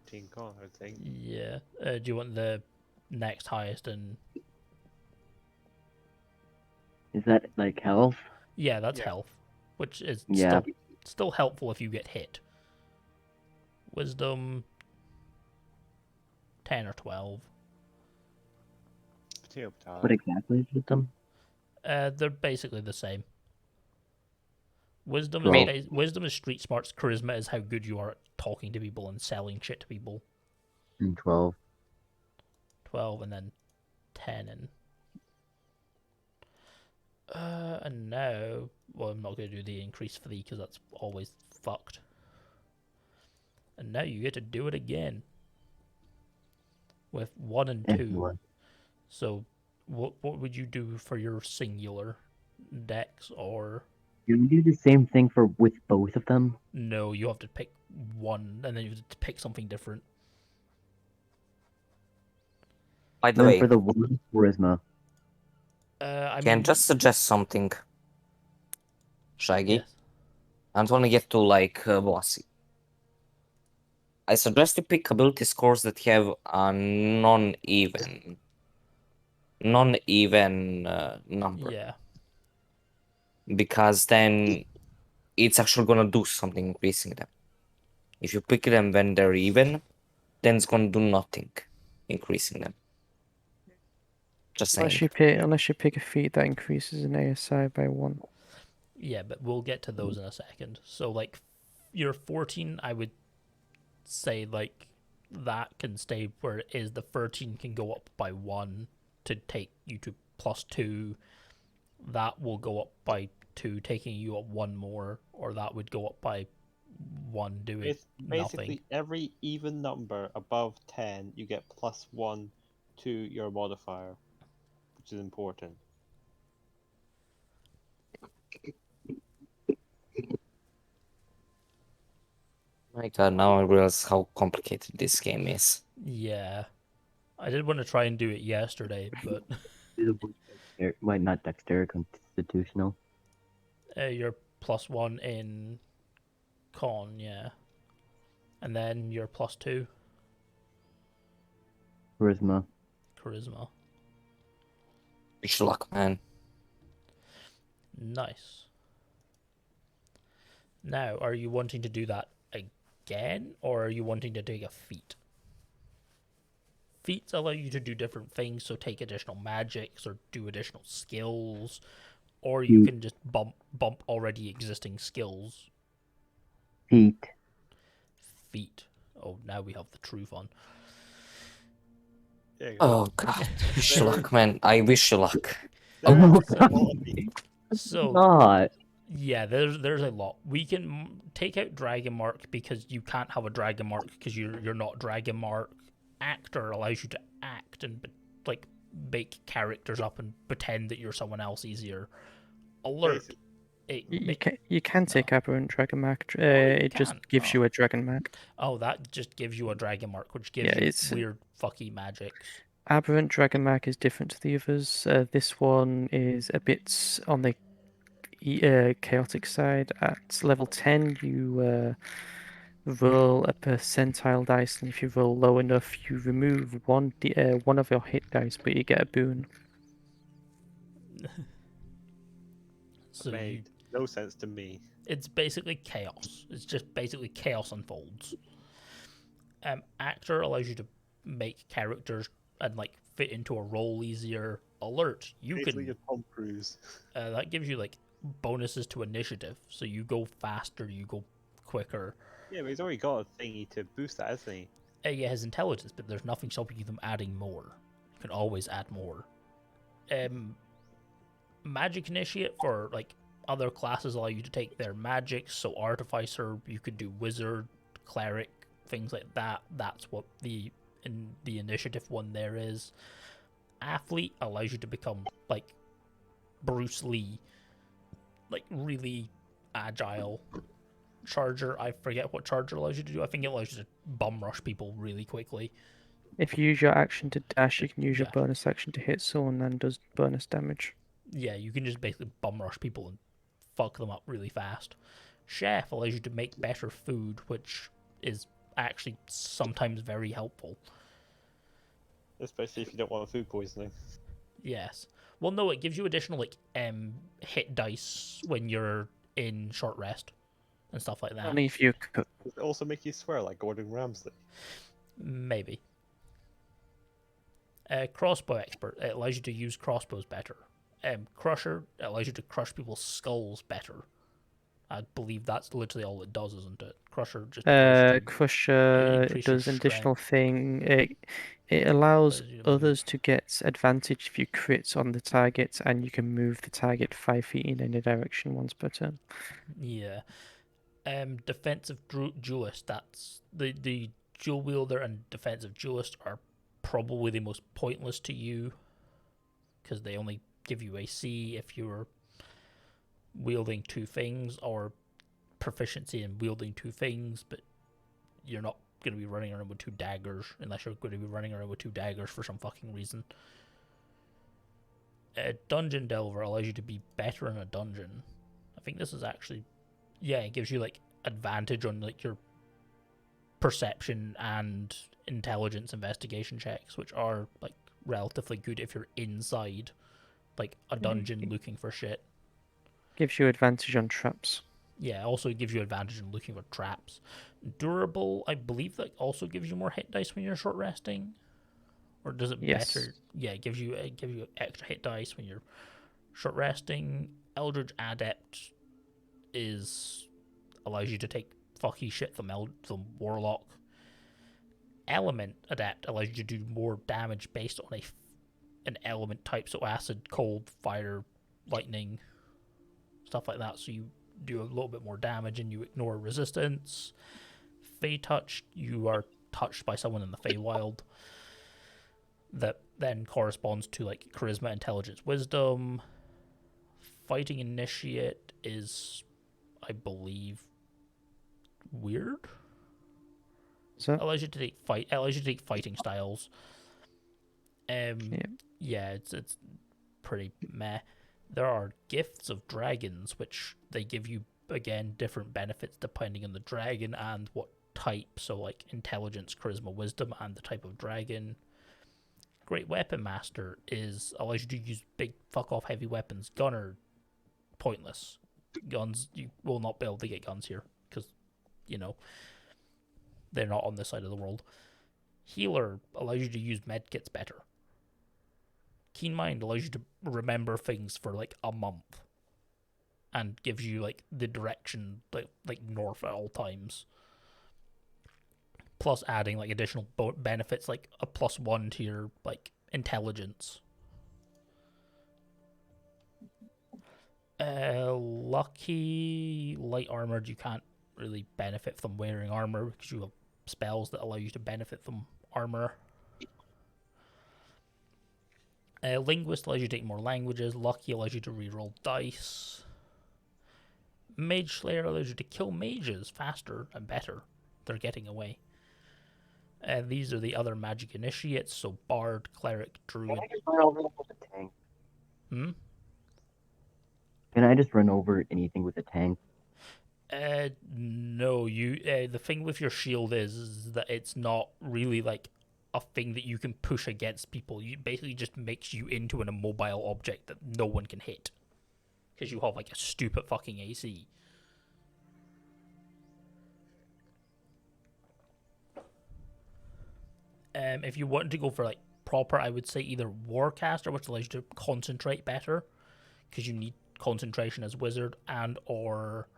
Team con, I think. Yeah. Do you want the next highest in? Is that like health? Yeah, that's Yeah. health, which is Yeah. still helpful if you get hit. Wisdom 10 or 12. Potato, potato. What exactly is with them? They're basically the same. Wisdom Well- wisdom is street smarts. Charisma is how good you are at talking to people and selling shit to people. And 12. 12 and then 10 and now, well, I'm not going to do the increase 3 because that's always fucked. And now you get to do it again with 1 and 2. Everyone. So what would you do for your singular dex? Or You can do the same thing with both of them. no, you have to pick one and then you have to pick something different. By the Then way, for the one, charisma. I can mean, just suggest something, Shaggy? yes. I don't want to get too like bossy. I suggest you pick ability scores that have a non-even number, Yeah. because then it's actually gonna do something increasing them. If you pick them when they're even, then it's gonna do nothing increasing them. Just saying. Unless you pick a feat that increases an ASI by 1. Yeah, but we'll get to those in a second. So, like, your 14, I would say, like, that can stay where it is. The 13 can go up by 1 to take you to +2. That will go up by 2, taking you up 1 more, or that would go up by 1, doing It's basically nothing. every even number above 10, you get +1 to your modifier, which is important. My god, now I realize how complicated this game is. Yeah. I did want to try and do it yesterday, but Why not dexterity constitutional? you're +1 in con, yeah. And then you're +2 Charisma. charisma. Wish you luck, man. Nice. Now, are you wanting to do that again, or are you wanting to take a feat? Feats allow you to do different things, so take additional magics or do additional skills, or you can just bump already existing skills. Feet. Feat. Oh, now we have the true fun. There you go. Oh god, wish you luck, man. I wish you luck. There Oh, is a lot of these. So God. yeah, there's a lot. We can take out Dragon Mark because you can't have a Dragon Mark because you're not Dragon Mark. Actor allows you to act and like make characters up and pretend that you're someone else easier. Alert. You can take Aberrant Dragon Mark. you It just can. gives you a Dragon Mark. Oh, that just gives you a Dragon Mark, which gives Yeah, you it's- weird fucky magics. Aberrant Dragon Mark is different to the others. This one is a bit on the chaotic side. At level 10, you roll a percentile dice, and if you roll low enough, you remove one of your hit dice, but you get a boon. So Made no sense to me. it's basically chaos. It's just basically chaos unfolds. Actor allows you to make characters and like fit into a role easier. Alert, you Basically, can. your Tom Cruise. That gives you like bonuses to initiative, so you go faster, you go quicker. Yeah, but he's already got a thingy to boost that, hasn't he? Yeah, his intelligence, but there's nothing stopping you from adding more. You can always add more. Magic Initiate for like other classes allow you to take their magics. So Artificer, you could do Wizard, Cleric, things like that. That's what the initiative one there is. Athlete allows you to become like Bruce Lee, like really agile. Charger, I forget what Charger allows you to do. I think it allows you to bum rush people really quickly. If you use your action to dash, you can use your Yeah. bonus action to hit someone and does bonus damage. Yeah, you can just basically bum rush people and fuck them up really fast. Chef allows you to make better food, which is actually sometimes very helpful. Especially if you don't want food poisoning. Yes. Well, no, it gives you additional like hit dice when you're in short rest and stuff like that. Only if you cook. Does it also make you swear like Gordon Ramsay? Maybe. Crossbow expert, it allows you to use crossbows better. Crusher, it allows you to crush people's skulls better. I believe that's literally all it does, isn't it? Crusher just Crusher increase does your an additional strength. thing. It allows Allows you to move. others to get advantage if you crit on the target, and you can move the target 5 feet in any direction once per turn. Yeah. Defensive duelist. That's the dual wielder and defensive duelist are probably the most pointless to you because they only give you AC if you're wielding two things or proficiency in wielding two things, but you're not going to be running around with two daggers unless you're going to be running around with two daggers for some fucking reason. Dungeon Delver allows you to be better in a dungeon. I think this is actually, yeah, it gives you like advantage on like your perception and intelligence investigation checks, which are like relatively good if you're inside like a dungeon looking for shit. Gives you advantage on traps. Yeah, also gives you advantage in looking for traps. Durable, I believe that also gives you more hit dice when you're short resting. Or does it Yes. better? Yeah, it gives you extra hit dice when you're short resting. Eldritch Adept allows you to take fucky shit from Warlock. Element Adept allows you to do more damage based on an element type, so acid, cold, fire, lightning, stuff like that. So you do a little bit more damage and you ignore resistance. Fey Touch, you are touched by someone in the Feywild. That then corresponds to like charisma, intelligence, wisdom. Fighting Initiate is, I believe, weird. So Allows you to take fighting styles. Yeah, it's pretty meh. There are gifts of dragons, which they give you again different benefits depending on the dragon and what type. So like intelligence, charisma, wisdom, and the type of dragon. Great Weapon Master allows you to use big fuck off heavy weapons. Gunner, pointless. Guns, you will not be able to get guns here because, they're not on this side of the world. Healer allows you to use medkits better. Keen Mind allows you to remember things for like a month and gives you like the direction like north at all times. Plus adding like additional benefits like a +1 to your like intelligence. Lucky light armored, you can't really benefit from wearing armor because you have spells that allow you to benefit from armor. Linguist allows you to take more languages. Lucky allows you to reroll dice. Mage Slayer allows you to kill mages faster and better. They're getting away. These are the other magic initiates, so Bard, Cleric, Druid. Can I just run over with a tank? Can I just run over anything with a tank? No, the thing with your shield is that it's not really like a thing that you can push against people. You basically just makes you into an immobile object that no one can hit because you have like a stupid fucking AC. If you want to go for like proper, I would say either Warcaster, which allows you to concentrate better because you need concentration as wizard, and or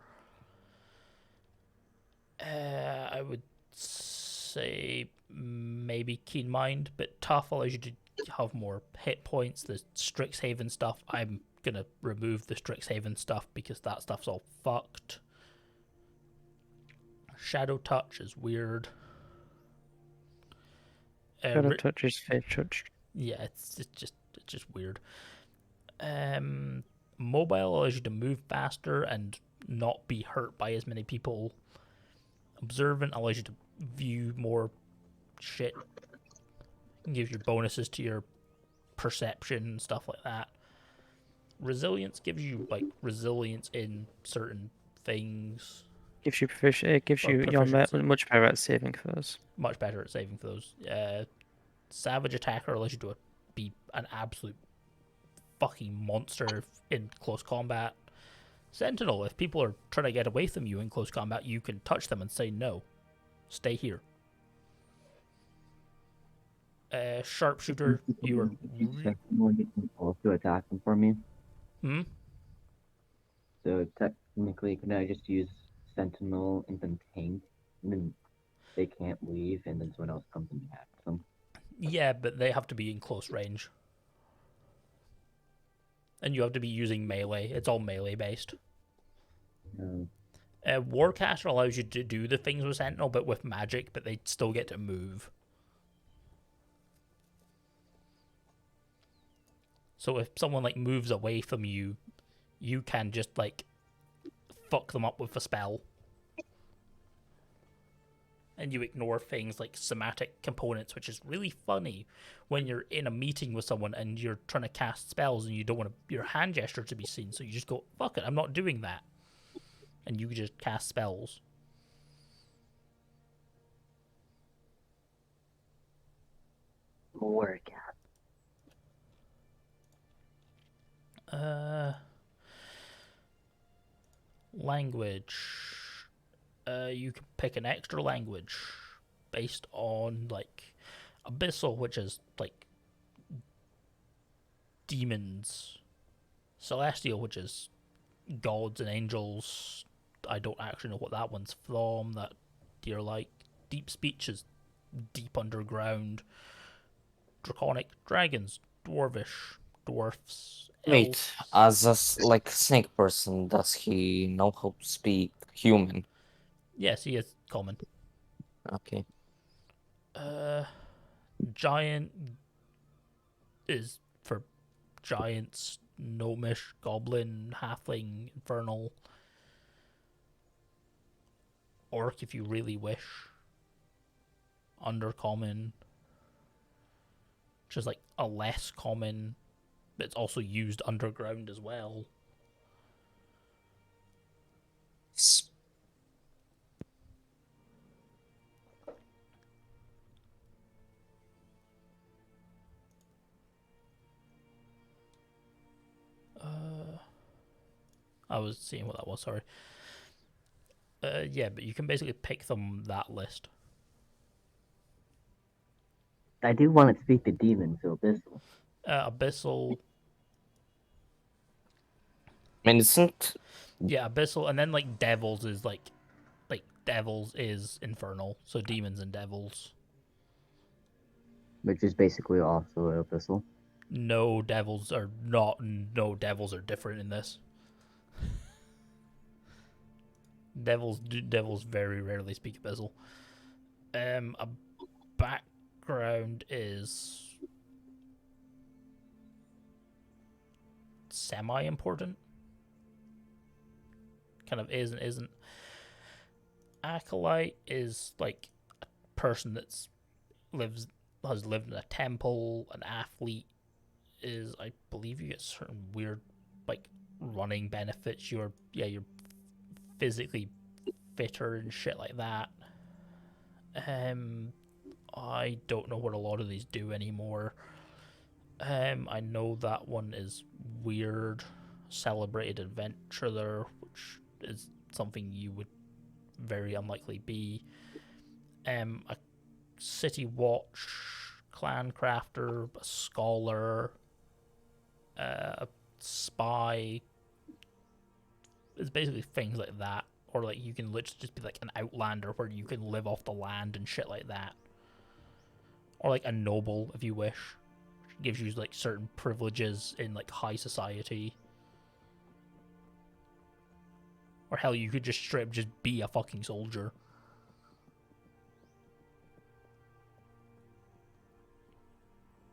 I would say maybe Keen Mind, but Tough allows you to have more hit points. The Strixhaven stuff, I'm gonna remove the Strixhaven stuff because that stuff's all fucked. Shadow Touch is weird. Shadow Touch is Fey Touch. Yeah, it's just weird. Mobile allows you to move faster and not be hurt by as many people. Observant allows you to view more shit. Gives you bonuses to your perception and stuff like that. Resilience gives you like resilience in certain things. Gives you you're much better at saving throws. Much better at saving throws. Savage Attacker allows you to be an absolute fucking monster in close combat. Sentinel, if people are trying to get away from you in close combat, you can touch them and say no. Stay here. Sharpshooter, you are... to attack them for me. Hmm? So technically, can I just use Sentinel and then tank, and then they can't leave, and then someone else comes and attacks them? Yeah, but they have to be in close range. And you have to be using melee. It's all melee based. Warcaster allows you to do the things with Sentinel, but with magic, but they still get to move. So if someone like moves away from you, you can just like fuck them up with a spell. And you ignore things like somatic components, which is really funny when you're in a meeting with someone and you're trying to cast spells and you don't want your hand gesture to be seen, so you just go, fuck it, I'm not doing that. And you just cast spells. Warcat. Language. You can pick an extra language based on like Abyssal, which is like demons. Celestial, which is gods and angels. I don't actually know what that one's from. That deer like. Deep speech is deep underground. Draconic, dragons, dwarvish, dwarfs, Wait, elves. as a like snake person, does he know how to speak human? Yes, he is common. Okay. Giant is for giants, gnomish, goblin, halfling, infernal. Orc, if you really wish. Undercommon. Which is like a less common, but it's also used underground as well. I was seeing what that was, sorry. Yeah, but you can basically pick them that list. I do want to speak to demons, so Abyssal. Abyssal, I mean, isn't yeah, Abyssal, and then like Devils is like Devils is Infernal, so demons and devils. Which is basically also Abyssal. No devils are not. No devils are different in this. Devils very rarely speak Abyssal. A background is semi-important. Kind of is and isn't. Acolyte is like a person that's has lived in a temple. An athlete is, I believe, you get certain weird like running benefits. You're physically fitter and shit like that. I don't know what a lot of these do anymore. I know that one is weird. Celebrated adventurer, which is something you would very unlikely be. A city watch, clan crafter, a scholar, a spy. It's basically things like that. Or like you can literally just be like an outlander where you can live off the land and shit like that. Or like a noble if you wish. Which gives you like certain privileges in like high society. Or hell, you could just straight up just be a fucking soldier.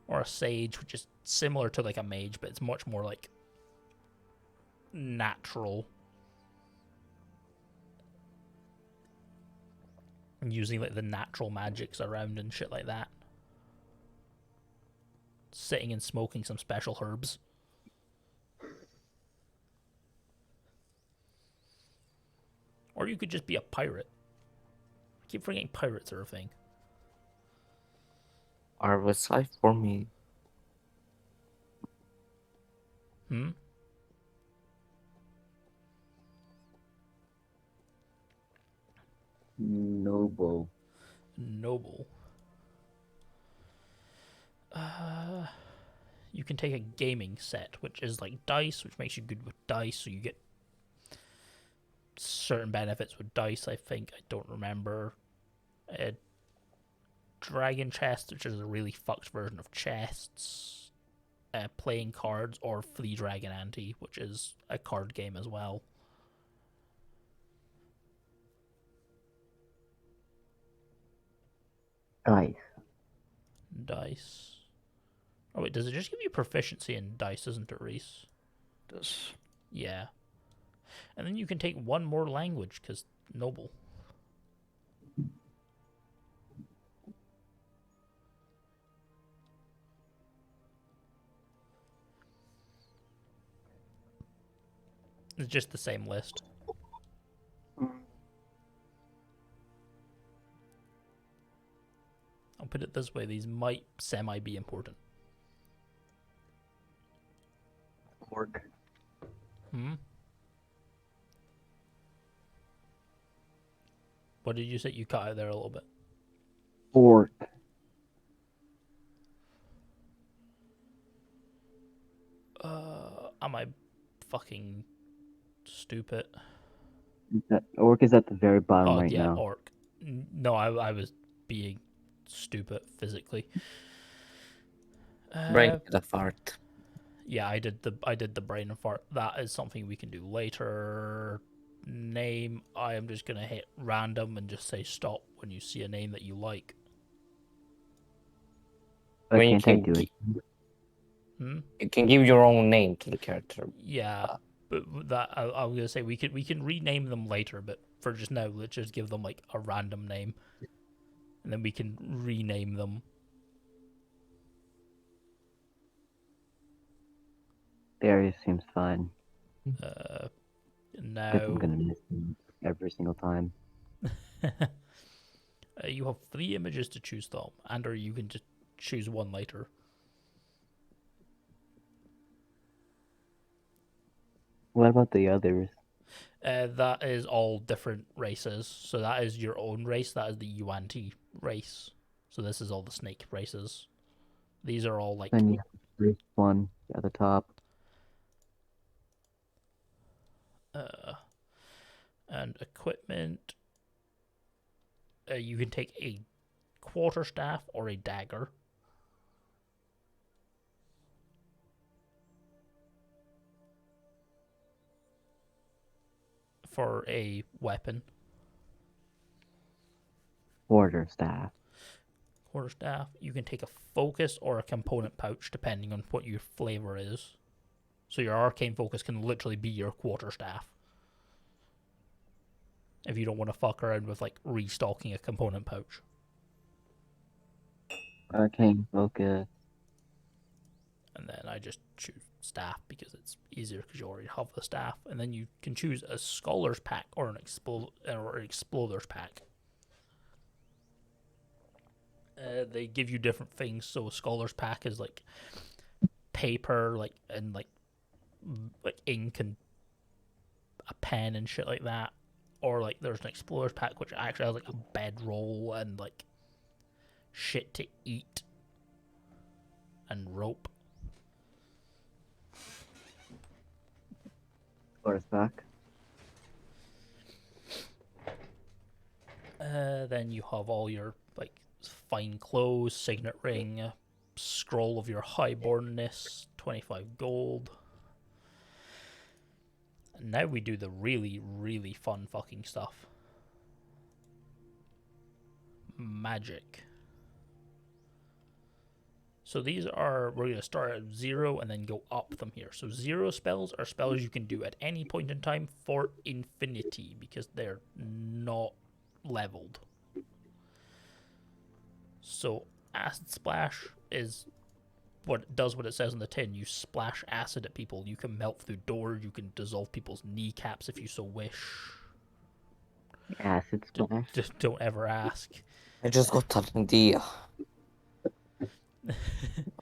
Or a sage, which is similar to like a mage, but it's much more like natural. And using like the natural magics around and shit like that. Sitting and smoking some special herbs. Or you could just be a pirate. I keep forgetting pirates are a thing. are beside for me? Noble. Noble. You can take a gaming set, which is like dice, which makes you good with dice, so you get certain benefits with dice, I think. I don't remember. Dragon chest, which is a really fucked version of chests. Playing cards, or Flea Dragon Ante, which is a card game as well. Dice. Oh wait, does it just give you proficiency in dice, doesn't it, Ryce? Does. Yeah. And then you can take one more language, because noble. It's just the same list. I'll put it this way, these might semi be important. Orc. What did you say? You cut out there a little bit. Orc. Am I fucking stupid? That orc is at the very bottom Oh right yeah, now. orc. No, I was being stupid physically. Brain the fart. Yeah, I did the brain fart. That is something we can do later. Name. I am just gonna hit random and just say stop when you see a name that you like. Why When you can't I can do it? You can give your own name to the character. Yeah, but that I was gonna say we can rename them later, but for just now, let's just give them like a random name, and then we can rename them. Daeris seems fine. Now Guess I'm gonna miss him every single time. you have 3 images to choose from, and or you can just choose one later. What about the others? That is all different races. So that is your own race. That is the Yuan-Ti race. So this is all the snake races. These are all like Then you have the first one at the top. and equipment. You can take a quarterstaff or a dagger. For a weapon. Quarterstaff. Quarterstaff. You can take a focus or a component pouch depending on what your flavor is. So your arcane focus can literally be your quarterstaff. If you don't want to fuck around with like restocking a component pouch. Arcane focus. And then I just choose staff because it's easier because you already have the staff. And then you can choose a scholar's pack or an exploder's pack. They give you different things. So a scholar's pack is like paper, like ink and a pen and shit like that. Or like there's an explorer's pack which actually has like a bedroll and like shit to eat and rope. Horseback. Then you have all your like fine clothes, signet ring, scroll of your highbornness, 25 gold. And now we do the really, really fun fucking stuff. Magic. So these are, we're going to start at 0 and then go up from here. So 0 spells are spells you can do at any point in time for infinity because they're not leveled. So Acid Splash is what it says on the tin. You splash acid at people. You can melt through doors. You can dissolve people's kneecaps if you so wish. Acid splash. Just don't ever ask. I just got an idea.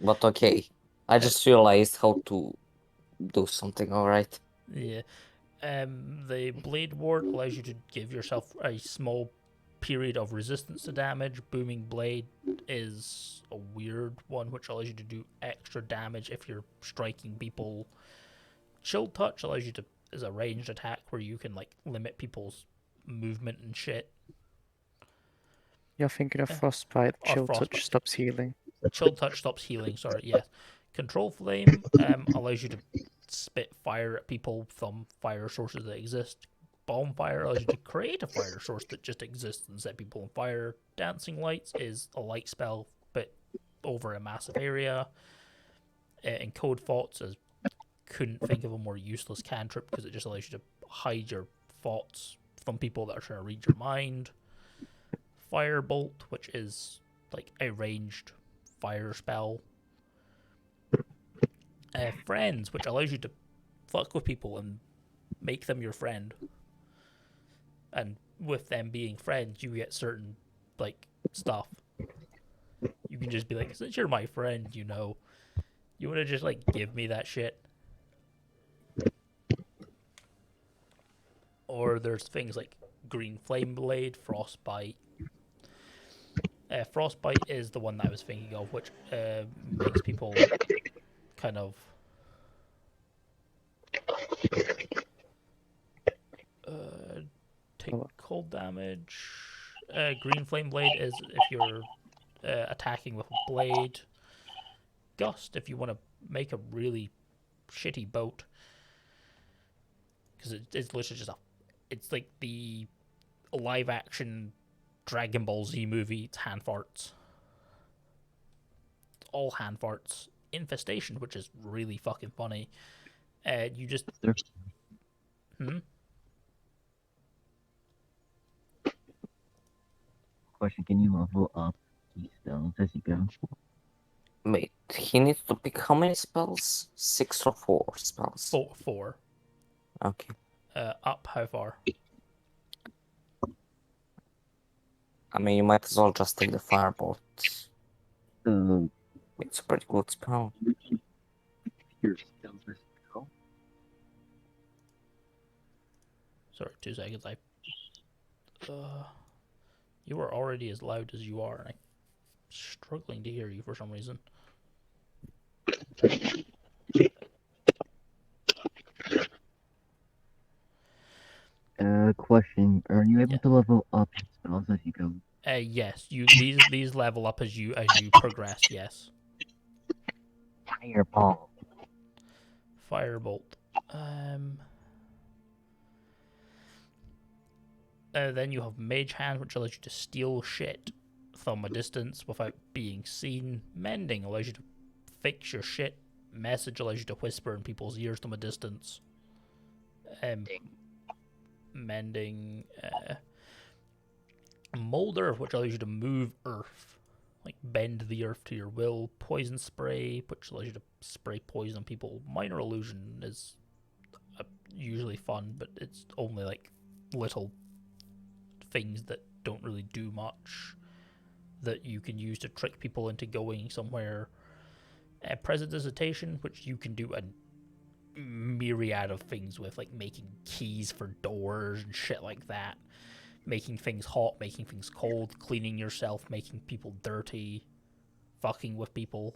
But okay. I just realized how to do something, alright? Yeah. The Blade Ward allows you to give yourself a small period of resistance to damage. Booming Blade is a weird one which allows you to do extra damage if you're striking people. Chill Touch allows you to is a ranged attack where you can like limit people's movement and shit. You're thinking of Frostbite. Or Chill Frostbite. Touch stops healing. Chill Touch stops healing, sorry, yes. Control Flame allows you to spit fire at people from fire sources that exist. Bonfire allows you to create a fire source that just exists and set people on fire. Dancing Lights is a light spell, but over a massive area. Encode Thoughts is couldn't think of a more useless cantrip because it just allows you to hide your thoughts from people that are trying to read your mind. Firebolt, which is like a ranged fire spell. Friends, which allows you to fuck with people and make them your friend. And with them being friends, you get certain like stuff. You can just be like, since you're my friend, you know, you want to just like give me that shit. Or there's things like Green Flame Blade, Frostbite. Frostbite is the one that I was thinking of, which makes people kind of Take cold damage. Green flame blade is if you're attacking with a blade. Gust if you want to make a really shitty boat, because it's literally just it's like the live action Dragon Ball Z movie. It's hand farts. It's all hand farts. Infestation, which is really fucking funny. You just Question: can you level up these spells as you go? Wait, he needs to pick how many spells? 6 or 4 spells? Four. Okay. Up how far? I mean, you might as well just take the firebolt. It's a pretty good spell. Your spells as you go. Sorry, 2 seconds. You were already as loud as you are, and I'm struggling to hear you for some reason. Question: are you able to level up your spells as you go? Yes. These level up as you progress. Yes. Fireball. Firebolt. Then you have Mage Hand, which allows you to steal shit from a distance without being seen. Mending allows you to fix your shit. Message allows you to whisper in people's ears from a distance. Mending. Molder, which allows you to move earth, like bend the earth to your will. Poison Spray, which allows you to spray poison on people. Minor Illusion is usually fun, but it's only like little things that don't really do much that you can use to trick people into going somewhere. Prestidigitation, which you can do a myriad of things with, like making keys for doors and shit like that, making things hot, making things cold, cleaning yourself, making people dirty, fucking with people.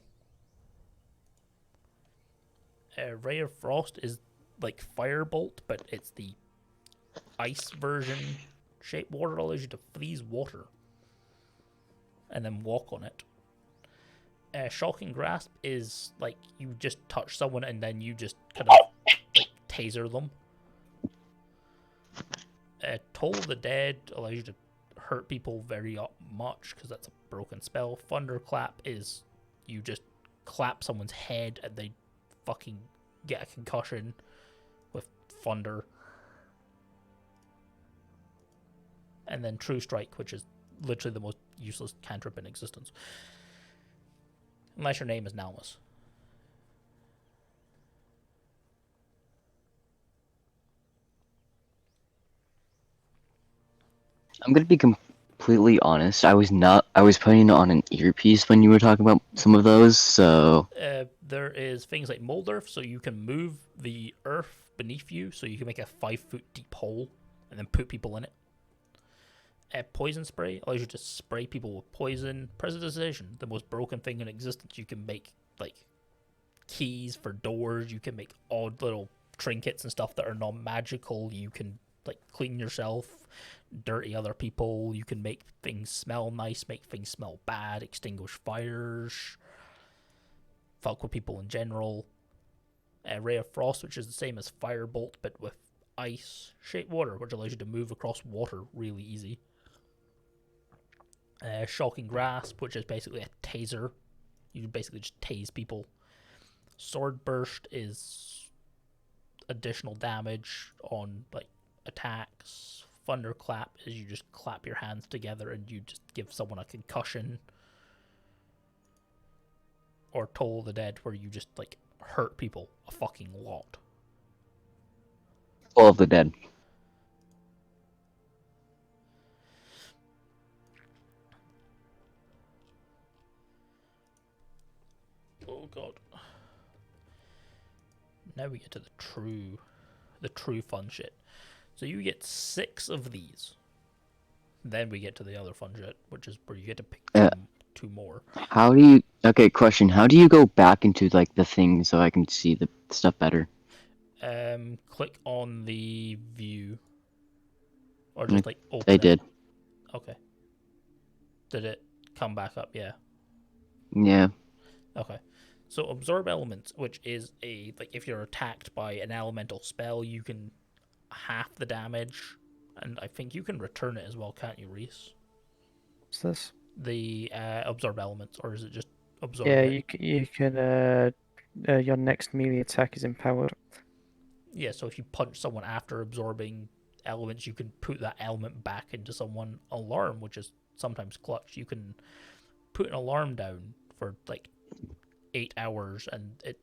Ray of Frost is like Firebolt, but it's the ice version. Shape Water allows you to freeze water and then walk on it. Shocking Grasp is like you just touch someone and then you just kind of like taser them. Toll of the Dead allows you to hurt people very much because that's a broken spell. Thunderclap is you just clap someone's head and they fucking get a concussion with thunder. And then True Strike, which is literally the most useless cantrip in existence. Unless your name is Nalmus. I'm gonna be completely honest. I was putting on an earpiece when you were talking about some of those, so... There is things like mold earth, so you can move the earth beneath you, so you can make a 5-foot deep hole and then put people in it. Poison Spray allows you to spray people with poison. Prestidigitation, the most broken thing in existence. You can make like keys for doors. You can make odd little trinkets and stuff that are non-magical. You can like clean yourself, dirty other people. You can make things smell nice, make things smell bad, extinguish fires, fuck with people in general. Ray of Frost, which is the same as Firebolt but with ice. Shape Water, which allows you to move across water really easy. Shocking Grasp, which is basically a taser. You basically just tase people. Sword Burst is additional damage on like attacks. Thunderclap is you just clap your hands together and you just give someone a concussion. Or Toll of the Dead, where you just like hurt people a fucking lot. All of the Dead. Oh god. Now we get to the true fun shit. So you get 6 of these. Then we get to the other fun shit, which is where you get to pick two more. How do you... Okay, question. How do you go back into, like, the thing so I can see the stuff better? Click on the view. Or just like open I it. did. Okay. Did it come back up? Yeah. Yeah. Okay. So absorb elements, which is if you're attacked by an elemental spell, you can half the damage, and I think you can return it as well, can't you, Ryce? What's this? The absorb elements, or is it just absorb Yeah, it? you can. Your next melee attack is empowered. Yeah, so if you punch someone after absorbing elements, you can put that element back into someone. Alarm, which is sometimes clutch. You can put an alarm down for 8 hours, and it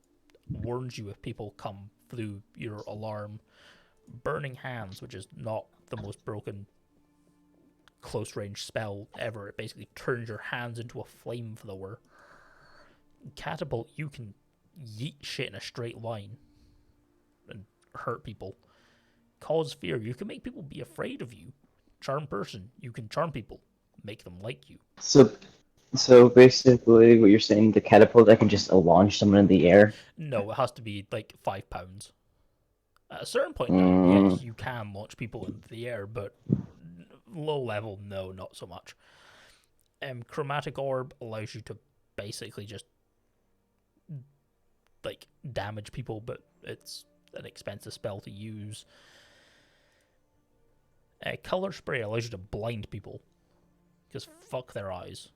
warns you if people come through your alarm. Burning hands, which is not the most broken close range spell ever. It basically turns your hands into a flamethrower. Catapult, you can yeet shit in a straight line and hurt people. Cause fear, you can make people be afraid of you. Charm person, you can charm people, make them like you. So basically, what you're saying, the catapult, I can just launch someone in the air. No, it has to be 5 pounds. At a certain point, though, yes, you can launch people into the air, but low level, no, not so much. Chromatic orb allows you to basically just damage people, but it's an expensive spell to use. Color spray allows you to blind people, because fuck their eyes.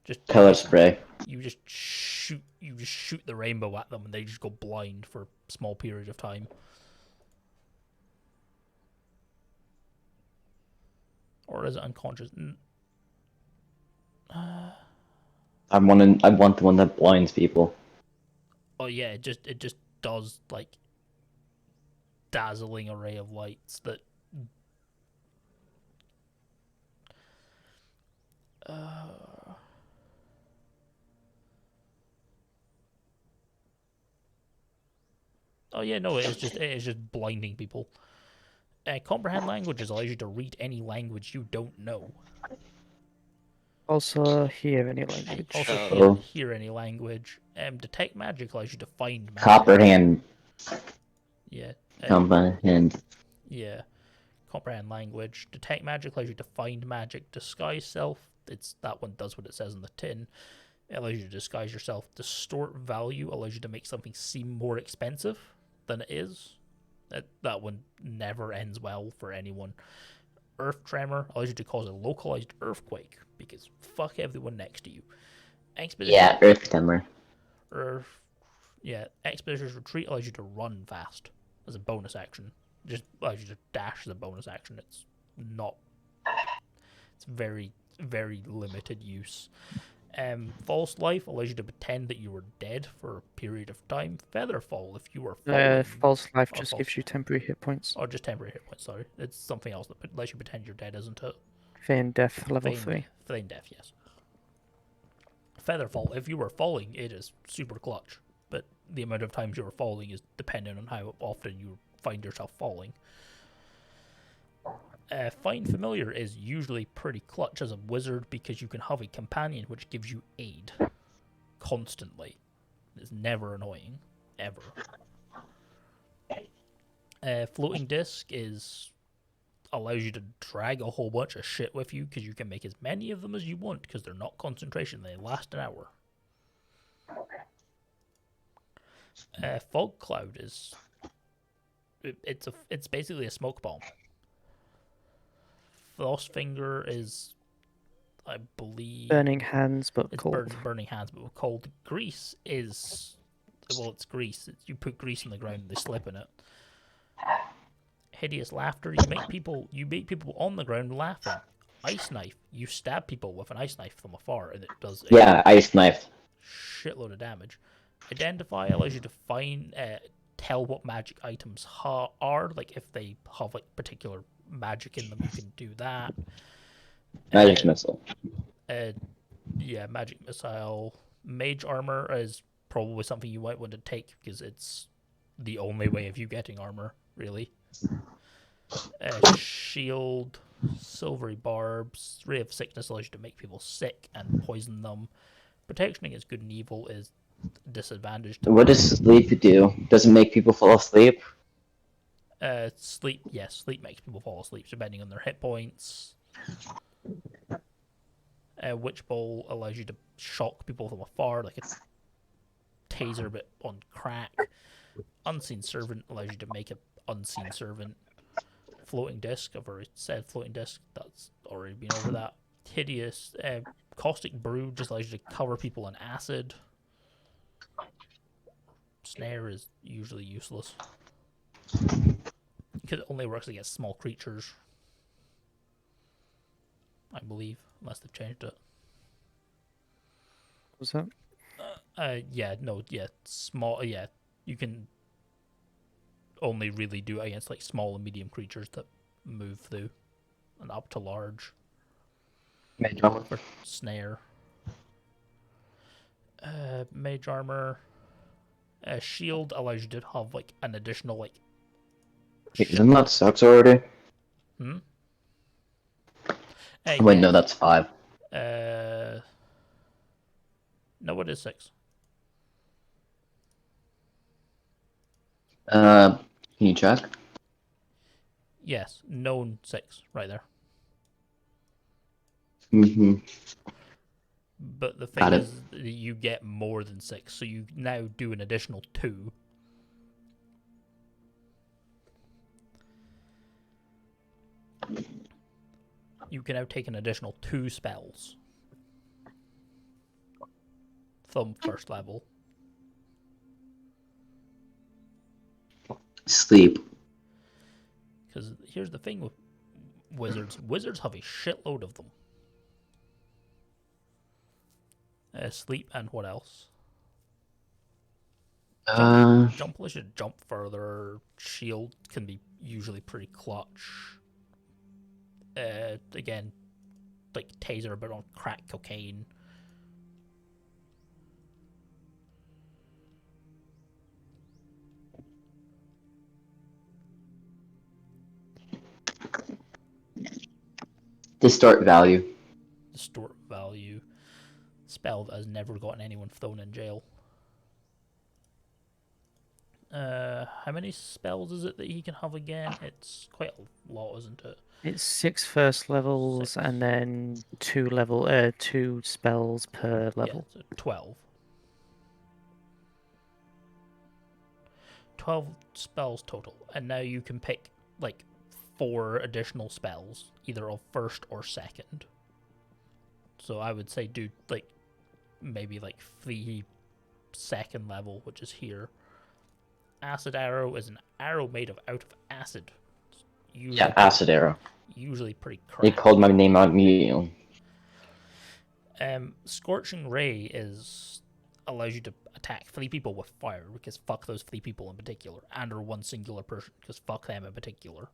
Just Color spray. You just shoot the rainbow at them, and they just go blind for a small period of time. Or is it unconscious? I want the one that blinds people. Oh yeah, it just does dazzling array of lights that. Oh yeah, no, it is just blinding people. Comprehend languages allows you to read any language you don't know. Also, hear any language. Also, hear any language. Detect magic allows you to find magic. Comprehend. Yeah. Comprehend. Yeah. Comprehend language. Detect magic allows you to find magic. Disguise self. That one does what it says in the tin. It allows you to disguise yourself. Distort value allows you to make something seem more expensive than it is. That one never ends well for anyone. Earth tremor allows you to cause a localized earthquake, because fuck everyone next to you. Yeah, earth tremor. Expeditious retreat allows you to run fast as a bonus action. Just allows you to dash as a bonus action. It's very, very limited use. False life allows you to pretend that you were dead for a period of time. Featherfall, if you were falling. False life just gives you temporary hit points. Or just temporary hit points, sorry. It's something else that lets you pretend you're dead, isn't it? Feign death, level 3. Feign death, yes. Featherfall, if you were falling, it is super clutch. But the amount of times you were falling is dependent on how often you find yourself falling. Find Familiar is usually pretty clutch as a wizard, because you can have a companion which gives you aid constantly. It's never annoying, ever. Floating Disc allows you to drag a whole bunch of shit with you, because you can make as many of them as you want, because they're not concentration, they last an hour. Fog Cloud it's basically a smoke bomb. Frostfinger is, I believe, burning hands, but cold. Burning hands, but cold. Grease is, it's grease. You put grease on the ground, and they slip in it. Hideous laughter. You make people on the ground laughing. Ice knife. You stab people with an ice knife from afar, and it does. Ice knife. Shitload of damage. Identify allows you to tell what magic items are. If they have particular magic in them, you can do that. Magic missile. Magic missile. Mage armor is probably something you might want to take, because it's the only way of you getting armor, really. Shield. Silvery barbs. Ray of sickness allows you to make people sick and poison them. Protection against good and evil is disadvantaged. What does sleep do? Does it make people fall asleep? Sleep, yes, sleep makes people fall asleep depending on their hit points. Witch Bolt allows you to shock people from afar, like a taser but on crack. Unseen Servant allows you to make an unseen servant. Floating Disc, I've already said floating disc, that's already been over that. Hideous. Caustic Brew just allows you to cover people in acid. Snare is usually useless, because it only works against small creatures, I believe, unless they've changed it. Was that? Small, you can only really do it against like small and medium creatures that move through, and up to large. Mage armor. For Snare. Mage Armor. Shield allows you to have like an additional like. Isn't that 6 already? Hmm. Wait, no, that's 5. No, it is 6. Can you check? Yes, known 6 right there. Mm-hmm. But the thing Got it. is, you get more than 6, so you now do an additional 2. You can now take an additional 2 spells from first level. Sleep. Because here's the thing with wizards. Wizards have a shitload of them. Sleep and what else? Jump lets you jump further. Shield can be usually pretty clutch. Again, like taser, but on crack cocaine. Distort value. Distort value. Spell that has never gotten anyone thrown in jail. How many spells is it that he can have again? It's quite a lot, isn't it? It's 6 first levels 6. and then 2 spells per level. Yeah, so 12. 12 spells total, and now you can pick like 4 additional spells, either of first or second. So I would say do like maybe like 3 second level, which is here. Acid Arrow is an arrow made out of acid. Yeah, acid arrow. Usually pretty They crap. called my name out immediately. Scorching Ray allows you to attack 3 people with fire, because fuck those 3 people in particular, and or one singular person, because fuck them in particular.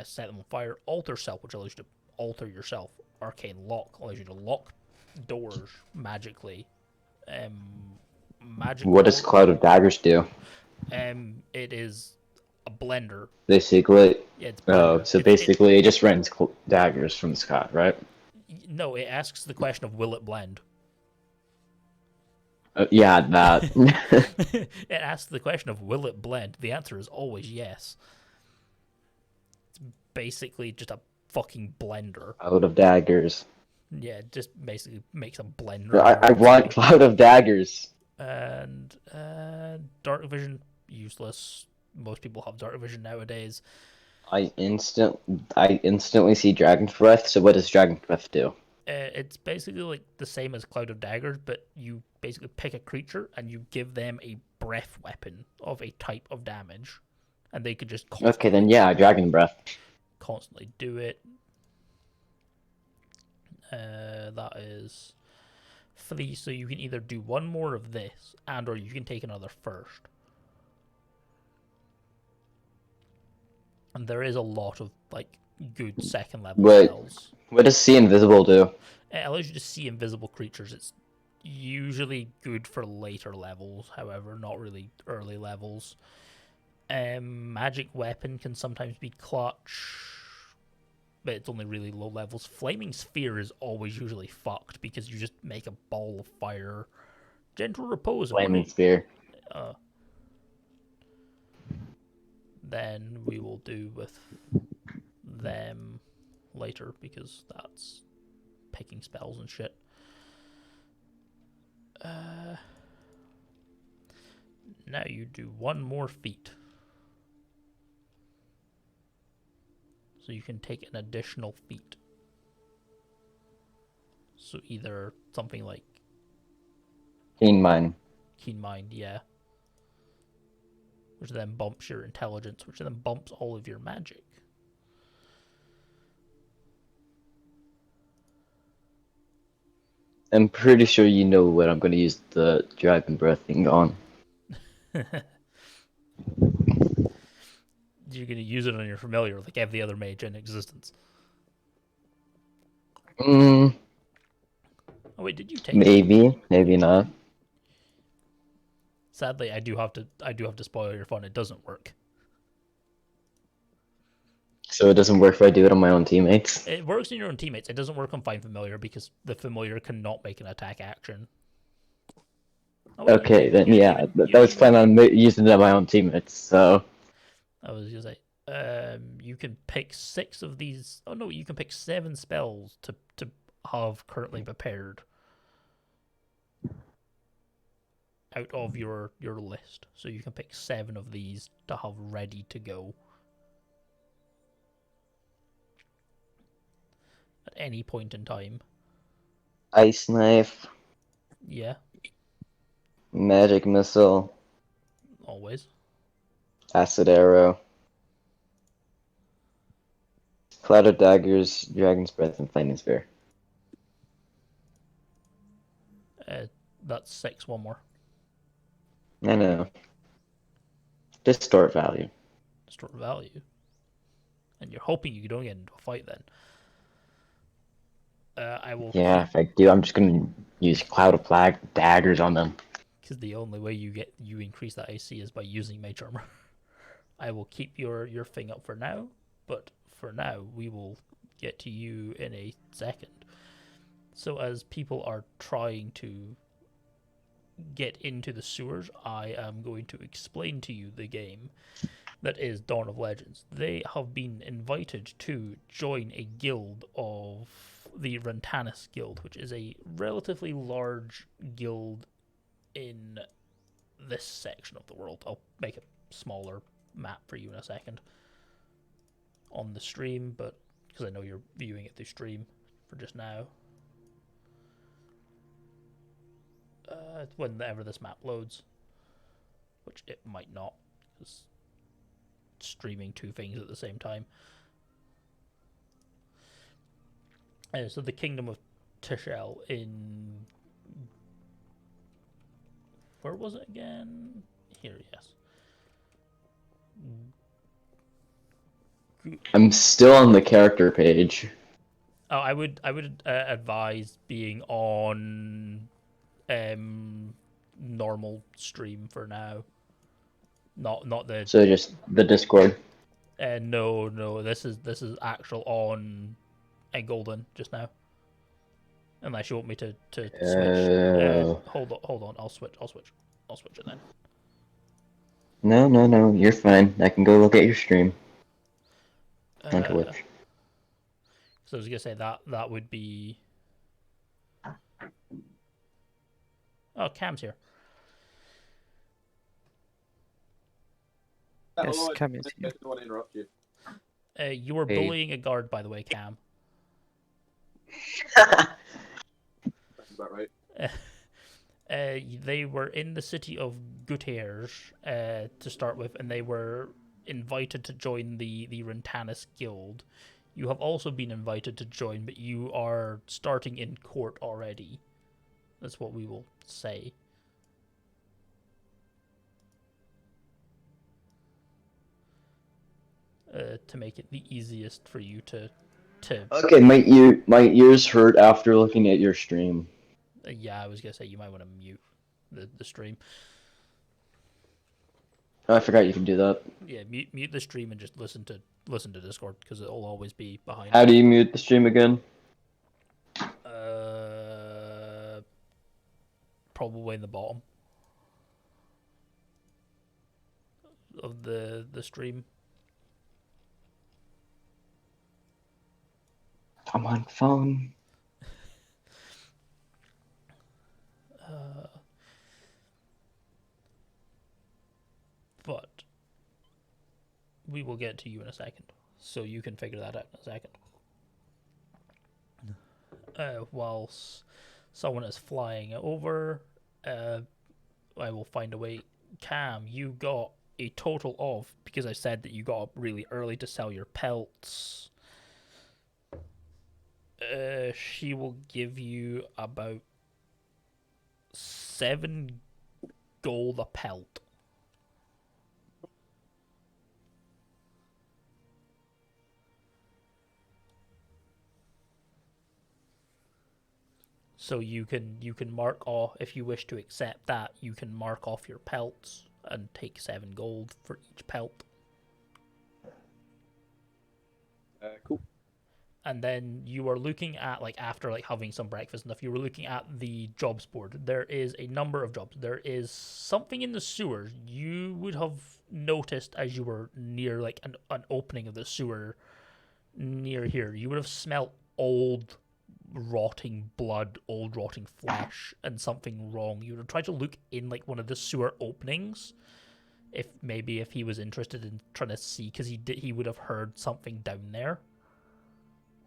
Set them on fire. Alter Self, which allows you to alter yourself. Arcane Lock allows you to lock doors magically. Magic. What does Cloud of Daggers do? It is a blender. Basically. Yeah, it's Oh, blender. so basically it just rains daggers from the sky, right? No, it asks the question of will it blend. Yeah, that. It asks the question of will it blend. The answer is always yes. It's basically just a fucking blender. Cloud of Daggers. Yeah, it just basically makes a blender. I want Cloud of Daggers. And Dark Vision, useless. Most people have Dark Vision nowadays. I instantly see Dragon Breath, so what does Dragon Breath do? It's basically like the same as Cloud of Daggers, but you basically pick a creature and you give them a breath weapon of a type of damage, and they could just Okay, then yeah, Dragon Breath. constantly do it. That is 3, so you can either do 1 more of this, and or you can take another first. And there is a lot of like good second level spells. What does See Invisible do? It allows you to see invisible creatures. It's usually good for later levels, however, not really early levels. Magic Weapon can sometimes be clutch, but it's only really low levels. Flaming Sphere is always usually fucked, because you just make a ball of fire. Gentle Repose. Flaming Spear. then we will do with them later, because that's picking spells and shit. Now you do one more feat. So you can take an additional feat. So either something like Keen Mind. Keen Mind, yeah. Which then bumps your intelligence, which then bumps all of your magic. I'm pretty sure you know what I'm going to use the Dragon Breath thing on. You're going to use it on your familiar like every other mage in existence. Mm, Oh wait, did you take maybe, maybe not. Sadly, I do have to spoil your fun. It doesn't work. So it doesn't work if I do it on my own teammates. It works in your own teammates. It doesn't work on Find Familiar because the familiar cannot make an attack action. Oh, wait, Okay, then yeah, even- that was even- planning on using it on my own teammates, so... I was gonna say, you can pick 6 of these. Oh no, you can pick 7 spells to have currently prepared out of your list. So you can pick 7 of these to have ready to go at any point in time. Ice Knife, Yeah, Magic Missile, always. Acid Arrow, Cloud of Daggers, Dragon's Breath, and Flaming Spear. That's 6. One more. I know. Distort value. Store value. And you're hoping you don't get into a fight then. I will. Yeah, if I do, I'm just gonna use Cloud of Daggers on them. Because the only way you increase that AC is by using Mage Armor. I will keep your thing up for now, but for now we will get to you in a second. So as people are trying to get into the sewers, I am going to explain to you the game that is Dawn of Legends. They have been invited to join a guild of the Rantauns Guild, which is a relatively large guild in this section of the world. I'll make a smaller map for you in a second on the stream, but because I know you're viewing it through stream for just now. Whenever this map loads, which it might not, because streaming 2 things at the same time. So the Kingdom of Tishel in... Where was it again? Here, yes. I'm still on the character page. Oh, I would advise being on normal stream for now. Not the So just the Discord. no, this is actual on a golden just now. Unless you want me to switch. Oh. Hold on. I'll switch it then. No, you're fine. I can go look at your stream on Twitch. So I was gonna say that would be. Oh, Cam's here. Yes, Cam is I here. don't want to interrupt you. You were Hey. bullying a guard, by the way, Cam. That's about right. They were in the city of Gutierrez to start with, and they were invited to join the Rantauns Guild. You have also been invited to join, but you are starting in court already. That's what we will say. To make it the easiest for you to Okay, my ears hurt after looking at your stream. yeah, I was gonna say you might want to mute the stream. Oh, I forgot you can do that. Yeah, mute the stream and just listen to Discord, because it'll always be behind. How do you mute the stream again? Probably in the bottom of the stream. I'm on phone. But we will get to you in a second, so you can figure that out in a second. Whilst someone is flying over, I will find a way. Cam, you got a total of, because I said that you got up really early to sell your pelts, she will give you about 7 gold a pelt. So you can mark off, if you wish to accept that, you can mark off your pelts and take 7 gold for each pelt. Cool. And then you are looking at, like, after like having some breakfast and stuff, you were looking at the jobs board. There is a number of jobs. There is something in the sewers you would have noticed as you were near like an opening of the sewer near here. You would have smelt old rotting blood, old rotting flesh, and something wrong. You would have tried to look in like one of the sewer openings, if he was interested in trying to see, because he would have heard something down there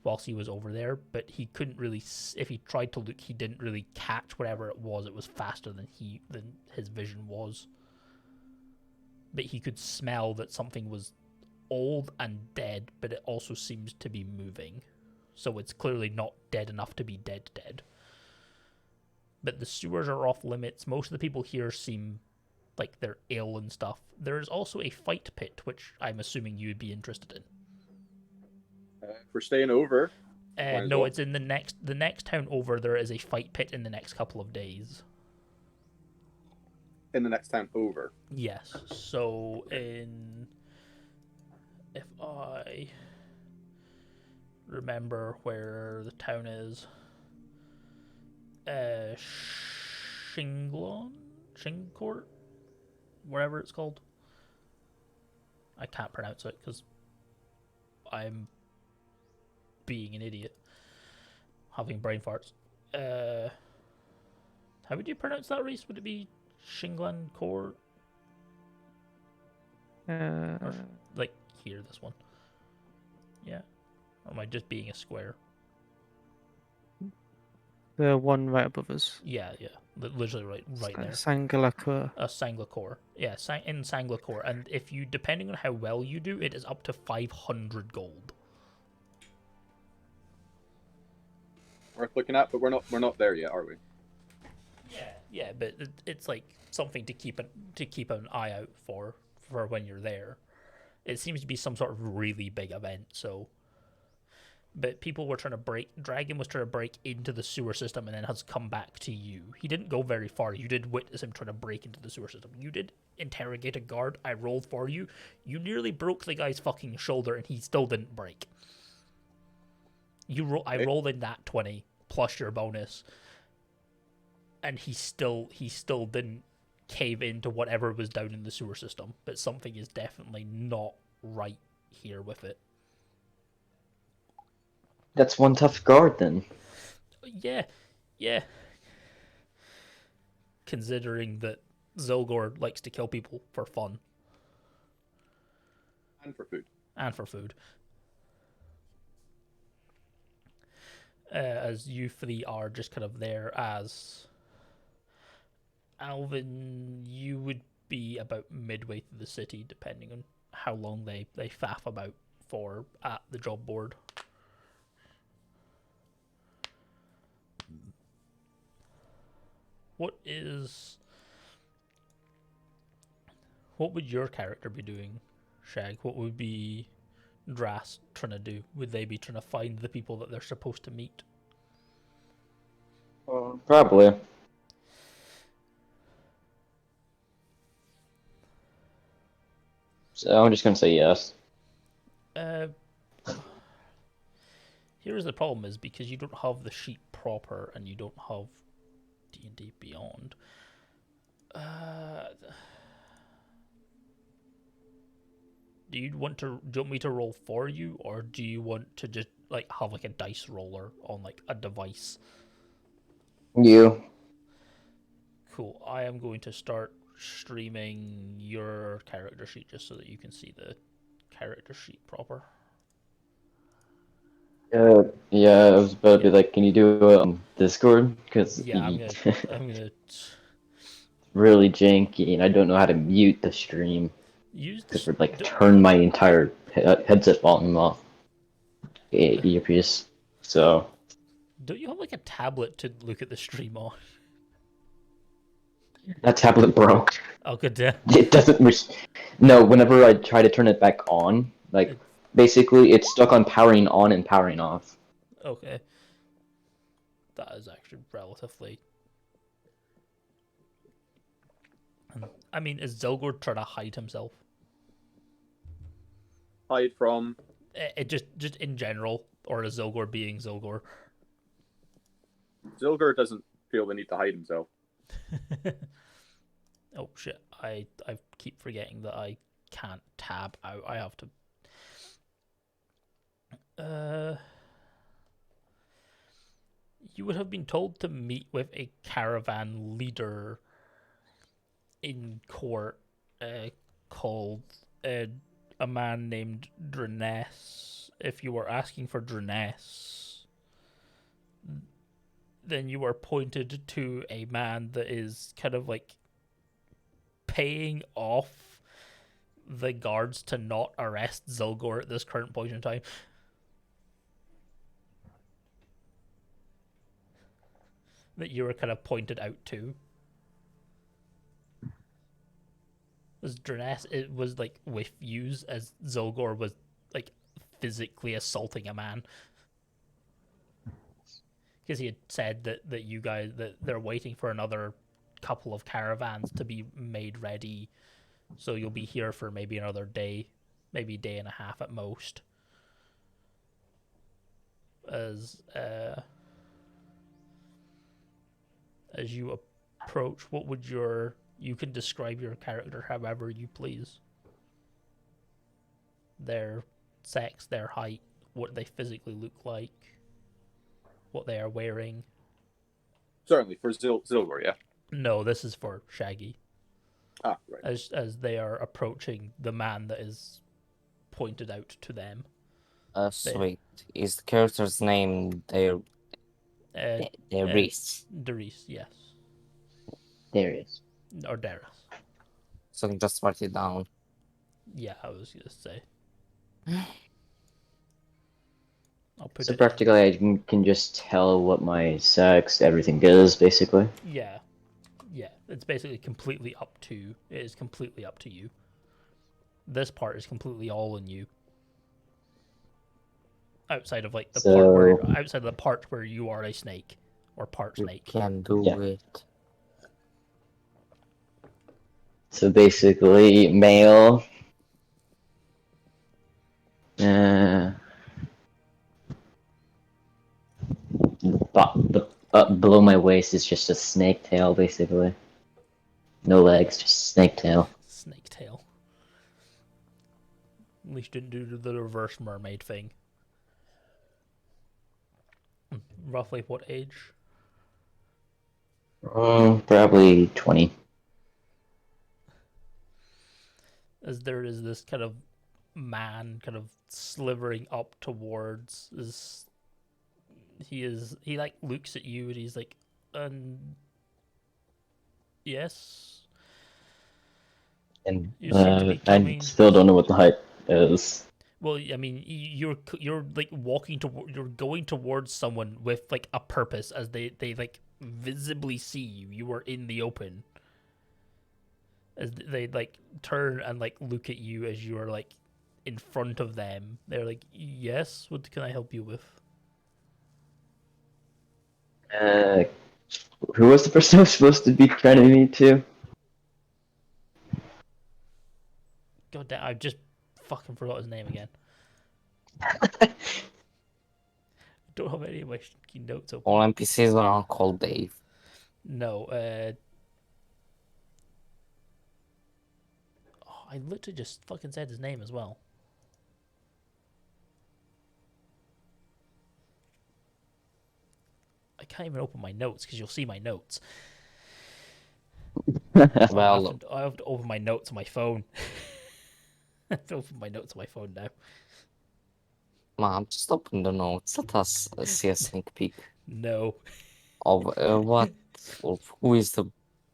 whilst he was over there, but he couldn't really. If he tried to look, he didn't really catch whatever it was. It was faster than his vision was. But he could smell that something was old and dead, but it also seems to be moving. So it's clearly not dead enough to be dead. But the sewers are off limits. Most of the people here seem like they're ill and stuff. There is also a fight pit, which I'm assuming you'd be interested in. If we're staying over. Might as No, well. it's in the next town over. There is a fight pit in the next couple of days. In the next town over. Yes. So if I remember where the town is, Shingcourt, wherever it's called. I can't pronounce it because I'm being an idiot, having brain farts. How would you pronounce that, Ryce? Would it be Shinglancourt? Or like here, this one. Yeah. Or am I just being a square? The one right above us. Yeah. Literally right there. Sangalakur. Sanglacore. Yeah, in Sanglacore. And if you, depending on how well you do, it is up to 500 gold. Worth looking at, but we're not there yet, are we? Yeah, but it's like something to keep an eye out for when you're there. It seems to be some sort of really big event, so. But people were trying to Dragin was trying to break into the sewer system and then has come back to you. He didn't go very far. You did witness him trying to break into the sewer system. You did interrogate a guard. I rolled for you. You nearly broke the guy's fucking shoulder and he still didn't break. I rolled in that 20 plus your bonus. And he still didn't cave into whatever was down in the sewer system. But something is definitely not right here with it. That's one tough guard then. Yeah. Considering that Zylgor likes to kill people for fun. And for food. As you three are just kind of there as Alvin, you would be about midway through the city, depending on how long they faff about for at the job board. What would your character be doing, Shag? What would be Dras trying to do? Would they be trying to find the people that they're supposed to meet? Probably. So I'm just gonna say yes. Here's the problem: is because you don't have the sheet proper and you don't have D&D Beyond. Do you want me to roll for you, or do you want to just like have like a dice roller on like a device? You. Cool. I am going to start streaming your character sheet just so that you can see the character sheet proper. Yeah, I was about to be like, can you do Discord? Because Yeah, I'm gonna really janky, and I don't know how to mute the stream. use Because this. like turn my entire headset volume off. Earpiece. So. Don't you have like a tablet to look at the stream on? That tablet broke. Oh, good damn. It doesn't. No, whenever I try to turn it back on, like basically it's stuck on powering on and powering off. Okay. That is actually relatively. I mean, is Zylgor trying to hide himself? Hide from. It just in general, or is Zylgor being Zylgor? Zylgor doesn't feel the need to hide himself. Oh shit! I keep forgetting that I can't tab out. I have to. You would have been told to meet with a caravan leader in court, called a man named Dranes. If you were asking for Dranes, then you were pointed to a man that is kind of like paying off the guards to not arrest Zylgor at this current point in time. That you were kind of pointed out to. Was Dranes, it was like with yous as Zylgor was like physically assaulting a man. Because he had said that you guys, that they're waiting for another couple of caravans to be made ready, so you'll be here for maybe another day, maybe day and a half at most. As you approach, what would you can describe your character however you please. Their sex, their height, what they physically look like, what they are wearing. Certainly for Zylgor, yeah. No, this is for Shaggy. Ah, right. As they are approaching the man that is pointed out to them. Sweet. Is the character's name Daeris? Daeris, yes. Daeris. Or Daeris. So I can just write it down. Yeah, I was gonna say. I'll put So it. practically, I can just tell what my sex, everything is, basically. Yeah. It's basically completely up to. It is completely up to you. This part is completely all on you. Outside of like the part where you are a snake or part snake. Can do it. So basically, male. Below my waist is just a snake tail, basically. No legs, just snake tail. Snake tail. At least didn't do the reverse mermaid thing. Roughly what age? Probably 20. As there is this kind of man kind of slithering up towards this. He like looks at you and he's like, yes. And You seem to be I coming. still don't know what the height is. Well, I mean, you're like you're going towards someone with like a purpose, as they like visibly see you. You are in the open. As they like turn and like look at you as you are like in front of them. They're like, yes, what can I help you with? Who was the person I was supposed to be trying to meet to? God damn, I just fucking forgot his name again. Don't have any of my notes open. All NPCs are called Dave. No, I literally just fucking said his name as well. can't even open my notes because you'll see my notes. Well, I have to open my notes on my phone. I have to open my notes on my phone now. Mom, just open the notes. Let us see a sneak peek No. of who is the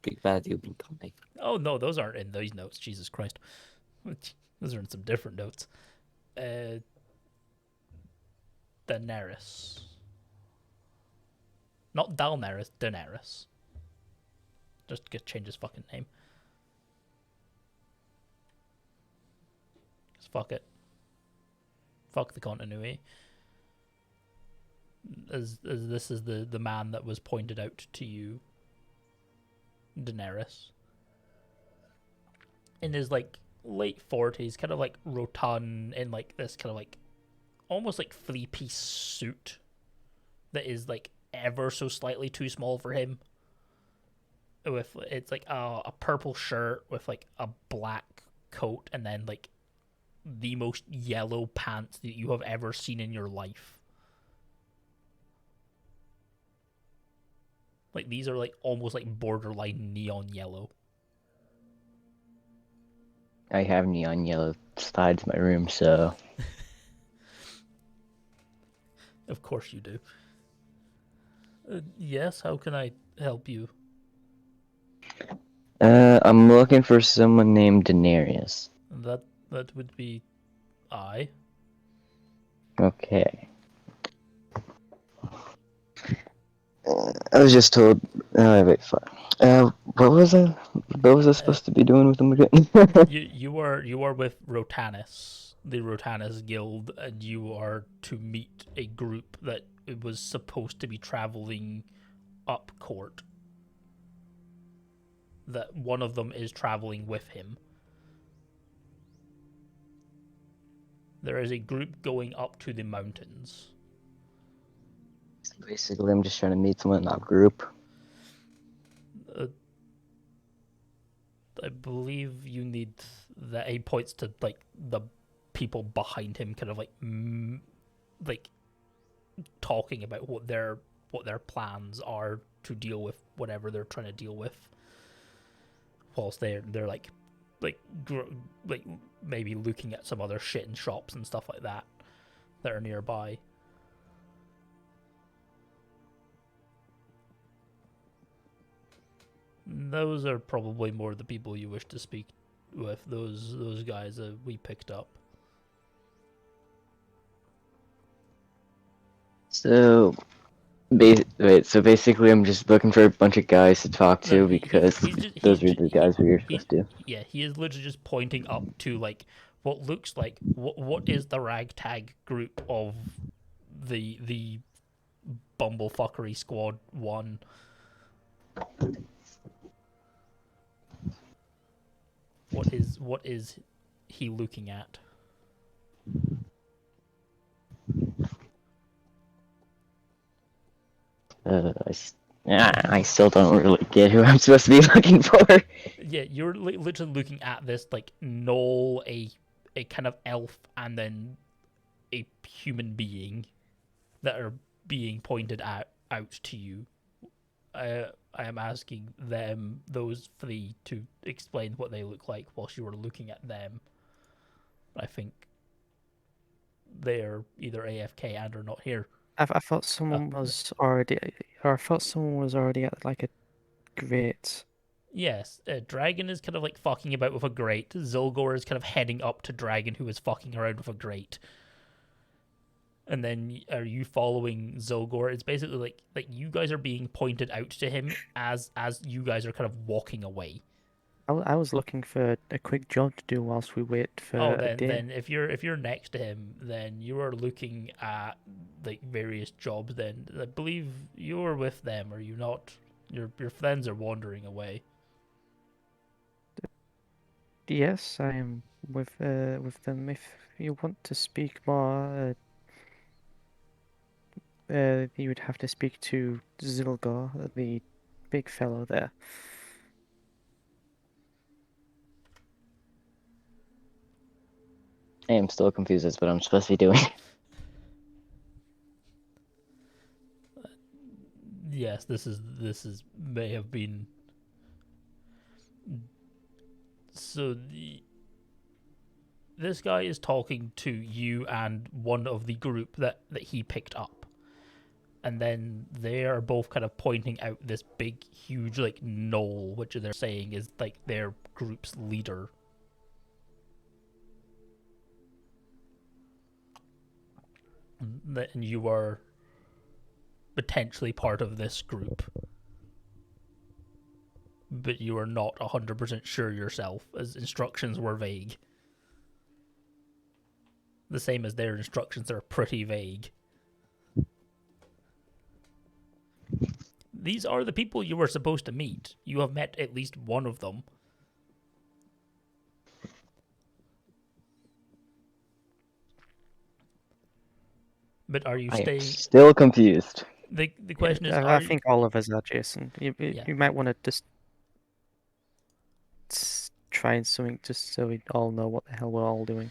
big bad you've been becoming. Oh no, those aren't in these notes. Jesus Christ. Those are in some different notes. Daenerys. Not Daenerys, Daenerys. Just to change his fucking name. 'Cause fuck it. Fuck the continuity. As this is the man that was pointed out to you, Daenerys. In his like late 40s, kind of like rotund in like this kind of like almost like 3-piece suit that is like ever so slightly too small for him. With it's like a purple shirt with like a black coat and then like the most yellow pants that you have ever seen in your life. Like these are like almost like borderline neon yellow. I have neon yellow slides in my room, so Of course you do. Yes, how can I help you? I'm looking for someone named Daenerys. That would be I. Okay. I was just told. Wait, fuck. What was I? What was I supposed to be doing with them again? You are with Rotanis, the Rotanis Guild, and you are to meet a group that was supposed to be traveling up court. That one of them is traveling with him. There is a group going up to the mountains. Basically, I'm just trying to meet someone in that group. I believe you need that. He points to like the people behind him, kind of like talking about what their plans are to deal with whatever they're trying to deal with. Whilst they're like maybe looking at some other shit in shops and stuff like that are nearby. Those are probably more the people you wish to speak with. Those guys that we picked up. So, so basically, I'm just looking for a bunch of guys to talk to because those are the guys we were supposed to. Yeah, he is literally just pointing up to like what looks like what is the ragtag group of the bumblefuckery squad 1. What is he looking at? I still don't really get who I'm supposed to be looking for. Yeah, you're literally looking at this like gnoll, a kind of elf, and then a human being that are being pointed out to you. I am asking them, those 3, to explain what they look like whilst you are looking at them. I think they're either AFK and are not here. I thought someone was already, or I thought someone was already at like a grate. Yes, Dragin is kind of like fucking about with a grate. Zylgor is kind of heading up to Dragin, who is fucking around with a grate. And then are you following Zylgor? It's basically like you guys are being pointed out to him as you guys are kind of walking away. I was looking for a quick job to do whilst we wait for then if you're next to him, then you are looking at like various jobs. Then I believe you're with them, are you not? Your friends are wandering away. Yes, I am with them. If you want to speak more, you would have to speak to Zylgor, the big fellow there. I am still confused as to what I'm supposed to be doing. yes, this is may have been. So this guy is talking to you and one of the group that he picked up, and then they are both kind of pointing out this big, huge like knoll, which they're saying is like their group's leader. And you are potentially part of this group, but you are not 100% sure yourself, as instructions were vague. The same as their instructions are pretty vague. These are the people you were supposed to meet. You have met at least one of them. But are you I am staying? still confused. The question is, I think all of us are, Jason. You Yeah. might want to just try something just so we all know what the hell we're all doing.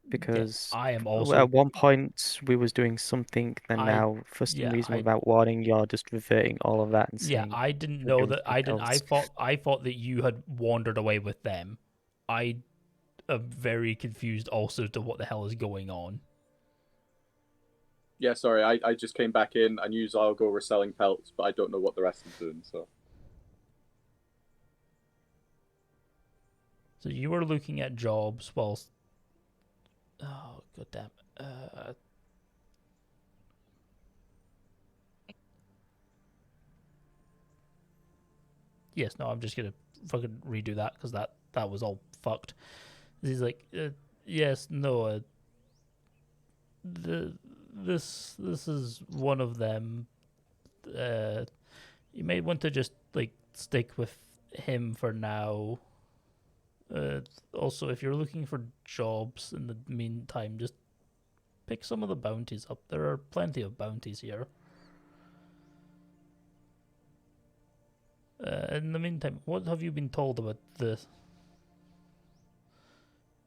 Because I am at also. one point we was doing something, and now for some reason without warning, you're just reverting all of that and saying. I didn't we're know doing that. I something didn't. else. I thought that you had wandered away with them. I am very confused also to what the hell is going on. Yeah, sorry, I just came back in. I knew Zylgor were selling pelts, but I don't know what the rest is doing, so. So you were looking at jobs whilst. Oh, goddamn. Yes, no, I'm just gonna fucking redo that because that was all fucked. He's like, yes, no, this is one of them. You may want to just like stick with him for now. Also, if you're looking for jobs in the meantime, just pick some of the bounties up. There are plenty of bounties here. In the meantime, what have you been told about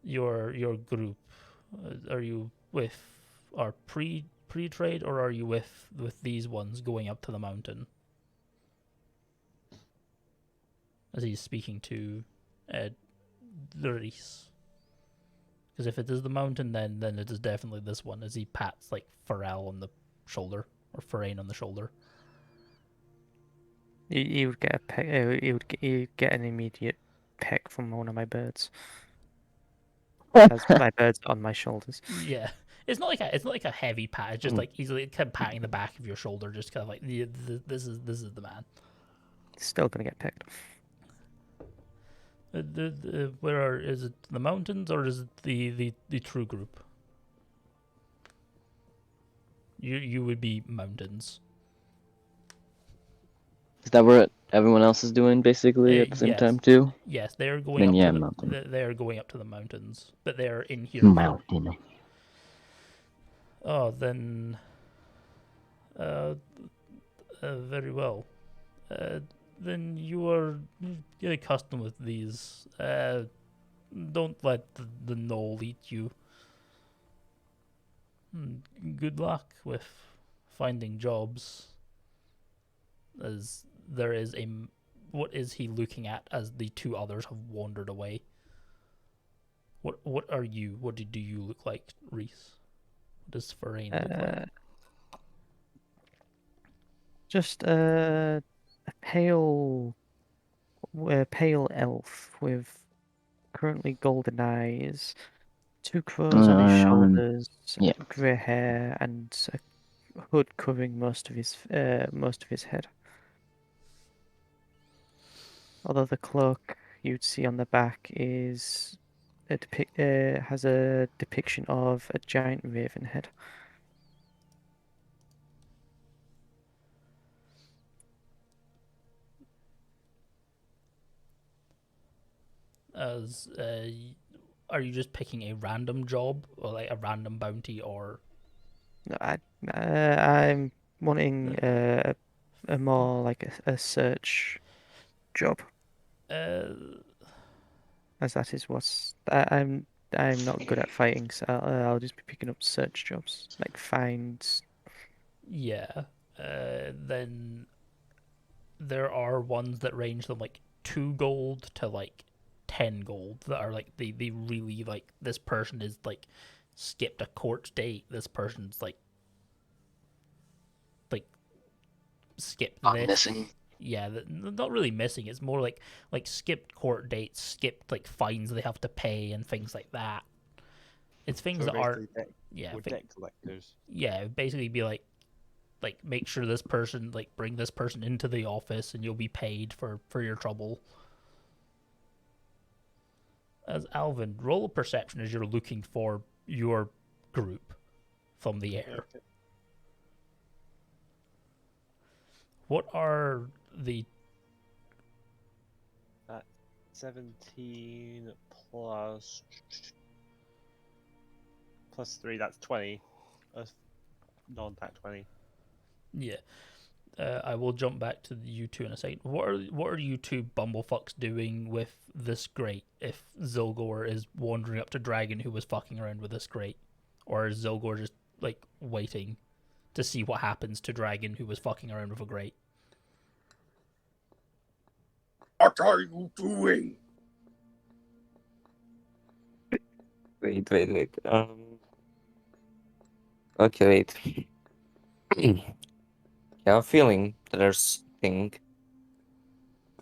your group? Are you with our pre-trade, or are you with these ones going up to the mountain? As he's speaking to Ryce. Because if it is the mountain, then it is definitely this one. As he pats like Pharrell on the shoulder, or Therein on the shoulder. He would get a peck. He'd get an immediate peck from one of my birds. As my bird's on my shoulders. Yeah, it's not like a heavy pat. It's just like he's like kind of patting the back of your shoulder, just kind of like this is the man. Still gonna get pecked. Is it the mountains or is it the true group? You would be mountains. Is that what everyone else is doing basically at the same Yes. time too? Yes, they are going Then up yeah, to mountain. they are going up to the mountains, but they are in here. Mountain. Oh, then. Very well. Then you are get accustomed with these. Don't let the knoll eat you. Good luck with finding jobs. As there is a. What is he looking at as the two others have wandered away? What are you? What do you look like, Ryce? What does Therein look like? Just a pale elf with currently golden eyes, two crows on his shoulders, yeah. grey hair, and a hood covering most of his head. Although the cloak you'd see on the back is has a depiction of a giant raven head. As are you just picking a random job or like a random bounty, or? No, I'm wanting a more like a search job. As that is I'm not good at fighting, so I'll just be picking up search jobs like find. Yeah. then there are ones that range from like 2 gold to like 10 gold that are like they really like this person is like skipped a court date. This person's like skipped Not this. missing. Yeah, not really missing. It's more like skipped court dates, skipped like fines they have to pay and things like that. It's things So that aren't. basically Yeah, we're debt collectors. yeah. It'd basically be like make sure this person bring this person into the office and you'll be paid for your trouble. As Alvin, roll a perception as you're looking for your group from the air. Okay. What are the 17 plus 3, that's 20. That's non-tax 20. yeah? I will jump back to you two in a second. What are you two bumblefucks doing with this grate? If Zylgor is wandering up to Dragin, who was fucking around with this grate, or is Zylgor just like waiting to see what happens to Dragin, who was fucking around with a grate? What are you doing? Wait. Okay, wait. I have a feeling that there's something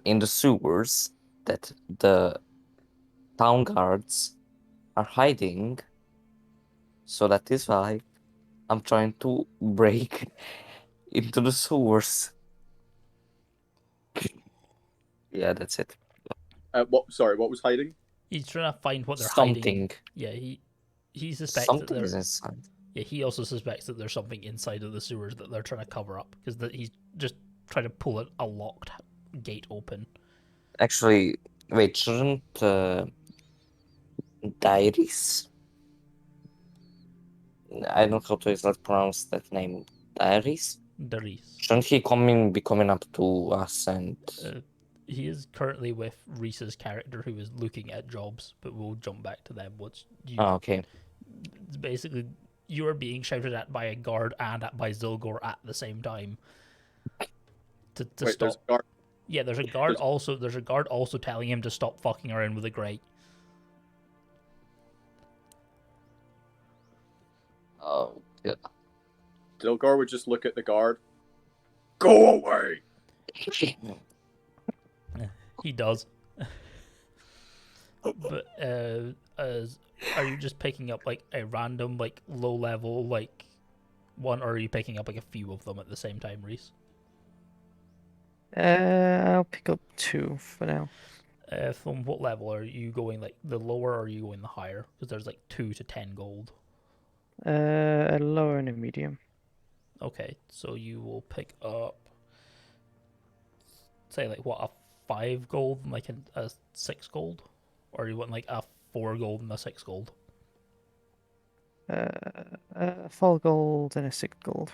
in the sewers that the town guards are hiding. So that is why I'm trying to break into the sewers. Yeah, that's it. What? Sorry, what was hiding? He's trying to find what they're hiding. Something. Yeah, he suspects that Something they're. is inside. Yeah, he also suspects that there's something inside of the sewers that they're trying to cover up because he's just trying to pull a locked gate open. Actually, wait, shouldn't Daeris? I don't know how to exactly pronounce that name. Daeris? Daeris. Shouldn't he be coming up to us and... He is currently with Reese's character who is looking at jobs, but we'll jump back to them. Oh, okay. Basically, you are being shouted at by a guard and by Zylgor at the same time. To Wait, stop. there's a guard. Yeah, there's a guard also. There's a guard also telling him to stop fucking around with the grate. Oh, yeah. Zylgor would just look at the guard. Go away! He does. But are you just picking up like a random like low level like one, or are you picking up like a few of them at the same time, Reese? I'll pick up 2 for now. From what level are you going? Like the lower, or are you going the higher? Because there's like 2 to 10 gold. A lower and a medium. Okay, so you will pick up, say like what, a 5 gold and like a 6 gold, or you want like a 4 gold and a 6 gold? 4 gold and a 6 gold.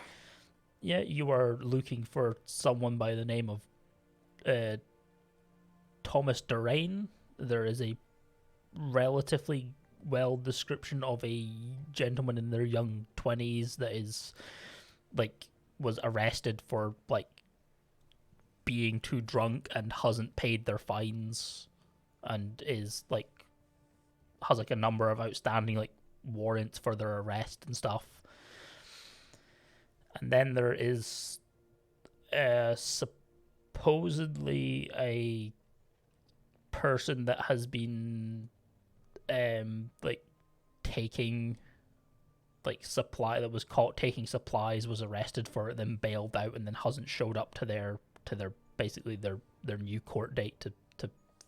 Yeah, you are looking for someone by the name of Thomas Therein. There is a relatively well description of a gentleman in their young 20s that is like was arrested for like being too drunk and hasn't paid their fines and is like has like a number of outstanding like warrants for their arrest and stuff. And then there is supposedly a person that has been like taking like supply that was caught taking supplies, was arrested for it, then bailed out, and then hasn't showed up to their basically their new court date to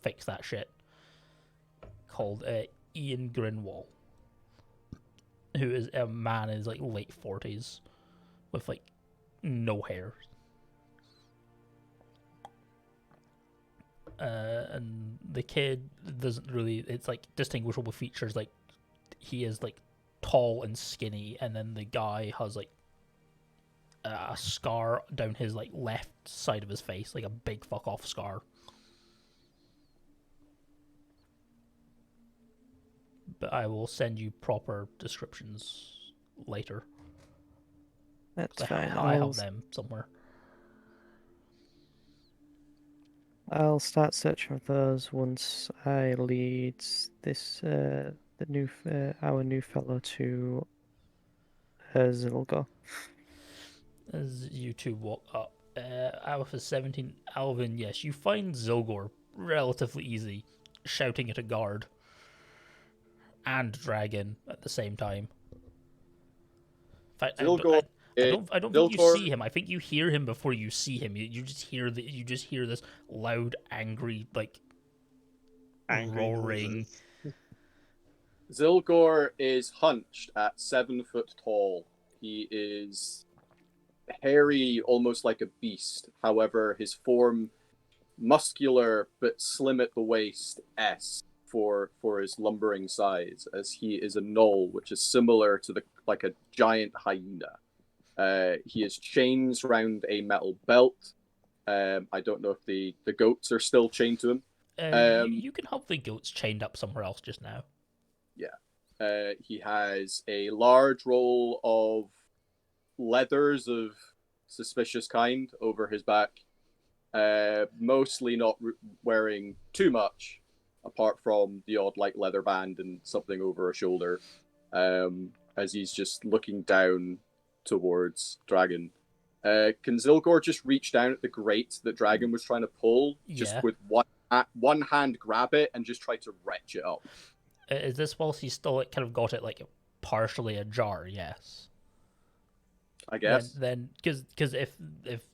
fix that shit. Called Ian Grinwall, who is a man in his like late 40s with like no hair. And the kid doesn't really, it's like distinguishable features, like he is like tall and skinny, and then the guy has like a scar down his like left side of his face, like a big fuck off scar. But I will send you proper descriptions later. That's 'Cause fine. I have them somewhere. I'll start searching for those once I lead this our new fellow to Zylgor. As you two walk up, Alpha 17, Alvin, yes, you find Zylgor relatively easy, shouting at a guard and Dragin at the same time. In fact, Zylgor, I don't think you Zylgor- see him. I think you hear him before you see him. You just hear this loud, angry, like Angry roaring. noises. Zylgor is hunched at 7 foot tall. He is hairy, almost like a beast. However, his form muscular but slim at the waist. For his lumbering size, as he is a gnoll, which is similar to like a giant hyena. He has chains round a metal belt. I don't know if the goats are still chained to him. You can have the goats chained up somewhere else just now. He has a large roll of leathers of suspicious kind over his back. Mostly not wearing too much, apart from the odd like leather band and something over a shoulder, as he's just looking down towards Dragin. Can Zylgor just reach down at the grate that Dragin was trying to pull, just Yeah. with one hand grab it and just try to wrench it up? Is this whilst he's still kind of got it like partially ajar? Yes. I guess. Then because if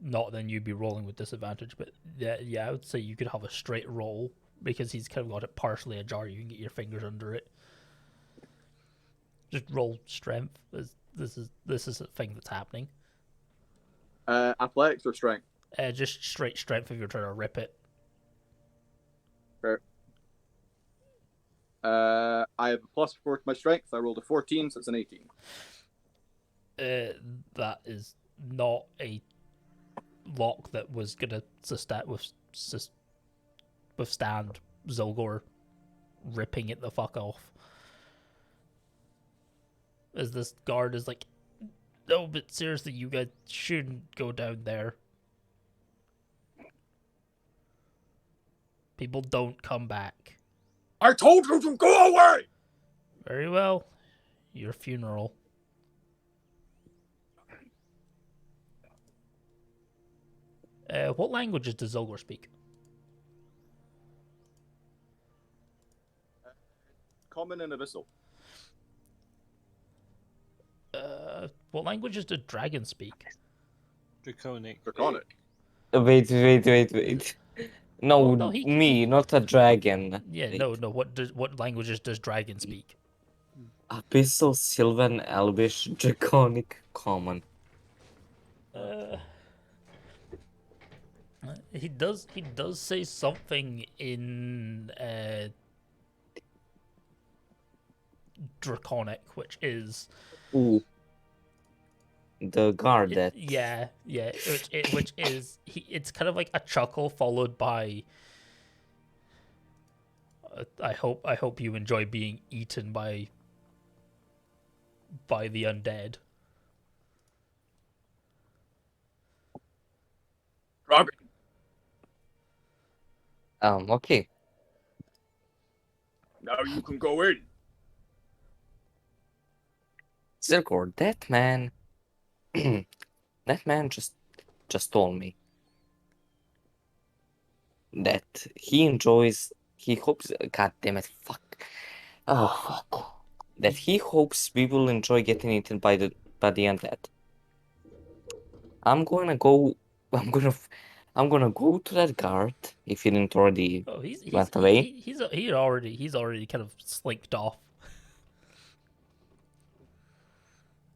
not, then you'd be rolling with disadvantage. But yeah, I would say you could have a straight roll because he's kind of got it partially ajar. You can get your fingers under it. Just roll strength. This is a thing that's happening. Athletics or strength? Just straight strength if you're trying to rip it. Fair. I have a +4 to my strength. I rolled a 14, so it's an 18. That is not a lock that was gonna withstand Zylgor ripping it the fuck off. As this guard is like, no, but seriously, you guys shouldn't go down there. People don't come back. I told you to go away! Very well. Your funeral. What languages does Zylgor speak? Common and abyssal. What languages does Dragon speak? Draconic. Draconic. Wait. No, Well, no, he- me, not a dragon. Yeah, Wait. no. What languages does Dragon speak? Abyssal, Sylvan, Elvish, Draconic, Common. He does say something in Draconic, which is Ooh. The guard that. yeah, which is it's kind of like a chuckle followed by I hope you enjoy being eaten by the undead. Dragin. Okay. Now you can go in. Zylgor, that man. That man just told me that he hopes. God damn it! Fuck. Oh fuck. That he hopes people enjoy getting eaten by the undead. I'm gonna go to that guard if he didn't already Oh, he's went away. he's already kind of slinked off.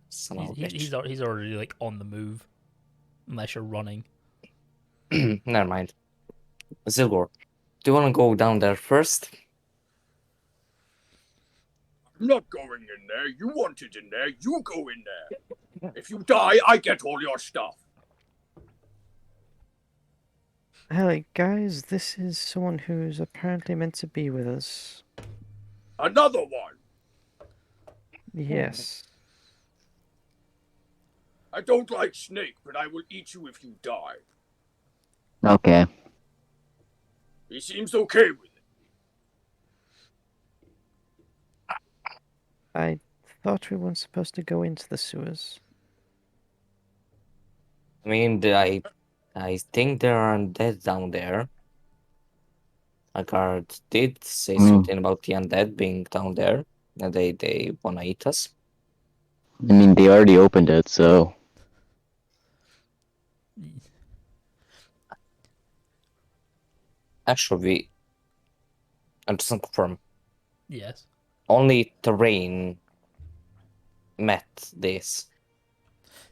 Son of a bitch. He's already like on the move, unless you're running. Never mind. Zylgor, do you want to go down there first? I'm not going in there. You want it in there. You go in there. If you die, I get all your stuff. Hey guys, this is someone who's apparently meant to be with us. Another one. Yes. I don't like snake, but I will eat you if you die. Okay. He seems okay with it. I thought we weren't supposed to go into the sewers. I mean, I think there are undead down there. A guard did say something about the undead being down there, and they wanna eat us. I mean, they already opened it, so. Actually, I just want to confirm. Yes. Only Therein met this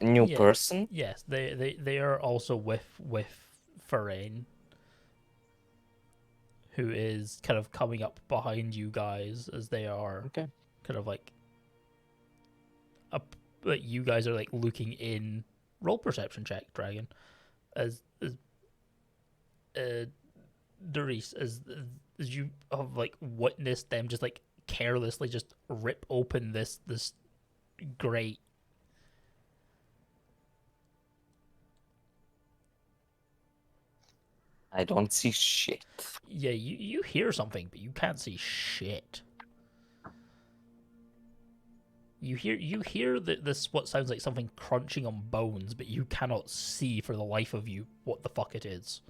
new Yeah. person. Yes, they are also with Therein, who is kind of coming up behind you guys as they are Okay. kind of like up. Like you guys are like looking in. Roll perception check, Dragon, as Daeris, as you have like witnessed them just like carelessly just rip open this grate. I don't see shit. Yeah, you hear something, but you can't see shit. You hear this what sounds like something crunching on bones, but you cannot see for the life of you what the fuck it is.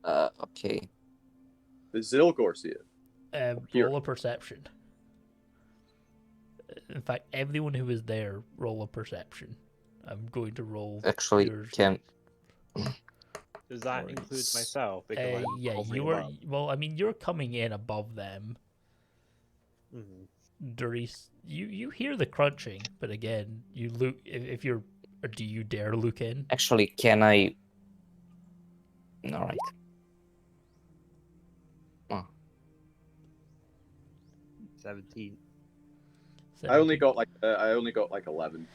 Okay. The Zylgor see it. Here. Roll a perception. In fact, everyone who is there, roll a perception. I'm going to roll. Actually, yours. Does that include myself? Because I'm Yeah, hovering you are. above. Well, I mean, you're coming in above them. Mhm. Daeris, you hear the crunching, but again, you look. If you're, or do you dare look in? Actually, can I? All right. Oh. 17. I only got like 11.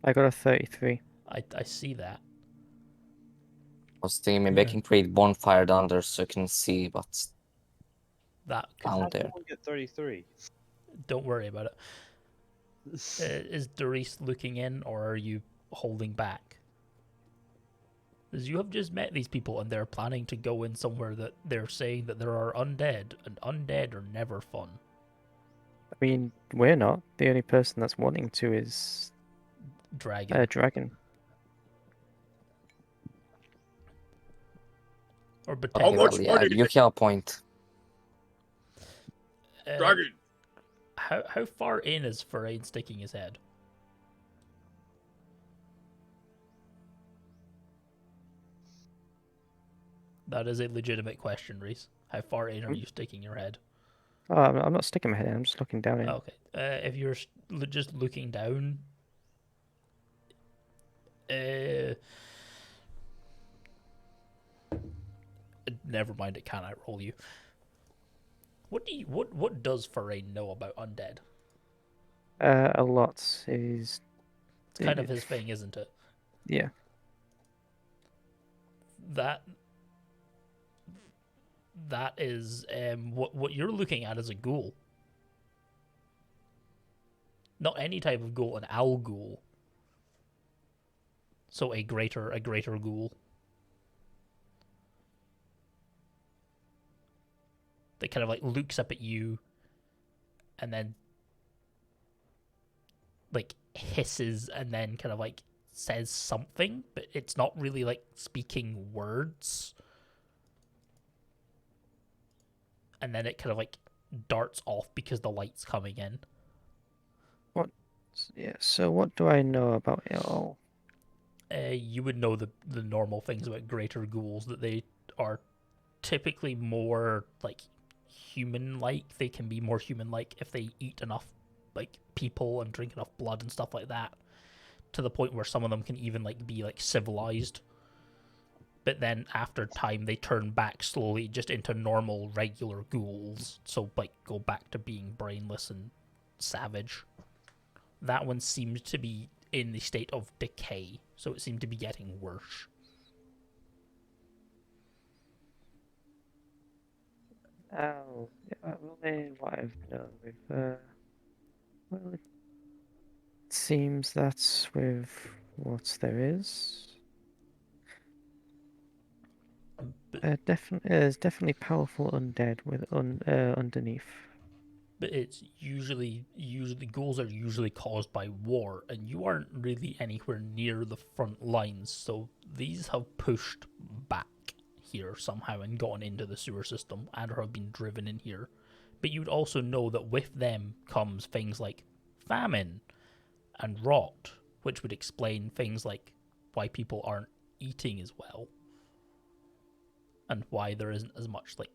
I got a 33. I see that. I was thinking maybe I can create bonfire down there so you can see what's That down there. Someone get 33. Don't worry about it. Is Daeris looking in, or are you holding back? Because you have just met these people, and they're planning to go in somewhere that they're saying that there are undead, and undead are never fun. I mean, we're not. The only person that's wanting to is Dragon. Dragon. Or Okay, How much potentially. well, yeah, money? you have a point. Dragon. How far in is Therein sticking his head? That is a legitimate question, Reese. How far in are you sticking your head? Oh, I'm not sticking my head in, I'm just looking down in. Okay. If you're just looking down, never mind. It can't outroll you. What does Therein know about undead? A lot is. It's kind of his thing, isn't it? Yeah. That is what you're looking at is a ghoul. Not any type of ghoul, an owl ghoul. So a greater ghoul. That kind of like looks up at you and then like hisses and then kind of like says something, but it's not really like speaking words. And then it kind of like darts off because the light's coming in. Yeah, so what do I know about it all? You would know the normal things about greater ghouls, that they are typically more like human-like. They can be more human-like if they eat enough like people and drink enough blood and stuff like that, to the point where some of them can even like be like civilized. But then after time, they turn back slowly just into normal, regular ghouls. So like go back to being brainless and savage. That one seems to be in the state of decay, so it seemed to be getting worse. Oh, yeah, well then what I've done with well, seems that's with what there is. There's definitely powerful undead with underneath. But it's usually goals are usually caused by war, and you aren't really anywhere near the front lines, so these have pushed back here somehow and gone into the sewer system and have been driven in here. But you'd also know that with them comes things like famine and rot, which would explain things like why people aren't eating as well and why there isn't as much like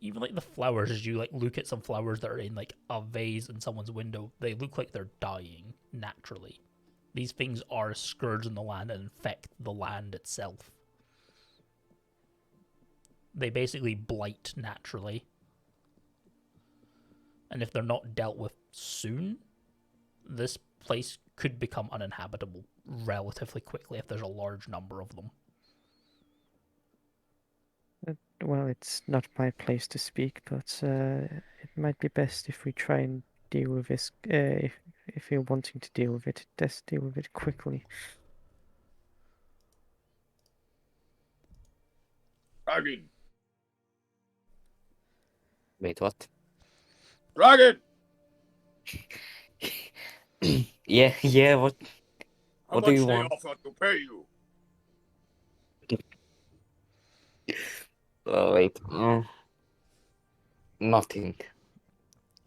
even like the flowers. As you like look at some flowers that are in like a vase in someone's window, they look like they're dying naturally. These things are a scourge in the land and infect the land itself. They basically blight naturally, and if they're not dealt with soon, this place could become uninhabitable relatively quickly if there's a large number of them. Well, it's not my place to speak, but it might be best if we try and deal with this. If you're wanting to deal with it, just deal with it quickly. Dragin! Wait, what? Dragin! Yeah, what? How What do much you they want? offer to pay you? Wait. Nothing.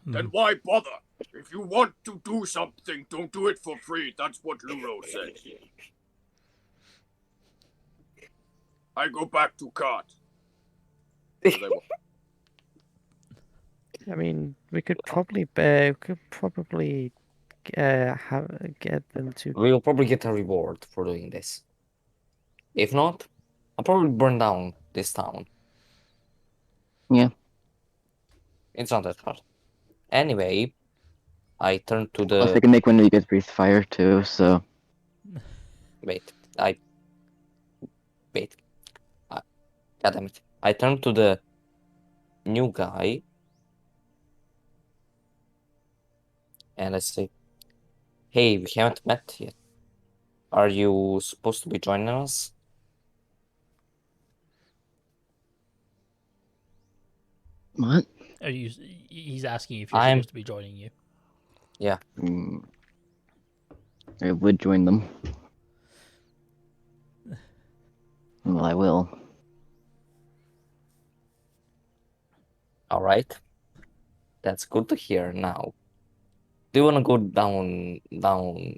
Then why bother? If you want to do something, don't do it for free. That's what Luro says. I go back to cart. I mean, we could probably get them to. We'll probably get a reward for doing this. If not, I'll probably burn down this town. Yeah. It's not that hard. Anyway, I turn to Plus, they the... can make one of you guys breathe fire too, so. Wait. God damn it. I turn to the new guy. And I say, hey, we haven't met yet. Are you supposed to be joining us? What? Are you? He's asking if you're I'm- supposed to be joining you. Yeah. I would join them. Well, I will. All right. That's good to hear now. Do you want to go down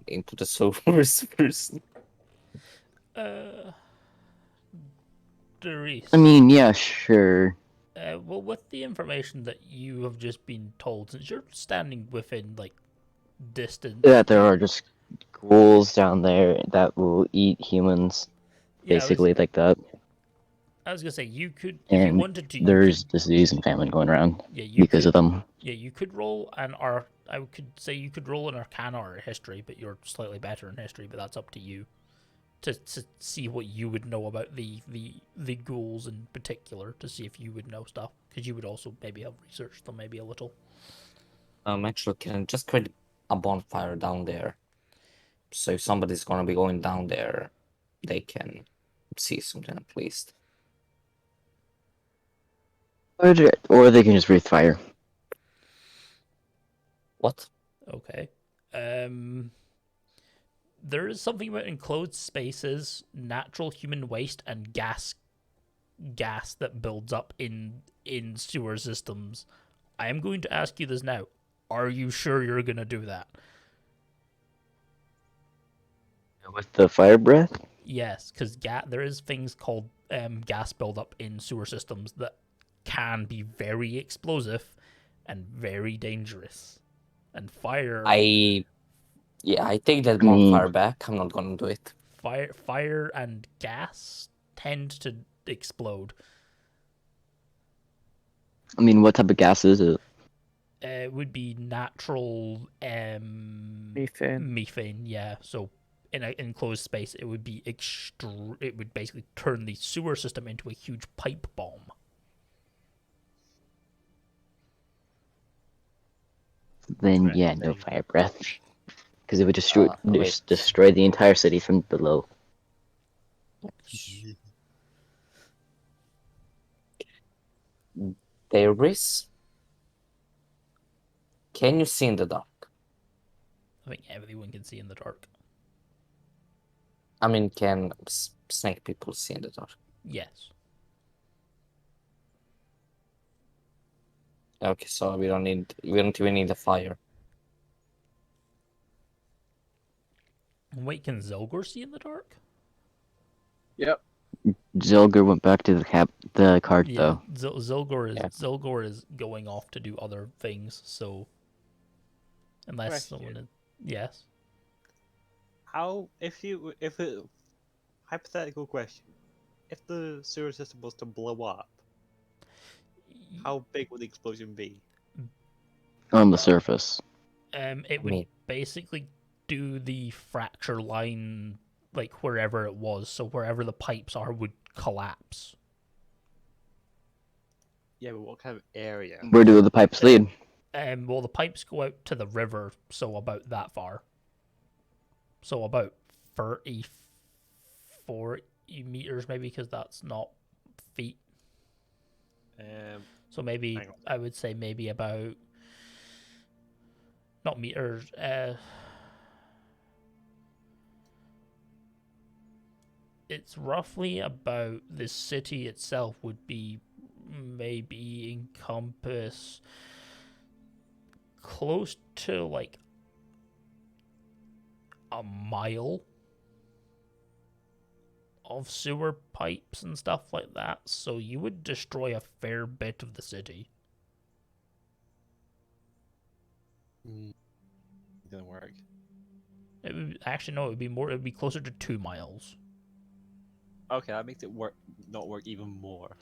into the sewers first? Daeris. I mean, yeah, sure. Well, with the information that you have just been told, since you're standing within like distance, That there are just ghouls down there that will eat humans, yeah, basically like that. I was gonna say you could, if you And wanted to. there's disease and famine going around You because could, of them. Yeah, you could roll I could say you could roll an Arcana or a History, but you're slightly better in History. But that's up to you to see what you would know about the ghouls in particular, to see if you would know stuff, because you would also maybe have researched them maybe a little. Actually, can I just create a bonfire down there? So if somebody's gonna be going down there, they can see something at least. Or they can just breathe fire. What? Okay. There is something about enclosed spaces, natural human waste, and gas that builds up in sewer systems. I am going to ask you this now. Are you sure you're gonna do that? With the fire breath? Yes, because there is things called gas buildup in sewer systems that can be very explosive and very dangerous. And fire. I take that bonfire back. I'm not gonna do it. Fire and gas tend to explode. I mean, what type of gas is it? It would be natural methane, yeah. So in an enclosed space, it would be it would basically turn the sewer system into a huge pipe bomb. Then yeah, no fire breath. Because it would wait. destroy the entire city from below. Daeris, can you see in the dark? I think everyone can see in the dark. I mean, can snake people see in the dark? Yes. Okay, so we don't even need a fire. Wait, can Zylgor see in the dark? Yep. Zylgor went back to the cart Yeah, though. Zylgor is going off to do other things. So unless Question. someone is, yes. How if it hypothetical question, if the sewer system was to blow up, how big would the explosion be? On the surface. It would Me. basically do the fracture line like wherever it was, so wherever the pipes are would collapse. Yeah, but what kind of area? Where do the pipes lead? Well, the pipes go out to the river, so about that far. So about 30, 40 meters, maybe, because that's not feet. So maybe hang on. I would say maybe about not meters. It's roughly about the city itself would be maybe encompass close to like a mile of sewer pipes and stuff like that, so you would destroy a fair bit of the city. It didn't work. It would actually no, it would be more. It would be closer to 2 miles. Okay, that makes it not work even more.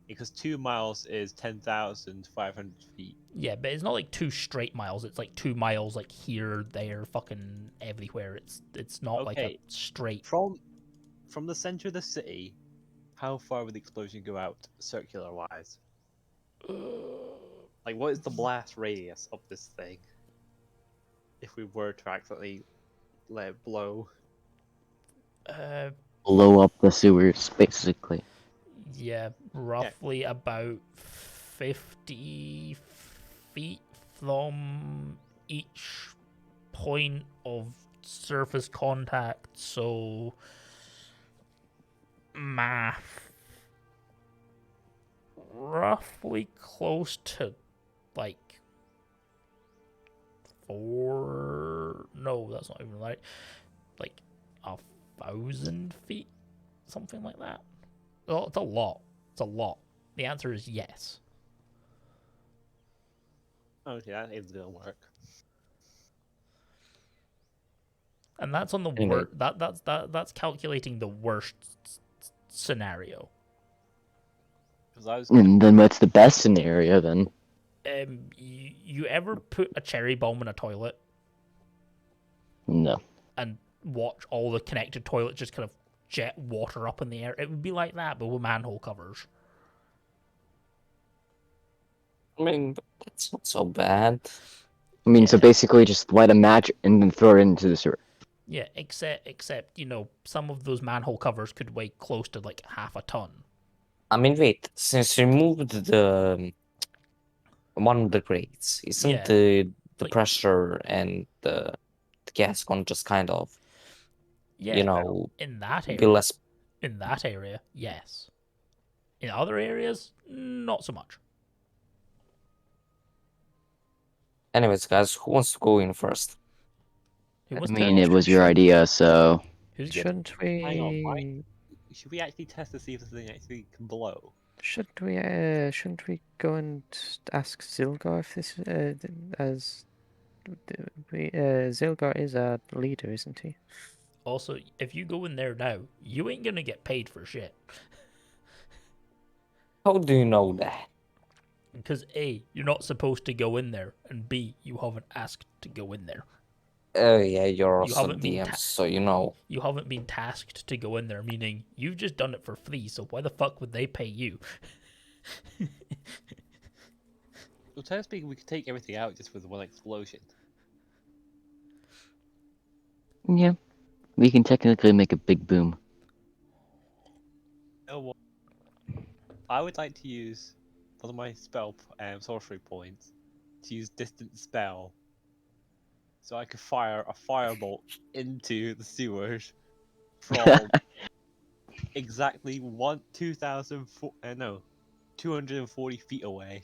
Because 2 miles is 10,500 feet. Yeah, but it's not like 2 straight miles. It's like 2 miles, like here, there, fucking everywhere. It's not like a Okay. straight. From the center of the city, how far would the explosion go out, circular wise? Like, what is the blast radius of this thing? If we were to accidentally let it blow. Blow up the sewers, basically. Yeah, roughly about 50 feet from each point of surface contact. So, math. Roughly close to like 4. No, that's not even right. Like 1,000 feet, something like that. Oh, it's a lot. It's a lot. The answer is yes. Okay, that is gonna work. And that's on the Anyway. that's calculating the worst scenario. Because I was And then what's the best scenario then? You ever put a cherry bomb in a toilet No. and watch all the connected toilets just kind of jet water up in the air? It would be like that, but with manhole covers. I mean, that's not so bad. I mean, so Yeah. basically just light a match and then throw it into the sewer. Yeah, except some of those manhole covers could weigh close to like half a ton. I mean, wait, since you removed the one of the grates, isn't Yeah, the like- pressure and the gas going just kind of, Yeah, in that be area. less? In that area, yes. In other areas, not so much. Anyways, guys, who wants to go in first? Who I wants to mean, go? it was your idea, so... Who's getting? Shouldn't Hang on, we? Should we actually test to see if this thing actually can blow? Shouldn't we? Shouldn't we go and ask Zylgor if this? Zylgor is our leader, isn't he? Also, if you go in there now, you ain't gonna get paid for shit. How do you know that? Because A, you're not supposed to go in there, and B, you haven't asked to go in there. Oh yeah, you're You also haven't been DM, so you know. You haven't been tasked to go in there, meaning you've just done it for free, so why the fuck would they pay you? Well, technically, we could take everything out just with one explosion. Yeah, we can technically make a big boom. You know what? I would like to use one of my sorcery points to use distant spell, so I could fire a firebolt into the sewers from exactly 240 feet away.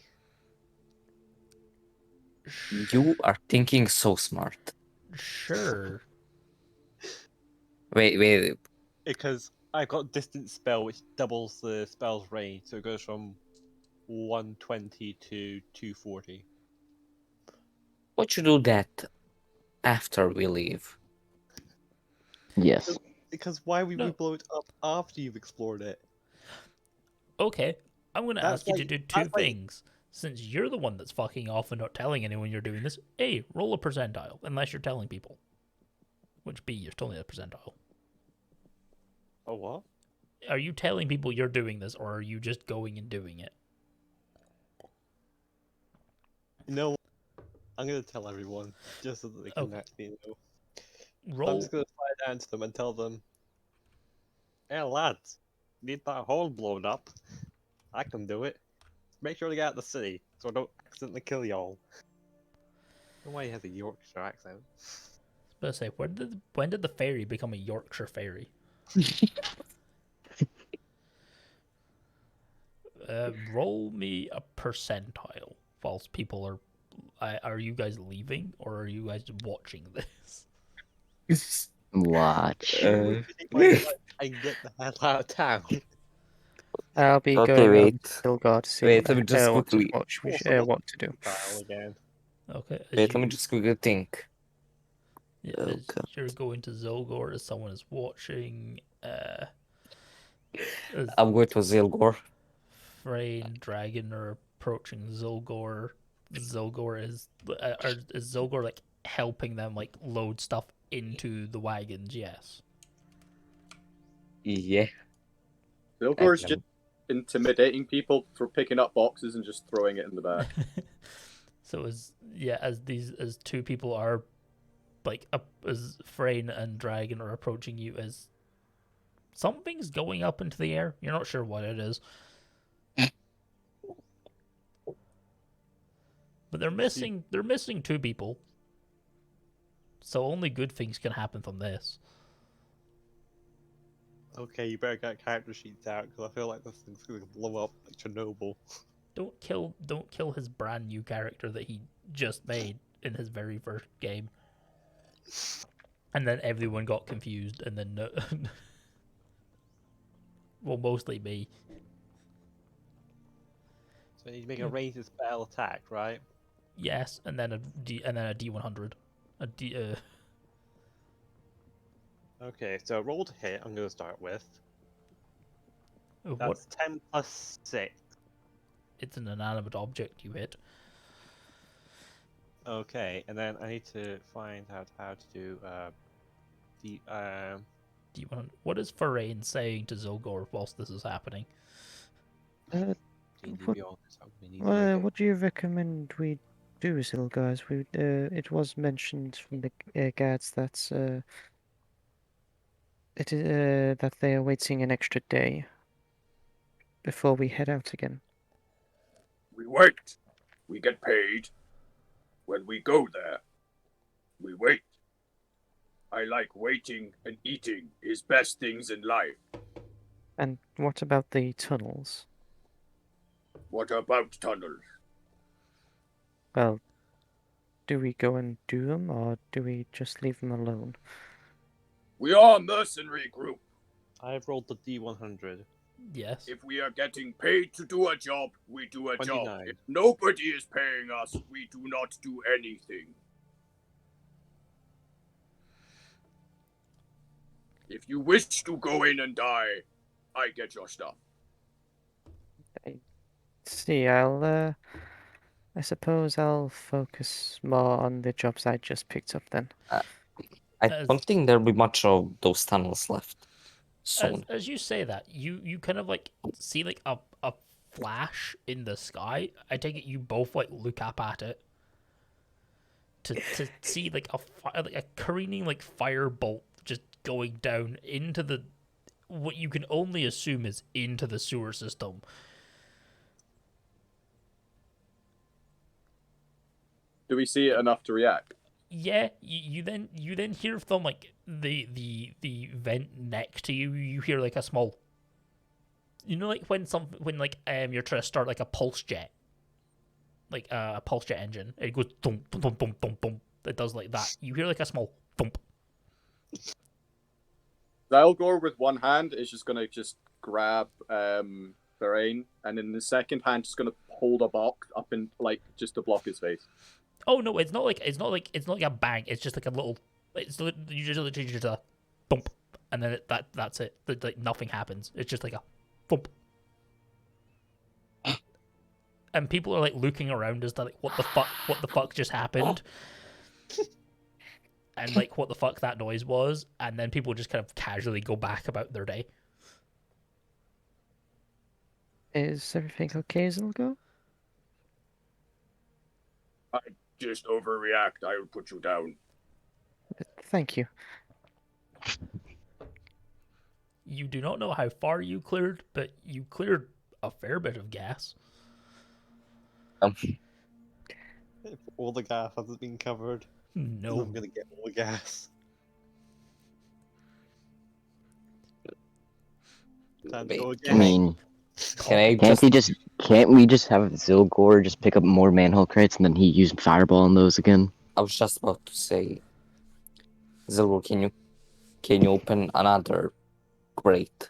You are thinking so smart. Sure. Wait. Because I've got distant spell, which doubles the spell's range, so it goes from 120 to 240. Would you do that after we leave? Yes. Because why would we No. blow it up after you've explored it? Okay, I'm going to That's ask you to like- do two that's like- things. Since you're the one that's fucking off and not telling anyone you're doing this, A, roll a percentile, unless you're telling people. Which B, you're still in a percentile. Oh, what? Are you telling people you're doing this, or are you just going and doing it? You know what? I'm going to tell everyone, just so that they can Okay. actually know. I'm Roll. just going to fly down to them and tell them, hey lads, need that hole blown up? I can do it. Make sure to get out of the city, so I don't accidentally kill y'all. I don't know why he has a Yorkshire accent. I was about to say, when did the fairy become a Yorkshire fairy? Roll me a percentile whilst people are. Are you guys leaving, or are you guys watching this? Watch. I get the hell out of town. I'll be Okay, going on wait. Zylgor to see Wait, let me just what quickly. what to do. Tile again. Okay. Wait, let me just quickly think. Yeah, Oh, as God. you're going to Zylgor, as someone is watching, as I'm going to Zylgor. Frayne, Dragin are approaching Zylgor. Zylgor is Zylgor like helping them like load stuff into the wagons? Yes. Yeah. Zylgor's just Excellent. intimidating people for picking up boxes and just throwing it in the back. So as two people are like as Frayne and Dragin are approaching you, as something's going up into the air. You're not sure what it is. But they're missing two people. So only good things can happen from this. Okay, you better get character sheets out, because I feel like this thing's gonna blow up like Chernobyl. Don't kill his brand new character that he just made in his very first game. And then everyone got confused, and then well, mostly me. So you need to make a ranged spell attack, right? Yes, and then a D100. Okay, so roll to hit, I'm gonna start with. What? That's 10 plus 6. It's an inanimate object you hit. Okay, and then I need to find out how to do the D100. What is Forain saying to Zylgor whilst this is happening? D&D What- Beyond, so we need to make a- What do you recommend we do, Zylgor? It was mentioned from the guards that that they are waiting an extra day before we head out again. We wait. We get paid. When we go there, we wait. I like waiting and eating is best things in life. And what about the tunnels? What about tunnels? Well, do we go and do them, or do we just leave them alone? We are a mercenary group. I've rolled the D100. Yes. If we are getting paid to do a job, we do a job. 29. If nobody is paying us, we do not do anything. If you wish to go in and die, I get your stuff. See, I suppose I'll focus more on the jobs I just picked up then. I As- don't think there'll be much of those tunnels left soon. As you say that, you kind of like see like a flash in the sky. I take it you both like look up at it to see like a careening like firebolt just going down into the what you can only assume is into the sewer system. Do we see it enough to react? Yeah, you then hear from like the vent next to you. You hear like a small, like when you're trying to start like a pulse jet, like a pulse jet engine. It goes thump thump thump thump thump thump. It does like that. You hear like a small thump. Zylgor with one hand is just gonna grab Therein, and in the second hand just gonna hold a box up in like just to block his face. Oh no, it's not like a bang. It's just like a little. It's usually just a thump, and then that's it. Like nothing happens. It's just like a thump. And people are like looking around as to like what the fuck just happened, and like what the fuck that noise was, and then people just kind of casually go back about their day. Is everything okay, Zylgor? I just overreact. I will put you down. Thank you. You do not know how far you cleared, but you cleared a fair bit of gas. If all the gas hasn't been covered, No. I'm gonna get all the gas. Time to go I again. mean, Can can't we just have Zylgor just pick up more manhole crates and then he use fireball on those again? I was just about to say, Zylgor, can you open another crate?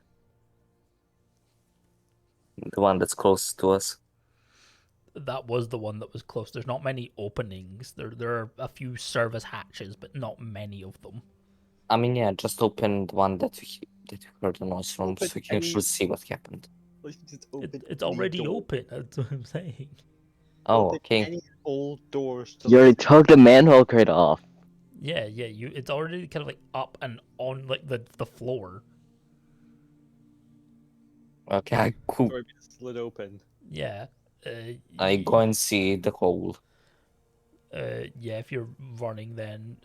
The one that's close to us. That was the one that was close. There's not many openings. There are a few service hatches, but not many of them. I mean, yeah, just open the one that we heard the noise from, Open so we can any- actually see what happened. Let's just open It's any already door. open. That's what I'm saying. Oh, Open okay. Any old doors to You already let- took the manhole crate off. Yeah. It's already kind of like up and on like the floor. Okay, cool. Door being slid open. Yeah. I go and see the hole. Yeah. If you're running, then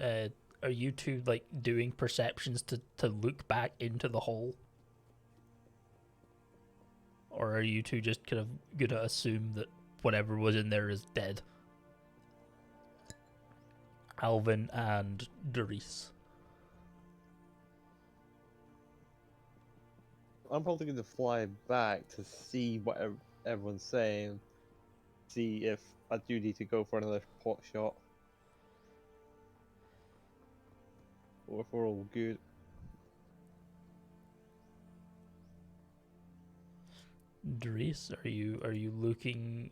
are you two like doing perceptions to look back into the hole, or are you two just kind of gonna assume that whatever was in there is dead? Alvin and Daeris. I'm probably going to fly back to see what everyone's saying. See if I do need to go for another pot shot. Or if we're all good. Daeris, are you looking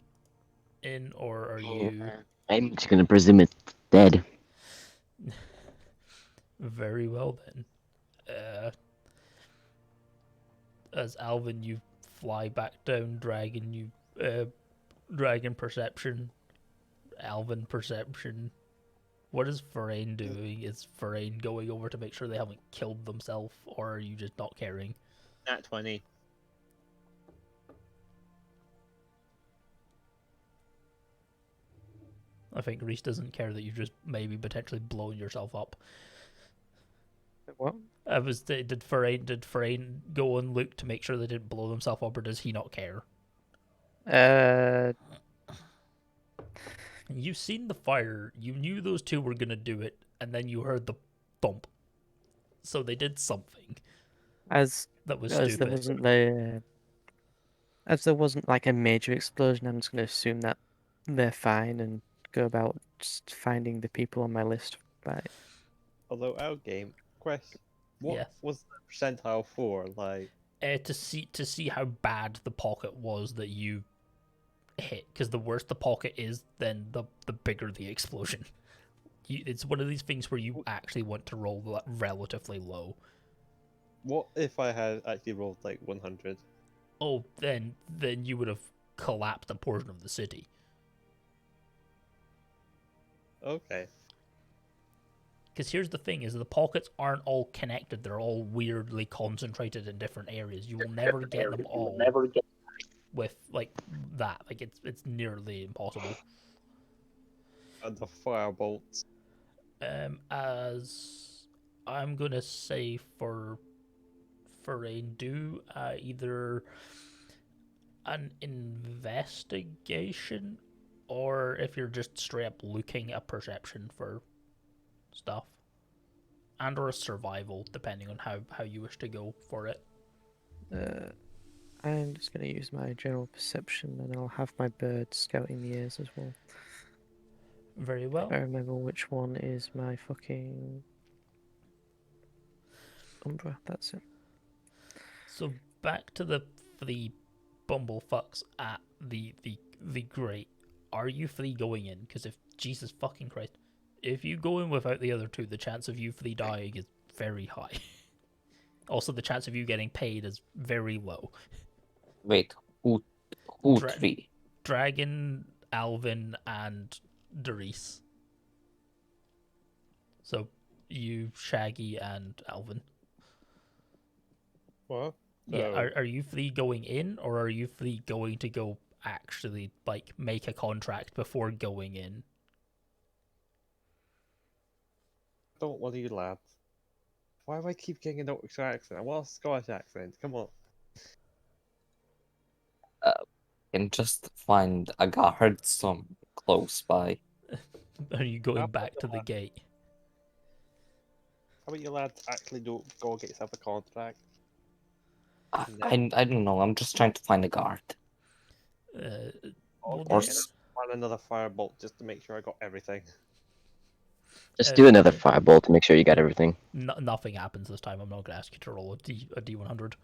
in, or are you? I'm just gonna presume it's dead. Very well then. As Alvin, you fly back down. Dragin, Dragon perception. Alvin perception. What is Therein doing? Is Therein going over to make sure they haven't killed themselves, or are you just not caring? Nat 20. I think Ryce doesn't care that you've just maybe potentially blown yourself up. What? Did Therein go and look to make sure they didn't blow themselves up, or does he not care? You've seen the fire. You knew those two were gonna do it, and then you heard the thump. So they did something As that was there stupid. wasn't like a major explosion, I'm just going to assume that they're fine and go about just finding the people on my list. Right. Although our game, quest, what Yes. was the percentile for? Like, To see how bad the pocket was that you hit, because the worse the pocket is, then the bigger the explosion. It's one of these things where you actually want to roll relatively low. what if I had actually rolled like 100? Oh, then you would have collapsed a portion of the city. Okay. Because here's the thing: is the pockets aren't all connected; they're all weirdly concentrated in different areas. You will never get them all with like that. Like it's nearly impossible. And the firebolts. As I'm gonna say for Therein, do either an investigation, or if you're just straight up looking, a perception for stuff, and or a survival, depending on how you wish to go for it. I'm just going to use my general perception, and I'll have my bird scouting the ears as well. Very well. I remember which one is my fucking Umbra. That's it. So back to the bumblefucks at the grate. Are you three going in? Because if Jesus fucking Christ, if you go in without the other two, the chance of you three dying is very high. Also, the chance of you getting paid is very low. Wait, who three? Dragin, Alvin, and Daeris. So you, Shaggy, and Alvin. What? Yeah, are you three going in, or are you three going to go actually, like, make a contract before going in? Don't want you lads. Why do I keep getting an Yorkshire accent? I want a Scottish accent. Come on. Can just find a guard some close by. Are you going back to the gate? How about you lads actually don't go get yourself a contract? I don't know. I'm just trying to find a guard. Well, Or then- Find another firebolt just to make sure I got everything. Just do another firebolt to make sure you got everything. nothing happens this time. I'm not going to ask you to roll a D100.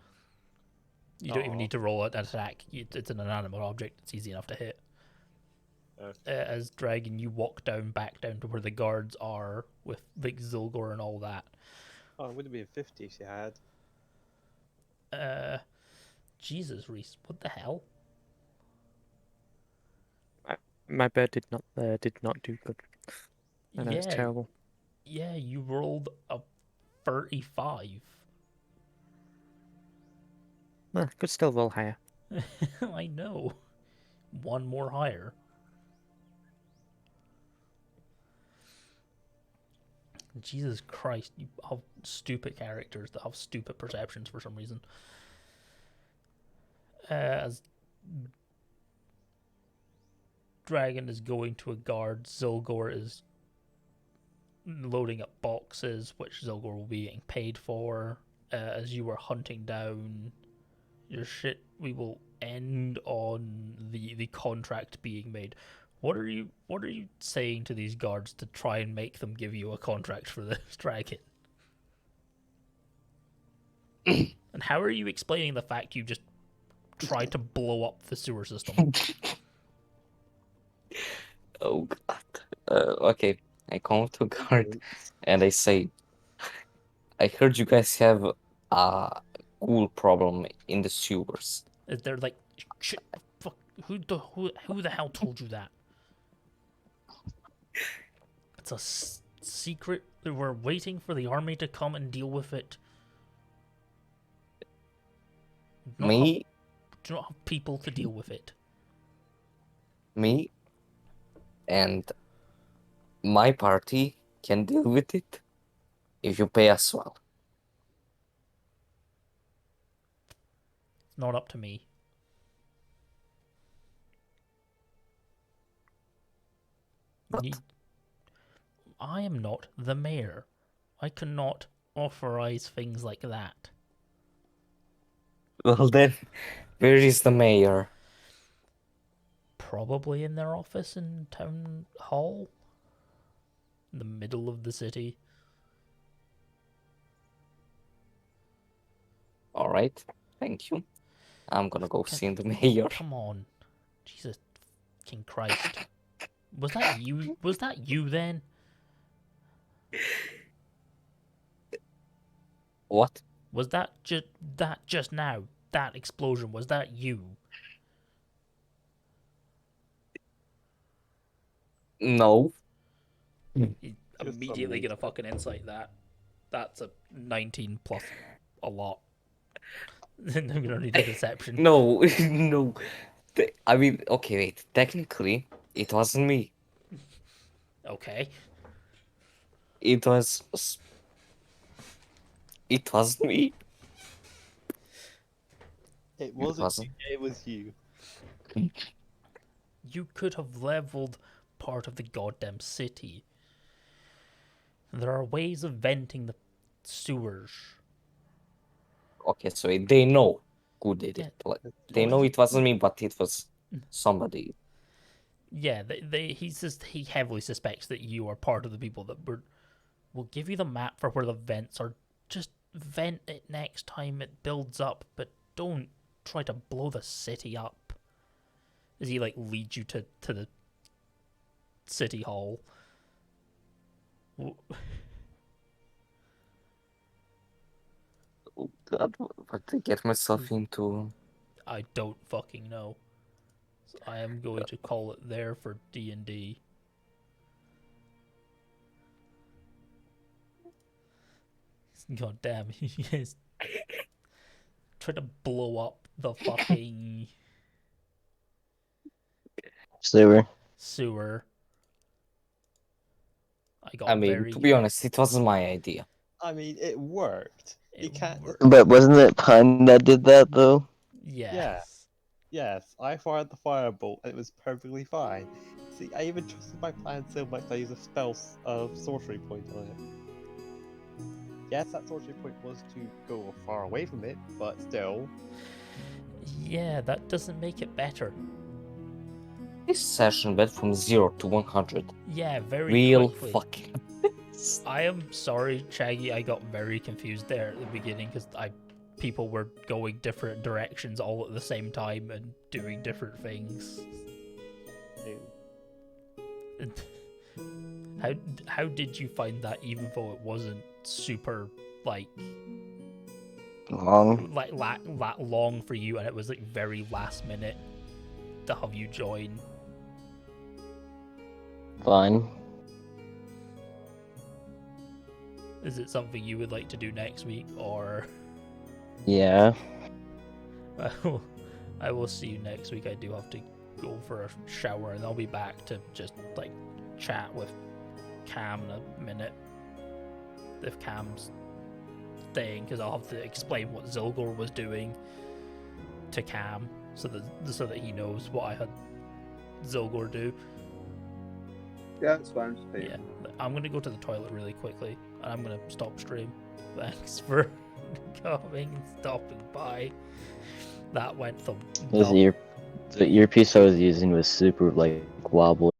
You don't even Aw. need to roll an attack. It's an inanimate object. It's easy enough to hit. As Dragon, you walk back down to where the guards are with like Zylgor and all that. Oh, it would have been 50 if you had. Jesus, Ryce, what the hell? My bird did not do good. I know it's terrible. Yeah, you rolled a 35. Could still roll higher. I know. One more higher. Jesus Christ, you have stupid characters that have stupid perceptions for some reason. As Dragon is going to a guard, Zylgor is loading up boxes, which Zylgor will be getting paid for. As you are hunting down your shit, we will end on the contract being made. What are you saying to these guards to try and make them give you a contract for this Dragon? And how are you explaining the fact you just tried to blow up the sewer system? Oh god. Okay, I come to a guard and I say, I heard you guys have a cool problem in the sewers. They're like, shit, fuck, who the hell told you that? It's a secret. We're waiting for the army to come and deal with it. Me? Do not have people to deal with it. Me and my party can deal with it if you pay us well. It's not up to me. What? I am not the mayor. I cannot authorize things like that. Well then, where is the mayor? Probably in their office in town hall. In the middle of the city. Alright, thank you. I'm gonna go see the mayor. Come on. Jesus fucking Christ. Was that you? Was that you then? What? Was that just now? That explosion, was that you? No. Immediately gonna fucking insight that. That's a 19 plus a lot. I'm gonna need a deception. No, no. I mean, okay, wait. Technically, it wasn't me. Okay. It was me. It wasn't wasn't. you, it was you. You could have leveled part of the goddamn city. There are ways of venting the sewers. Okay, so they know who did it. Yeah. Like, they know it wasn't me, but it was somebody. Yeah, he heavily suspects that you are part of the people that will give you the map for where the vents are. Just vent it next time it builds up, but don't try to blow the city up. As he leads you to the city hall. Oh God, what did I get myself into? I don't fucking know. So I am going to call it there for D&D. God damn, he is trying to blow up the fucking sewer. I mean, to be honest, it wasn't my idea. I mean, it worked. You can't. But wasn't it Pun that did that though? Yes. Yes, I fired the firebolt and it was perfectly fine. See, I even trusted my plan so much that I used a spell sorcery point on it. Yes, that sorcery point was to go far away from it, but still. Yeah, that doesn't make it better. This session went from 0 to 100. Yeah, very Real quickly. fucking. I am sorry, Shaggy. I got very confused there at the beginning because people were going different directions all at the same time and doing different things. And how did you find that, even though it wasn't super Long. long for you, and it was very last minute to have you join? Fine. Is it something you would like to do next week, or? Yeah. Well, I will see you next week. I do have to go for a shower, and I'll be back to just chat with Cam in a minute. If Cam's staying, because I'll have to explain what Zylgor was doing to Cam, so that he knows what I had Zylgor do. Yeah, it's fine. Just pay. Yeah, I'm gonna go to the toilet really quickly, and I'm gonna stop stream. Thanks for coming and stopping by. That went from The earpiece I was using was super wobbly.